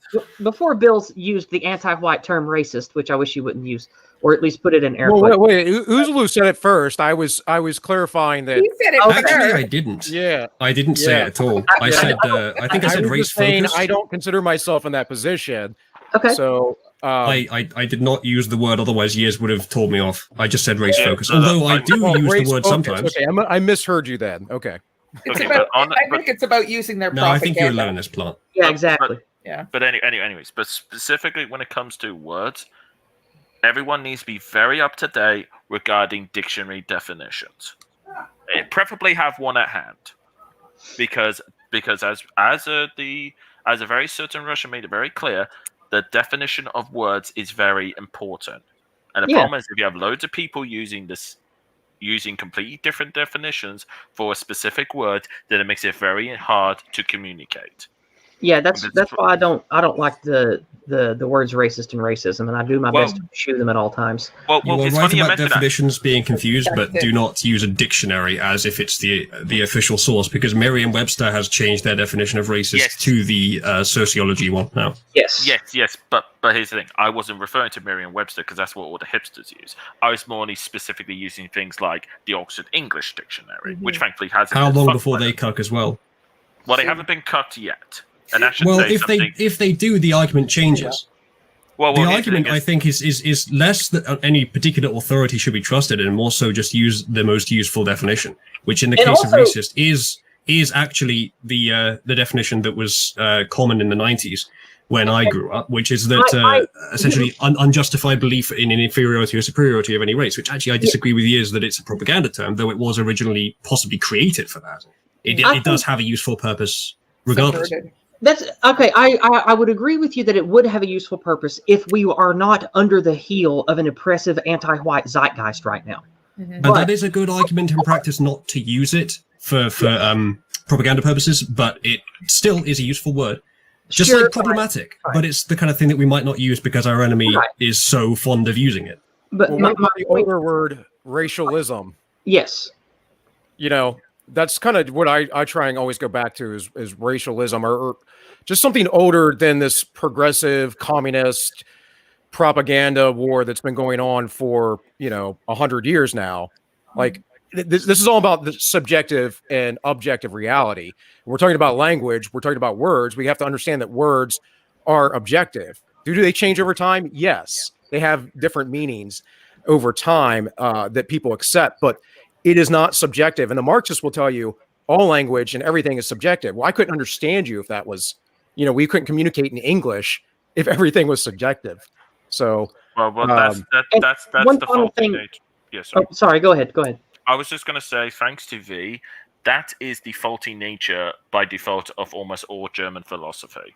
C: Before Bill's used the anti-white term racist, which I wish you wouldn't use, or at least put it in air quotes.
L: Wait. Uzalu said it first. I was clarifying that.
N: He said it
M: Actually,
N: first.
M: I didn't.
L: Yeah.
M: I didn't say it at all. I said, I think I said
L: was
M: race
L: just saying
M: focused.
L: I don't consider myself in that position.
C: Okay.
L: So
M: I did not use the word, otherwise Yizz would have told me off. I just said race focus.
E: no,
M: Although I do use
L: race
M: the word
L: focus.
M: sometimes.
L: Okay, I misheard you then. Okay.
N: It's
E: Okay,
N: about,
E: but
N: I think it's about using their
M: No, I think you're a
N: propaganda.
M: Leninist plant.
C: Yeah, exactly.
N: Yeah.
E: But anyways, but specifically when it comes to words, everyone needs to be very up to date regarding dictionary definitions. Preferably have one at hand, because as a very certain Russian made it very clear, the definition of words is very important. And the problem is if you have loads of people using completely different definitions for a specific word, then it makes it very hard to communicate.
C: Yeah, that's why I don't like the words racist and racism, and I do my best to eschew them at all times.
E: Well,
M: You are
E: it's
M: right
E: funny you
M: about
E: mention
M: definitions being confused, but do not use a dictionary as if it's the official source, because Merriam-Webster has changed their definition of racist to the sociology one now.
C: Yes.
E: Yes, but here's the thing. I wasn't referring to Merriam-Webster because that's what all the hipsters use. I was more specifically using things like the Oxford English Dictionary, which thankfully hasn't.
M: How long before they cuck as well?
E: Well, they haven't been cucked yet. And that should
M: Well,
E: say
M: if they do, the argument changes.
E: Well,
M: the
E: here's
M: argument,
E: thing
M: I think, is less that any particular authority should be trusted, and more so just use the most useful definition, which in the case of racist is actually the definition that was common in the 90s when I grew up, which is that essentially unjustified belief in an inferiority or superiority of any race, which actually I disagree with you, is that it's a propaganda term, though it was originally possibly created for that. It does have a useful purpose regardless.
C: That's okay. I would agree with you that it would have a useful purpose if we are not under the heel of an oppressive anti-white zeitgeist right now.
M: And that is a good argument in practice not to use it for propaganda purposes, but it still is a useful word. Just like problematic, but it's the kind of thing that we might not use because our enemy is so fond of using it.
C: But
L: what about the older word racialism?
C: Yes.
L: You know, that's kind of what I try and always go back to is racialism or just something older than this progressive communist propaganda war that's been going on for 100 years now. Like this is all about the subjective and objective reality. We're talking about language. We're talking about words. We have to understand that words are objective. Do they change over time? Yes, they have different meanings over time that people accept, but it is not subjective. And the Marxists will tell you all language and everything is subjective. Well, I couldn't understand you if that was, we couldn't communicate in English if everything was subjective. So,
E: that's the fault thing. Yes.
C: Oh, sorry. Go ahead.
E: I was just going to say, thanks to V, that is the faulty nature by default of almost all German philosophy.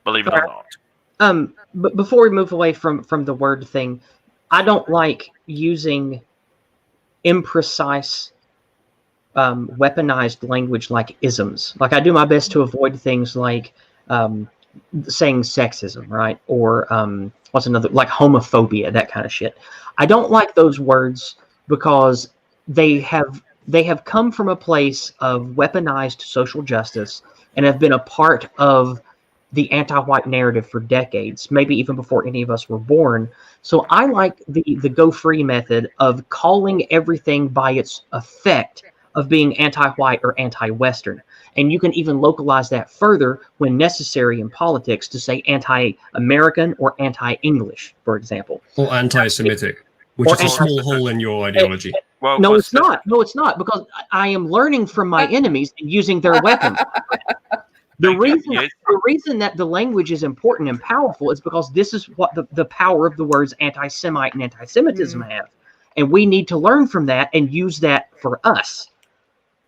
E: Believe it or not.
C: But before we move away from the word thing, I don't like using imprecise, weaponized language like isms. Like I do my best to avoid things like saying sexism, right? Or what's another, like homophobia, that kind of shit. I don't like those words because they have come from a place of weaponized social justice and have been a part of the anti-white narrative for decades, maybe even before any of us were born. So I like the go free method of calling everything by its effect of being anti-white or anti-Western. And you can even localize that further when necessary in politics to say anti-American or anti-English, for example.
M: Or anti-Semitic, which is a small hole in your ideology.
E: Well,
C: no, it's not. No, it's not, because I am learning from my enemies and using their weapons. The reason that the language is important and powerful is because this is what the power of the words anti-Semite and anti-Semitism have. And we need to learn from that and use that for us.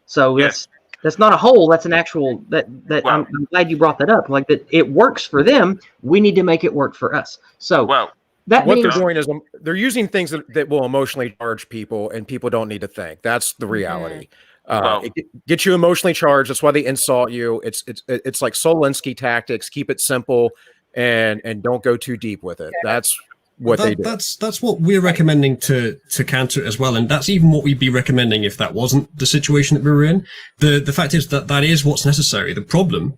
C: So that's not a hole. That's an actual I'm glad you brought that up. Like that, it works for them. We need to make it work for us. So
L: what they're doing is they're using things that will emotionally charge people, and people don't need to think. That's the reality. It gets you emotionally charged. That's why they insult you. It's like Solinsky tactics. Keep it simple and don't go too deep with it. That's what they do.
M: That's what we're recommending to counter it as well, and that's even what we'd be recommending if that wasn't the situation that we were in. The fact is that is what's necessary. The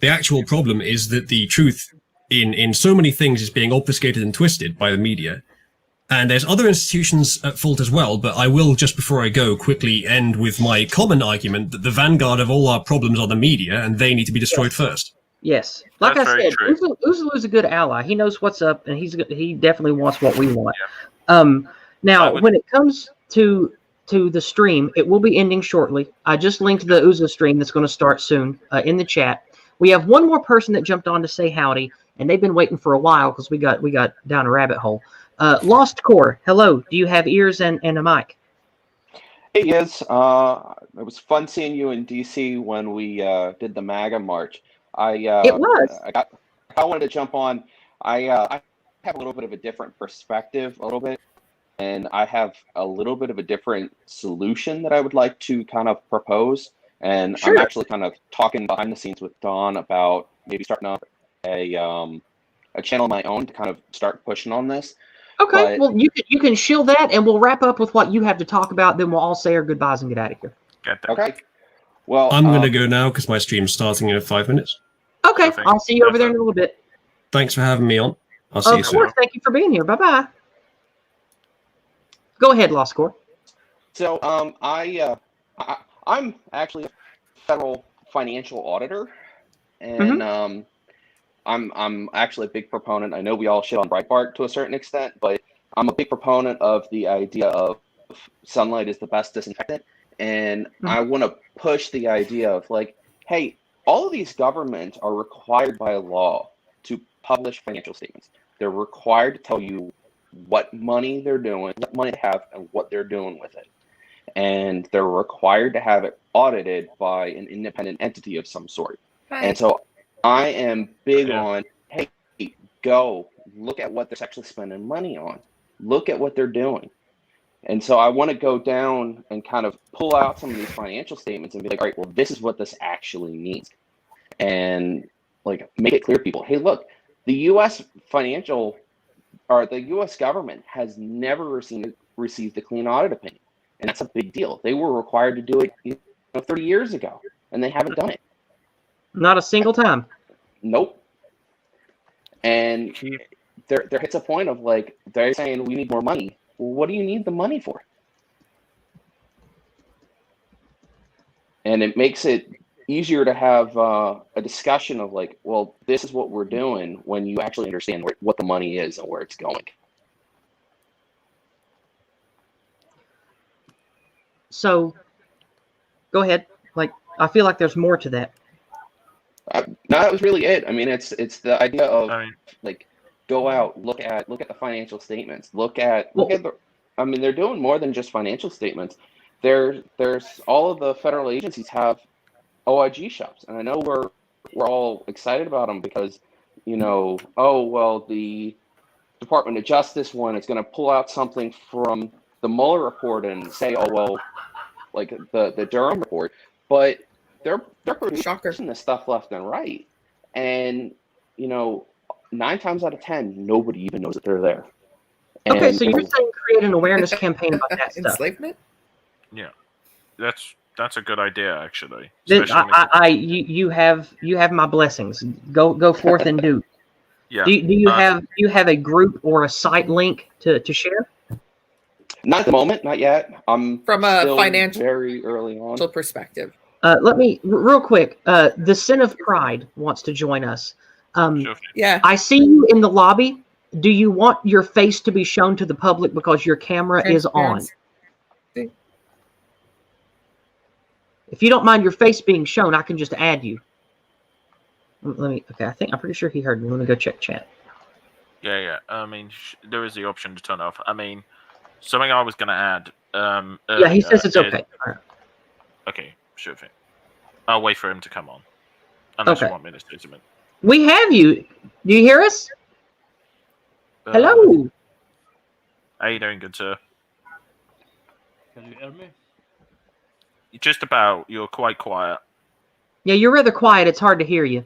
M: actual problem is that the truth in so many things is being obfuscated and twisted by the media. And there's other institutions at fault as well, but I will, just before I go, quickly end with my common argument that the vanguard of all our problems are the media, and they need to be destroyed first.
C: Yes. Like I said, Uzalu's a good ally. He knows what's up, and he definitely wants what we want. Now, when it comes to the stream, it will be ending shortly. I just linked the Uza stream that's going to start soon in the chat. We have one more person that jumped on to say howdy, and they've been waiting for a while because we got down a rabbit hole. Lost Core, hello. Do you have ears and a mic?
O: Hey, Yizz. It was fun seeing you in DC when we did the MAGA march.
C: It was.
O: I wanted to jump on. I have a little bit of a different perspective, and I have a little bit of a different solution that I would like to kind of propose. And I'm actually kind of talking behind the scenes with Don about maybe starting up a channel of my own to kind of start pushing on this.
C: Okay, well, you can shill that, and we'll wrap up with what you have to talk about. Then we'll all say our goodbyes and get out of here.
O: Okay. Well,
M: I'm going to go now because my stream's starting in 5 minutes.
C: Okay, I'll see you over there in a little bit.
M: Thanks for having me on. I'll see you soon.
C: Of course, thank you for being here. Bye-bye. Go ahead, Lost Core.
O: So, I'm actually a federal financial auditor, and I'm actually a big proponent. I know we all shit on Breitbart to a certain extent, but I'm a big proponent of the idea of sunlight is the best disinfectant. And I want to push the idea of like, hey, all of these governments are required by law to publish financial statements. They're required to tell you what money they're doing, what money they have, and what they're doing with it. And they're required to have it audited by an independent entity of some sort. Right. And so I am big on, hey, go look at what they're actually spending money on. Look at what they're doing. And so I want to go down and kind of pull out some of these financial statements and be like, all right, well, this is what this actually means. And like make it clear to people, hey, look, the U.S. the U.S. government has never received a clean audit opinion. And that's a big deal. They were required to do it 30 years ago, and they haven't done it.
C: Not a single time.
O: Nope. And there hits a point of like, they're saying we need more money. Well, what do you need the money for? And it makes it easier to have a discussion of like, well, this is what we're doing when you actually understand what the money is and where it's going.
C: So, go ahead. Like, I feel like there's more to that.
O: No, that was really it. I mean, it's the idea of like, go out, look at the financial statements, look at the. I mean, they're doing more than just financial statements. There's all of the federal agencies have OIG shops, and I know we're all excited about them because, oh well, the Department of Justice one is going to pull out something from the Mueller report and say, oh well, like the Durham report, but they're producing this stuff left and right, and 9 times out of 10, nobody even knows that they're there.
C: Okay, so you're saying create an awareness campaign about that stuff.
N: Enslavement?
E: Yeah, that's That's a good idea, actually.
C: You have my blessings. Go forth and do.
E: Yeah.
C: Do you have a group or a site link to share?
O: Not at the moment, not yet. I'm
N: From a
O: still
N: financial
O: very early on.
N: perspective.
C: Let me real quick. The Sin of Pride wants to join us.
N: Yeah.
C: I see you in the lobby. Do you want your face to be shown to the public because your camera is on? If you don't mind your face being shown, I can just add you. Let me. Okay, I'm pretty sure he heard me. Let me go check chat.
E: Yeah. I mean, there is the option to turn off. I mean, something I was going to add.
C: Yeah, he says it's okay. All right.
E: Okay, sure thing. I'll wait for him to come on. Unless you want me to say something.
C: We have you. Do you hear us? Hello.
E: How you doing, good sir?
P: Can you hear me?
E: Just about. You're quite quiet.
C: Yeah, you're rather quiet. It's hard to hear you.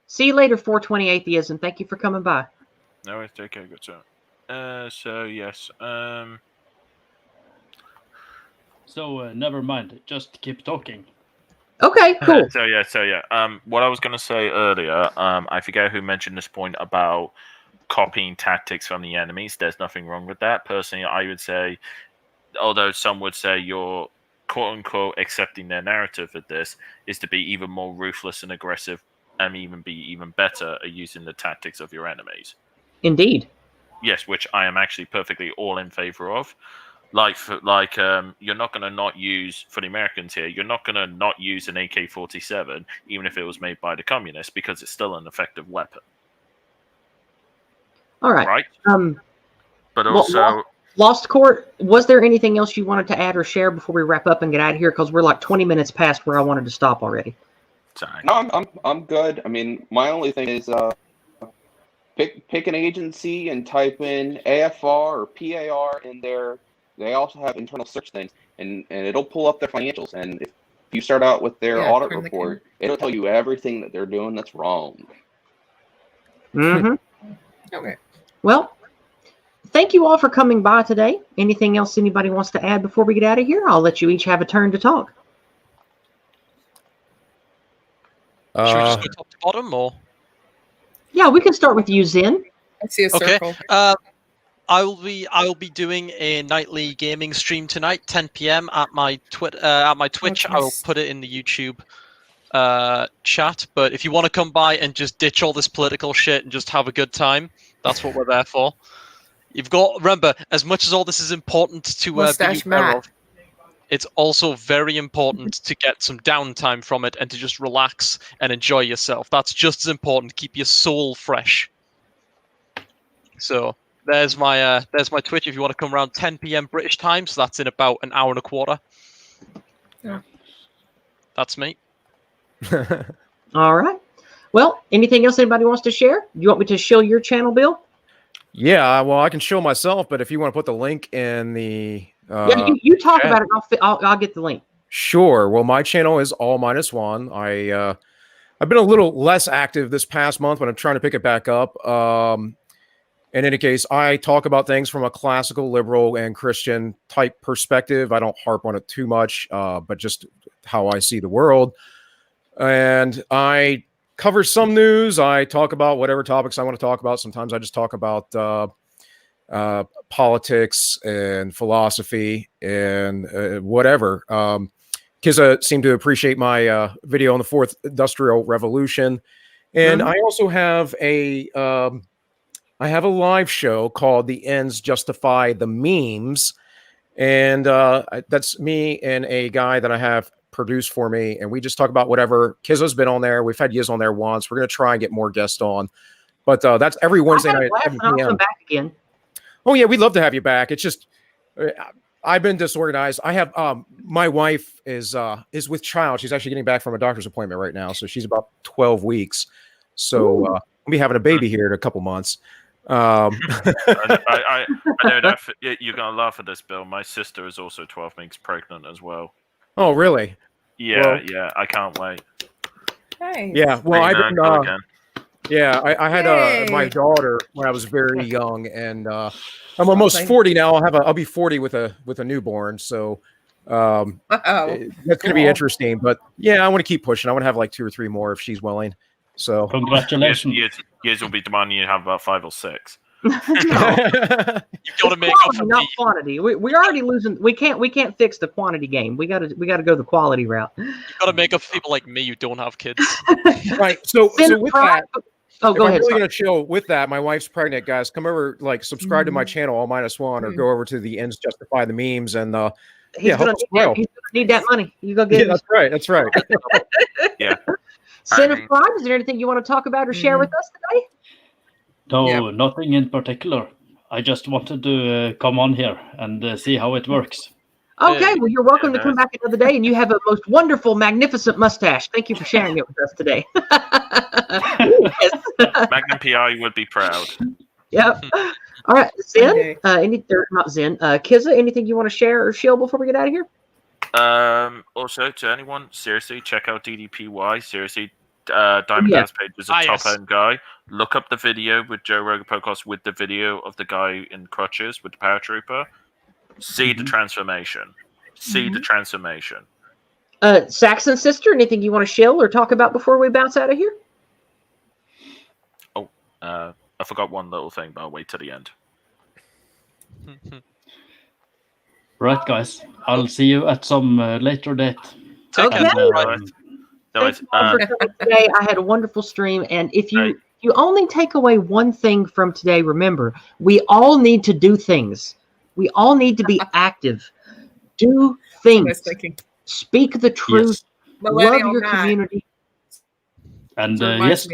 C: See you later, 420 Atheism. Thank you for coming by.
E: No, it's okay, good sir. So yes.
P: So never mind. Just keep talking.
C: Okay, cool.
E: So yeah. What I was going to say earlier. I forget who mentioned this point about copying tactics from the enemies. There's nothing wrong with that. Personally, I would say, although some would say you're quote-unquote accepting their narrative of this, is to be even more ruthless and aggressive and even be even better at using the tactics of your enemies.
C: Indeed.
E: Yes, which I am actually perfectly all in favor of. You're not going to not use, for the Americans here, you're not going to not use an AK-47, even if it was made by the communists, because it's still an effective weapon.
C: All right.
E: Right. But also,
C: Lost Court. Was there anything else you wanted to add or share before we wrap up and get out of here? Because we're like 20 minutes past where I wanted to stop already.
E: Sorry.
O: No, I'm good. I mean, my only thing is pick an agency and type in AFR or PAR in there. They also have internal search things, and it'll pull up their financials. And if you start out with their audit report, it'll tell you everything that they're doing that's wrong.
C: Mm-hmm.
N: Okay.
C: Well, thank you all for coming by today. Anything else anybody wants to add before we get out of here? I'll let you each have a turn to talk.
D: Should we just go top to bottom, or?
C: Yeah, we can start with you, Zen.
N: I see a circle.
D: Okay. I'll be doing a nightly gaming stream tonight, 10 p.m. at my Twitch.
N: Okay.
D: I will put it in the YouTube chat. But if you want to come by and just ditch all this political shit and just have a good time, that's what we're there for. You've got remember, as much as all this is important to be aware of, it's also very important to get some downtime from it and to just relax and enjoy yourself. That's just as important. Keep your soul fresh. So there's my Twitch if you want to come around 10 p.m. British time. So that's in about an hour and a quarter.
N: Yeah.
D: That's me.
C: All right. Well, anything else anybody wants to share? You want me to show your channel, Bill?
L: Yeah, well, I can show myself, but if you want to put the link in the
C: yeah, you talk about it. I'll get the link.
L: Sure. Well, my channel is all-1. I've been a little less active this past month, but I'm trying to pick it back up. In any case, I talk about things from a classical liberal and Christian type perspective. I don't harp on it too much, but just how I see the world. And I cover some news. I talk about whatever topics I want to talk about. Sometimes I just talk about politics and philosophy and whatever. Kizza seemed to appreciate my video on the Fourth Industrial Revolution. And I also have a live show called The Ends Justify the Memes. And that's me and a guy that I have produced for me. And we just talk about whatever. Kizza's been on there. We've had Yizz on there once. We're going to try and get more guests on. But that's every Wednesday night at 7 p.m.
C: I'll come back again.
L: Oh, yeah, we'd love to have you back. It's just I've been disorganized. I have my wife is with child. She's actually getting back from a doctor's appointment right now. So she's about 12 weeks. So we'll be having a baby here in a couple months.
E: I know that you're going to laugh at this, Bill. My sister is also 12 weeks pregnant as well.
L: Oh, really?
E: Yeah,
L: Well,
E: yeah. I can't wait.
N: Hey.
L: Yeah. Well, Yeah, I had my daughter when I was very young, and I'm almost 40 now. I'll be 40 with a newborn, so that's going to be interesting. But yeah, I want to keep pushing. I want to have like 2 or 3 more if she's willing. So
P: congratulations.
E: Years will be demanding you have about 5 or 6.
D: You've got to make up for
C: not quantity. We're already losing. We can't fix the quantity game. We got to go the quality route.
D: You've got to make up for people like me who don't have kids.
L: Right. So with that.
C: Oh, go ahead.
L: I'm really going to chill with that. My wife's pregnant, guys. Come over, like, subscribe to my channel, all -1, or go over to the Ends Justify the Memes, and
C: he's gonna need that money. You go get it.
L: That's right. That's right.
E: Yeah.
C: Sin of Pride, is there anything you want to talk about or share with us today?
P: No, nothing in particular. I just wanted to come on here and see how it works.
C: Okay, well, you're welcome to come back another day, and you have a most wonderful, magnificent mustache. Thank you for sharing it with us today.
E: Magnum PI would be proud.
C: Yep. All right, Zen. Not Zen. Kizza, anything you want to share or shill before we get out of here?
E: Also, to anyone, seriously, check out DDPY. Seriously, Diamond Dallas Page is a top-end guy. Look up the video with Joe Rogan podcast with the video of the guy in crutches with the paratrooper. See the transformation. See the transformation.
C: Saxon sister, anything you want to shill or talk about before we bounce out of here?
E: Oh, I forgot one little thing, but I'll wait till the end.
P: Right, guys. I'll see you at some later date.
C: Okay. Today, I had a wonderful stream, and if you only take away one thing from today, remember, we all need to do things. We all need to be active. Do things. Speak the truth. Love your community.
P: And yes,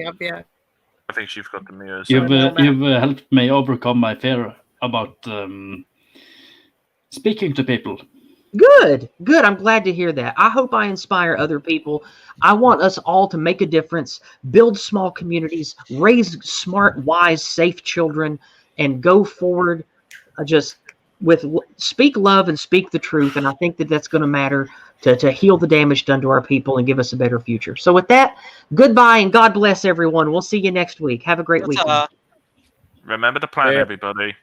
E: I think she's got the mirrors.
P: You've helped me overcome my fear about speaking to people.
C: Good. I'm glad to hear that. I hope I inspire other people. I want us all to make a difference, build small communities, raise smart, wise, safe children, and go forward speak love and speak the truth. And I think that's going to matter to heal the damage done to our people and give us a better future. So with that, goodbye and God bless everyone. We'll see you next week. Have a great weekend.
E: Remember the plan, everybody.